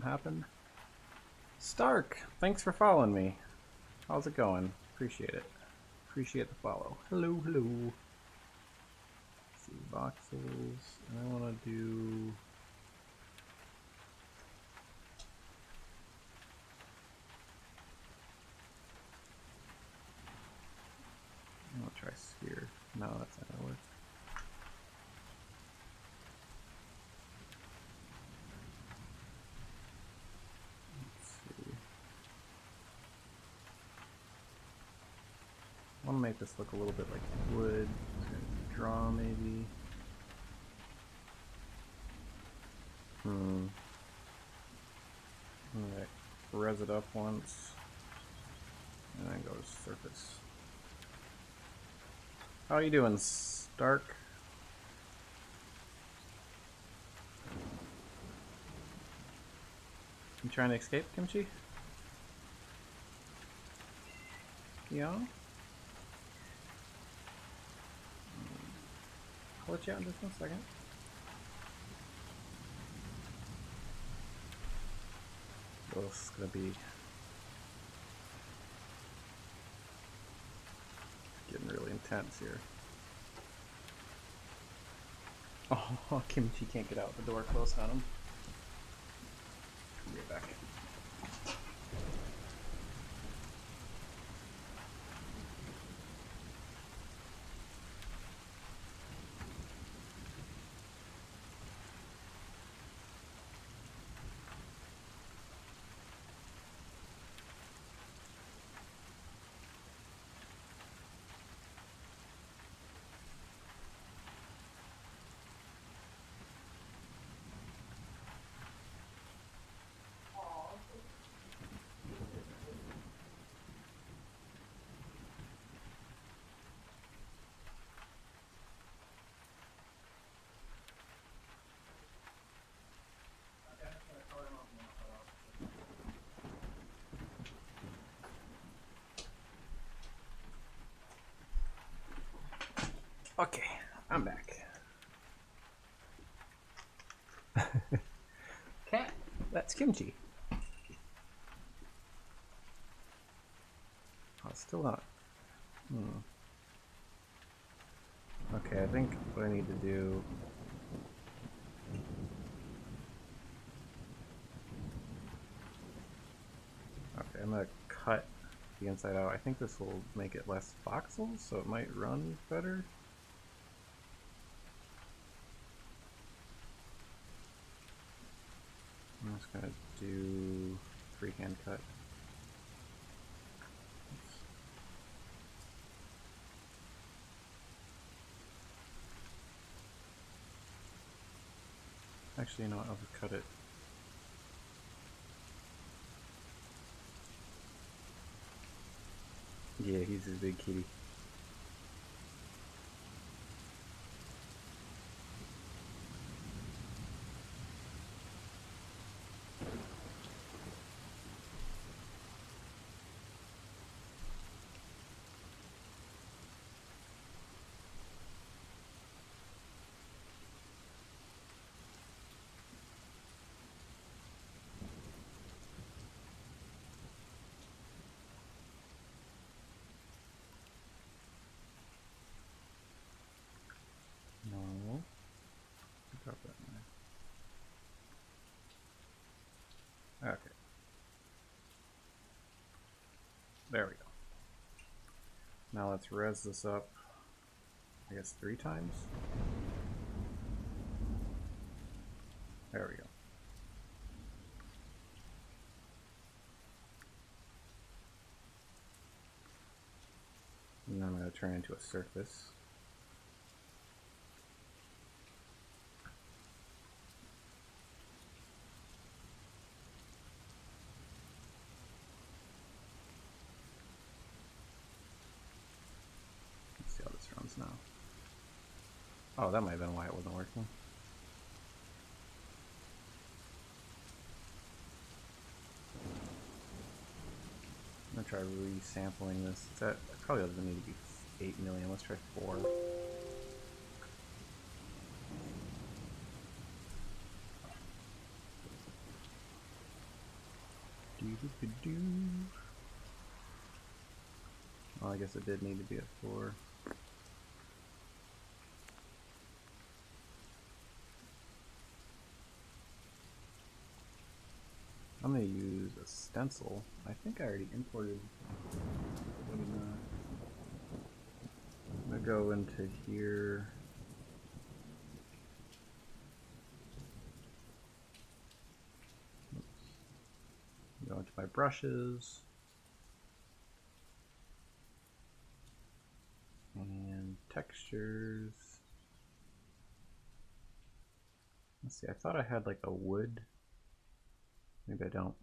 happen. Stark, thanks for following me. How's it going? Appreciate it. Appreciate the follow. Hello, hello. Let's see, voxels. I want to do. I'm gonna try sphere. No, that's not gonna work. Let's see. I want to make this look a little bit like wood. Draw maybe. Alright, res it up once. And then go to surface. How you doing, Stark? You trying to escape, Kimchi? Yeah? I'll let you out in just 1 second. Oh, this is gonna be getting really intense here. Oh, Kimchi can't get out. The door closed on him. I'll be right back. Okay, I'm back. Cat, that's Kimchi. Oh, still not. Okay, I think what I need to do. Okay, I'm gonna cut the inside out. I think this will make it less voxels, so it might run better. I'm just gonna do freehand cut. Actually, you know what? I'll just cut it. Yeah, he's his big kitty. No. Drop that in there. Okay. There we go. Now let's res this up, I guess 3 times. There we go. And I'm going to turn into a surface. Let's see how this runs now. Oh, that might have been why it wasn't working. I'm gonna try resampling this. It probably doesn't need to be 8 million. Let's try 4. Well, I guess it did need to be at 4. I'm gonna use a stencil. I think I already imported. Maybe not. I'm gonna go into here. Oops. Go into my brushes. And textures. Let's see, I thought I had like a wood. Maybe I don't.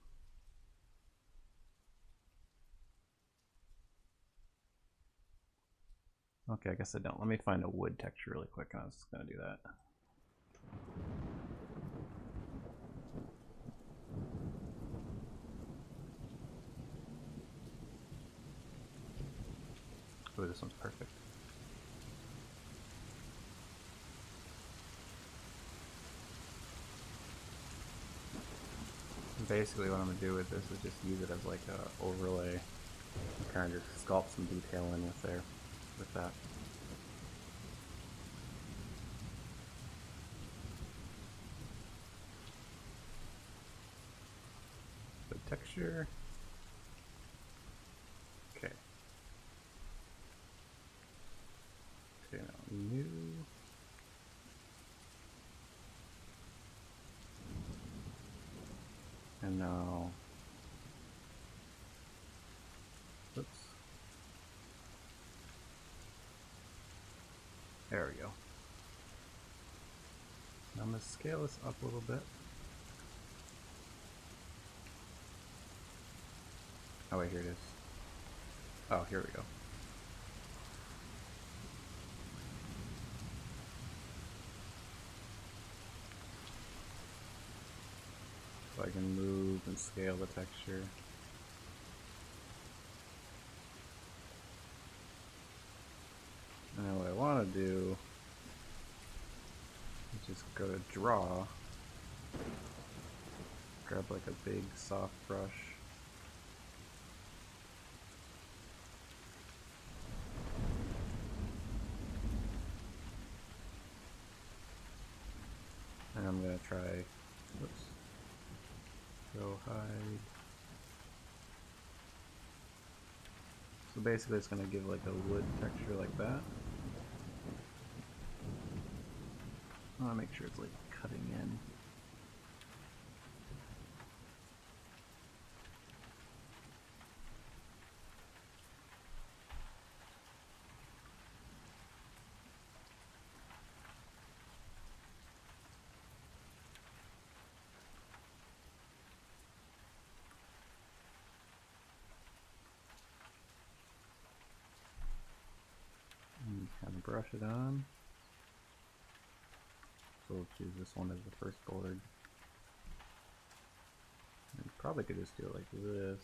Okay, I guess I don't. Let me find a wood texture really quick, and I was just gonna do that. Oh, this one's perfect. Basically what I'm going to do with this is just use it as like a overlay and kind of just sculpt some detail in with that. The texture. Okay. Okay, now new. And now, oops. There we go. Now I'm going to scale this up a little bit. Oh wait, here it is. Oh, here we go. So I can move and scale the texture. And what I want to do is just go to draw, grab like a big soft brush, and I'm going to try, whoops, go hide. So basically it's going to give like a wood texture like that. I want to make sure it's like cutting in. And kind of brush it on. So we'll choose this one as the first board. And probably could just do it like this.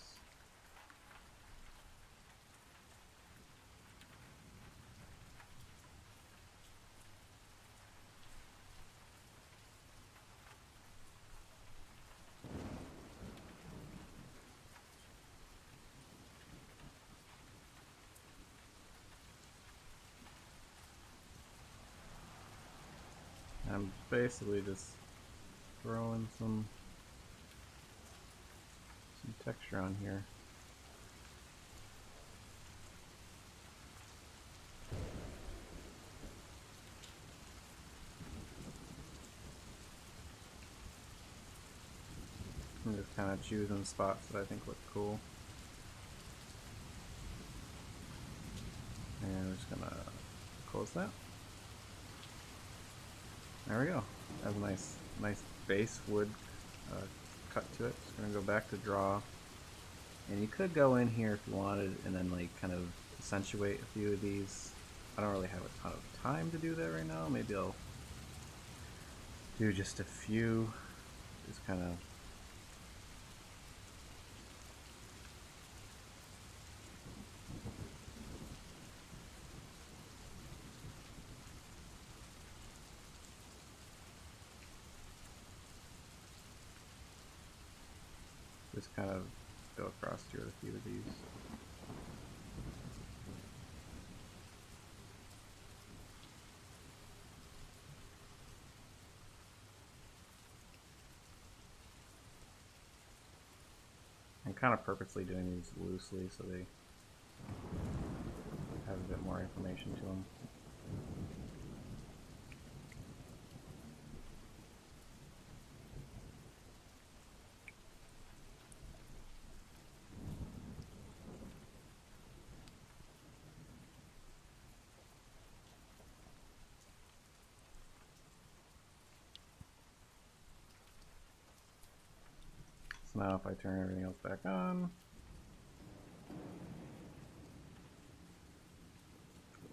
I'm basically just throwing some texture on here. I'm just kind of choosing spots that I think look cool. And I'm just gonna close that. There we go. That's a nice base wood cut to it. Just gonna go back to draw. And you could go in here if you wanted and then like kind of accentuate a few of these. I don't really have a ton of time to do that right now. Maybe I'll do just a few. Just kind of go across here with a few of these. I'm kind of purposely doing these loosely so they have a bit more information to them. So now if I turn everything else back on,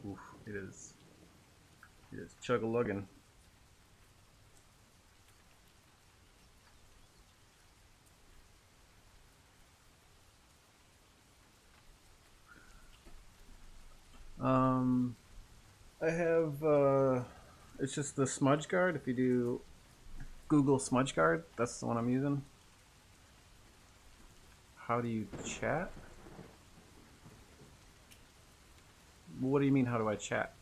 oof, it is chug-a-luggin'. I have, it's just the smudge guard. If you do Google smudge guard, that's the one I'm using. How do you chat? What do you mean, how do I chat?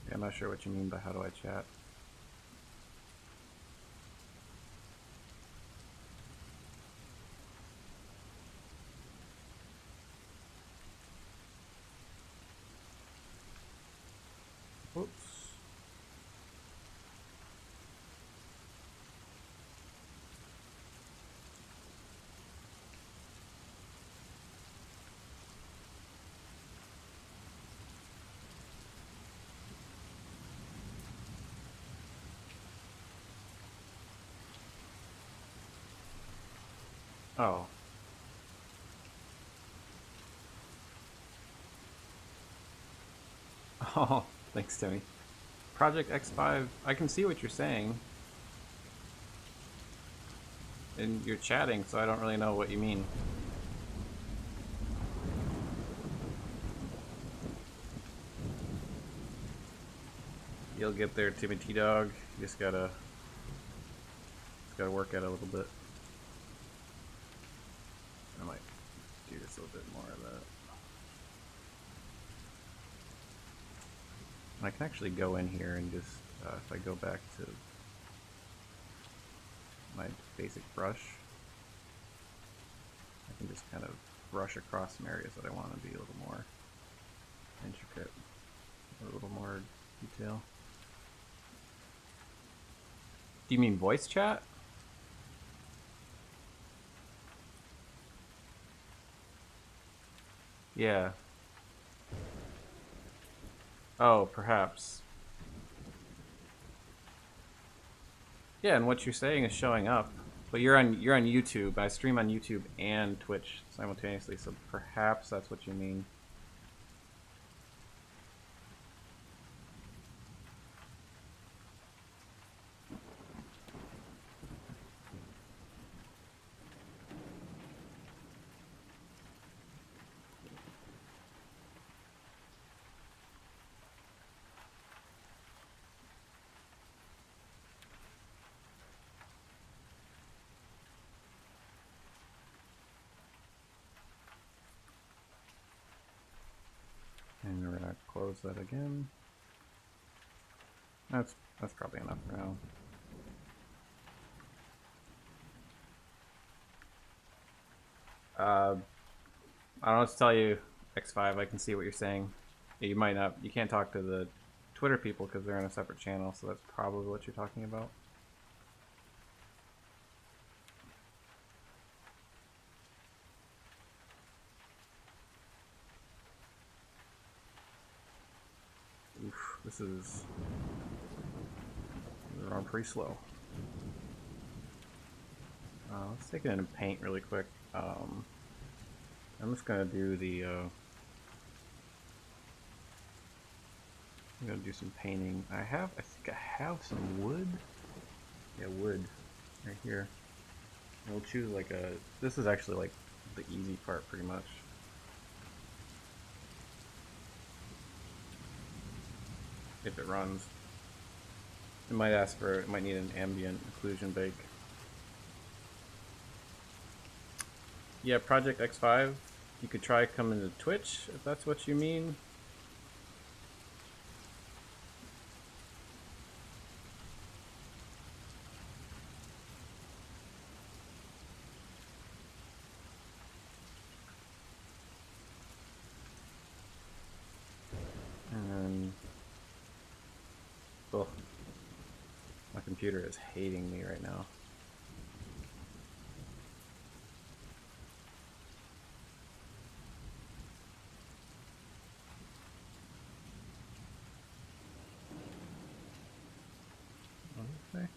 Yeah, I'm not sure what you mean by how do I chat. Whoops. Oh. Oh, thanks, Tony. Project X5, I can see what you're saying. And you're chatting, so I don't really know what you mean. You'll get there, Timothy Dog. You just gotta work at it a little bit. I might do just a little bit more of that. And I can actually go in here and just, if I go back to my basic brush, I can just kind of brush across some areas that I want to be a little more intricate, a little more detail. Do you mean voice chat? Yeah. Oh, perhaps. Yeah, and what you're saying is showing up. But you're on YouTube. I stream on YouTube and Twitch simultaneously, so perhaps that's what you mean. And we're gonna close that again. That's probably enough for now. I don't know what to tell you, X5. I can see what you're saying. You might not. You can't talk to the Twitter people because they're in a separate channel, so that's probably what you're talking about. Oof, this is. We're on pretty slow. Let's take it in paint really quick. I'm just gonna do the I'm gonna do some painting. I think I have some wood. Yeah, wood, right here. And we'll choose like a. This is actually like the easy part, pretty much. If it runs, it might ask for. It might need an ambient occlusion bake. Yeah, Project X5. You could try coming to Twitch if that's what you mean. And ugh, my computer is hating me right now. What did it say?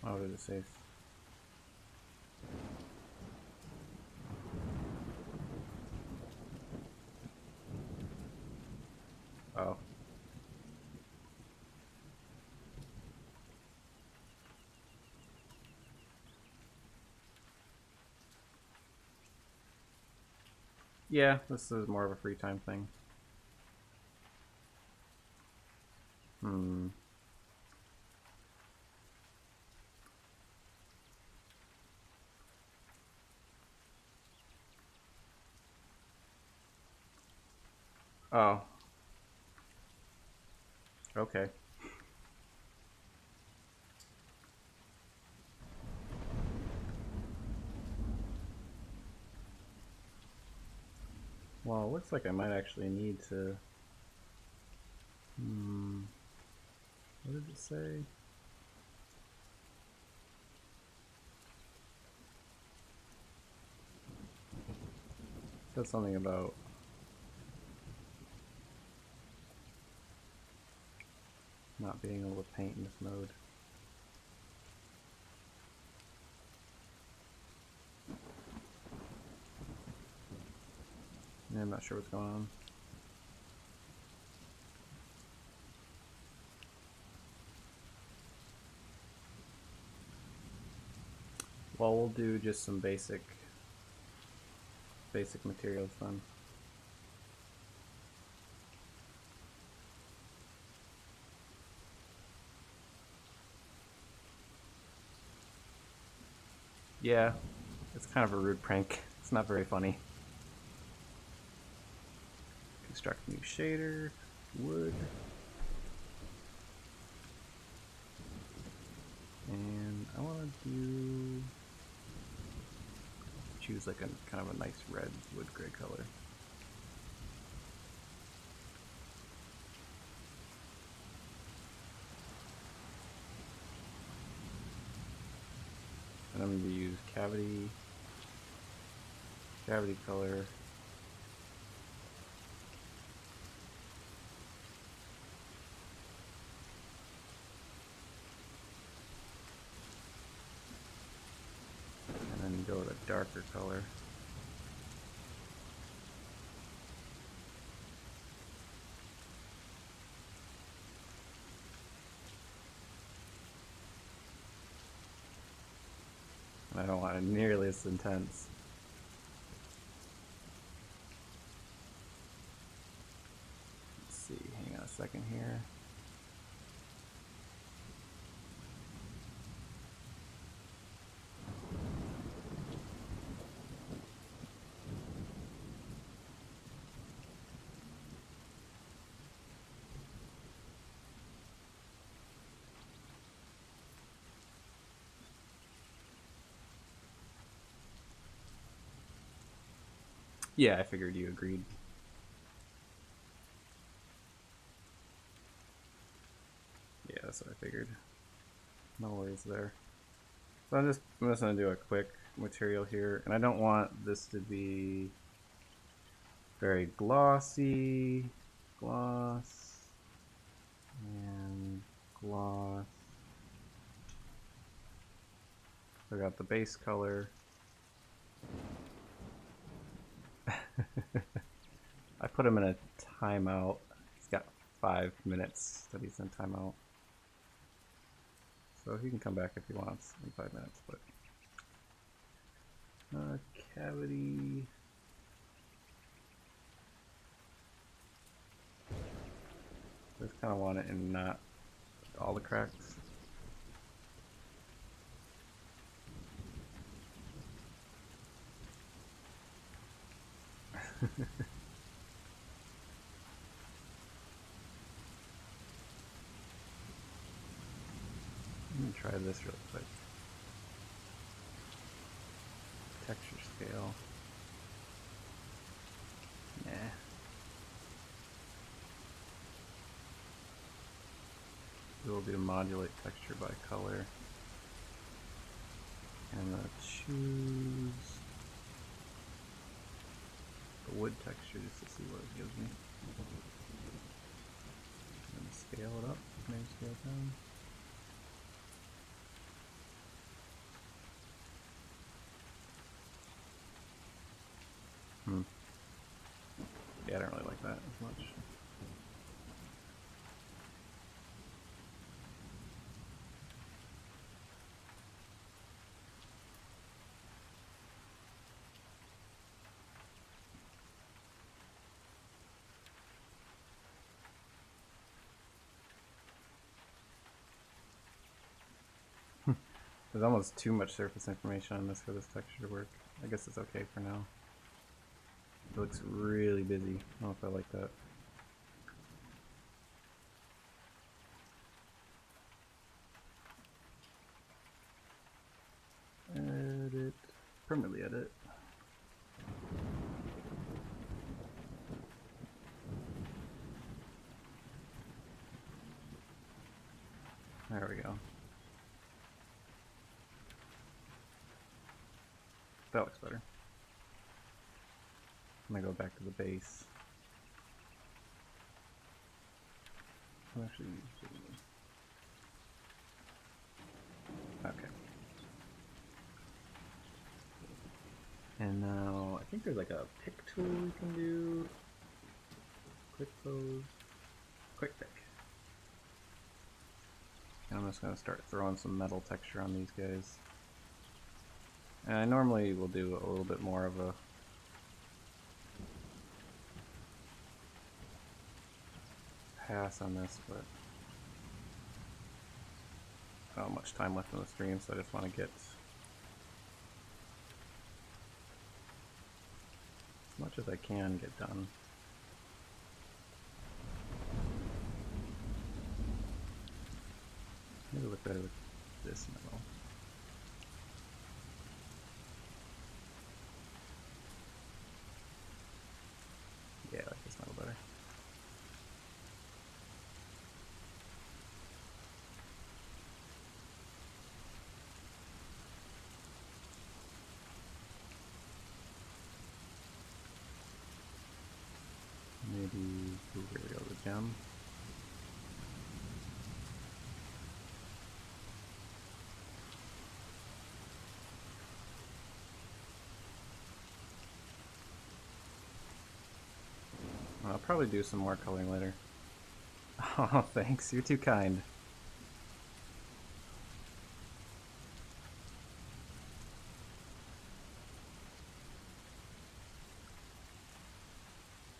Oh, did it say? Oh. Yeah, this is more of a free time thing. Oh. Okay. Well, it looks like I might actually need to. What did it say? It said something about not being able to paint in this mode. Yeah, I'm not sure what's going on. Well, we'll do just some basic materials then. Yeah, it's kind of a rude prank. It's not very funny. Construct new shader, wood, and I want to choose like a kind of a nice red wood gray color. And I'm going to use cavity color. And then go with a darker color. I don't want it nearly as intense. Let's see, hang on a second here. Yeah, I figured you agreed. Yeah, that's what I figured. No worries there. So I'm just gonna do a quick material here, and I don't want this to be very glossy. Gloss and gloss. got the base color. I put him in a timeout. He's got 5 minutes that he's in timeout. So he can come back if he wants in 5 minutes, but cavity. I just kind of want it in not all the cracks. Let me try this real quick. Texture scale. Nah. We'll do modulate texture by color. And choose the wood texture just to see what it gives me. And scale it up, maybe scale it down. Yeah, I don't really like that as much. There's almost too much surface information on this for this texture to work. I guess it's okay for now. It looks really busy. I don't know if I like that. Edit. Permanently edit. There we go. That looks better. I'm gonna go back to the base. I'm actually using... Okay. And now I think there's like a pick tool you can do. Quick close. Quick pick. And I'm just gonna start throwing some metal texture on these guys. And I normally will do a little bit more of a pass on this, but I don't have much time left in the stream, so I just want to get as much as I can get done. Maybe look better with this metal. Yeah, I like this metal better. Maybe, ooh, here we go, the gem. I'll probably do some more coloring later. Oh, thanks, you're too kind.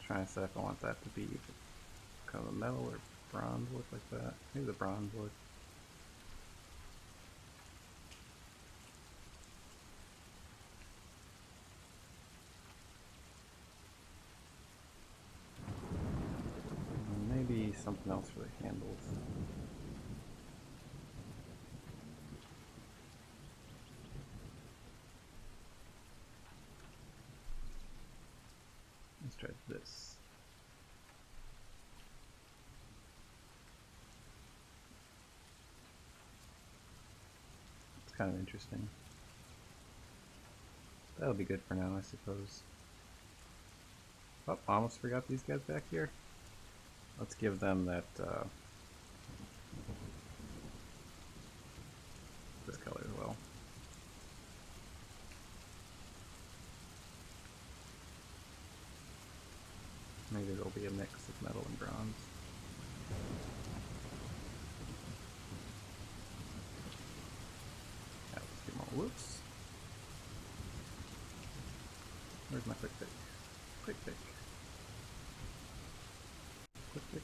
Trying to set if I want that to be kind of a metal or bronze look like that. Maybe the bronze look. Maybe something else for the handles. Let's try this. It's kind of interesting. That'll be good for now, I suppose. Oh, almost forgot these guys back here. Let's give them that, this color as well. Maybe there'll be a mix of metal and bronze. Yeah, let's do more. Whoops. Where's my quick pick? Quick pick. Quick pick.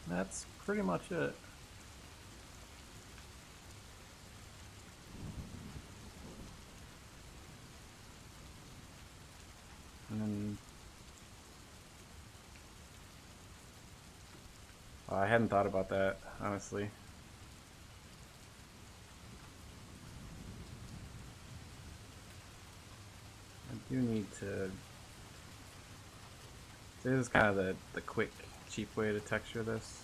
That's pretty much it. And then I hadn't thought about that, honestly. I do need to... This is kind of the quick, cheap way to texture this.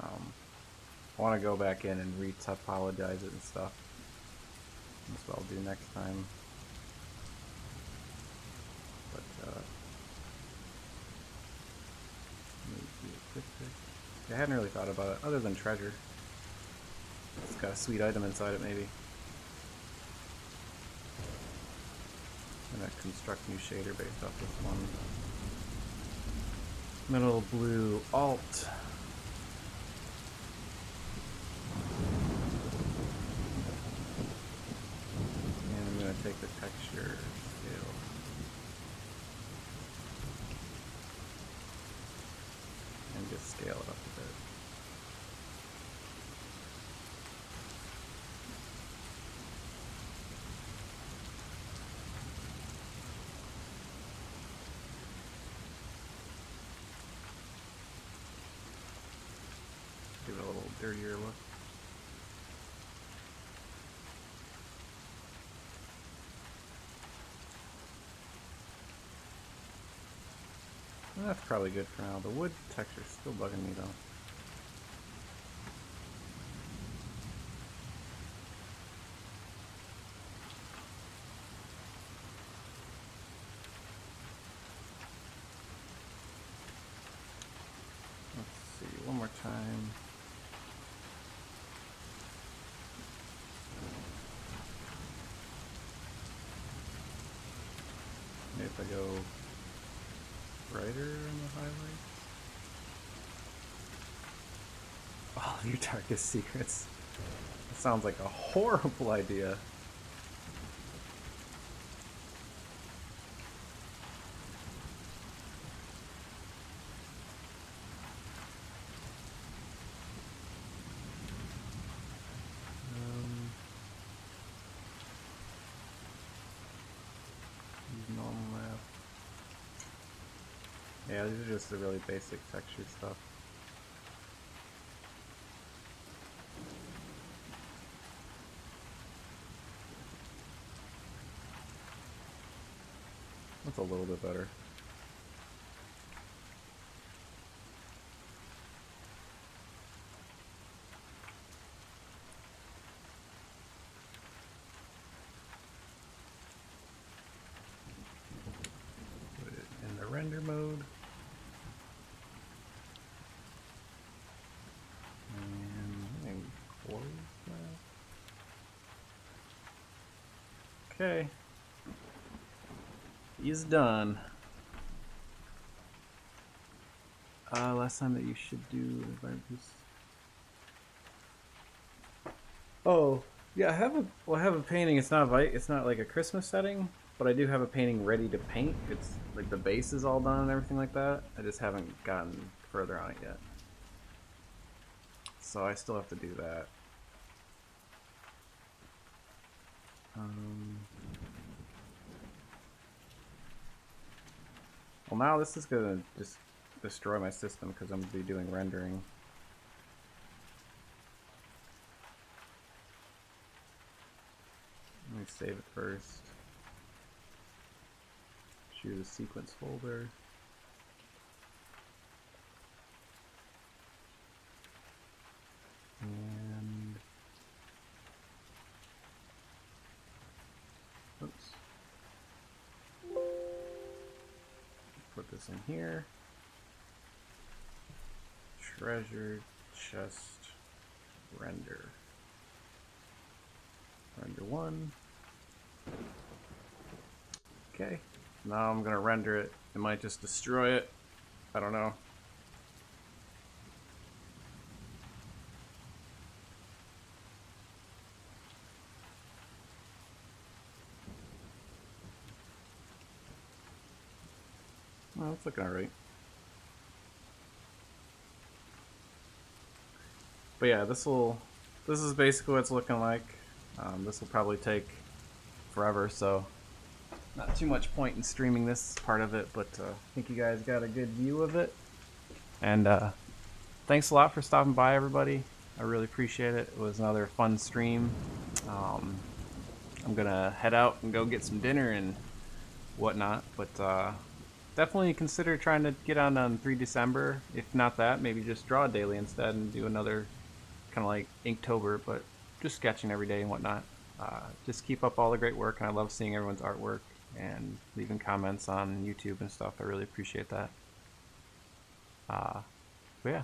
I want to go back in and re-topologize it and stuff. That's what I'll do next time. But, I hadn't really thought about it, other than treasure. It's got a sweet item inside it, maybe. I'm gonna construct new shader based off this one. Middle blue alt. And I'm gonna take the texture scale. And just scale it up a bit. Give it a little dirtier look. And that's probably good for now. The wood texture's still bugging me though. Let's see, one more time. Maybe if I go brighter in the highlights. All of your darkest secrets. That sounds like a horrible idea. Use normal map. Yeah, these are just the really basic texture stuff. That's a little bit better. Put it in the render mode. And close that. Okay. He's done. Last time that you should do environment piece. Oh, yeah, I have a painting. It's not like a Christmas setting, but I do have a painting ready to paint. It's like the base is all done and everything like that. I just haven't gotten further on it yet. So I still have to do that. Well, now this is gonna just destroy my system because I'm gonna be doing rendering. Let me save it first. Choose a sequence folder. And oops. Put this in here. Treasure Just render. Render 1. Okay. Now I'm gonna render it. It might just destroy it. I don't know. Well, it's looking alright. But yeah, this is basically what it's looking like. This will probably take forever, so not too much point in streaming this part of it, but I think you guys got a good view of it. And thanks a lot for stopping by, everybody. I really appreciate it. It was another fun stream. I'm gonna head out and go get some dinner and whatnot, but definitely consider trying to get on 3 December. If not that, maybe just draw daily instead and do another kind of like Inktober, but just sketching every day and whatnot. Just keep up all the great work, and I love seeing everyone's artwork and leaving comments on YouTube and stuff. I really appreciate that. But yeah,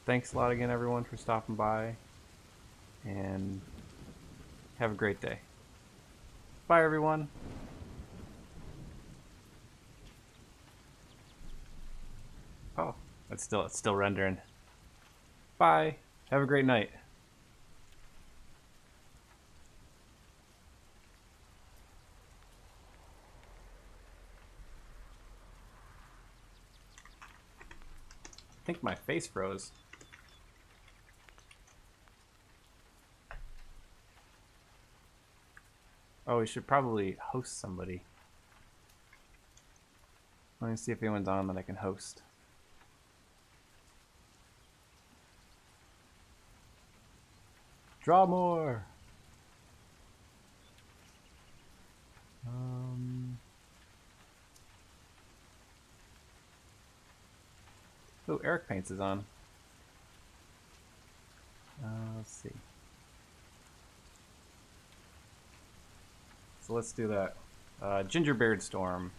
thanks a lot again, everyone, for stopping by, and have a great day. Bye, everyone. Oh, it's still rendering. Bye. Have a great night. I think my face froze. Oh, we should probably host somebody. Let me see if anyone's on that I can host. Draw more. Oh, Eric Paints is on. Let's see. So let's do that. Gingerbeard Storm.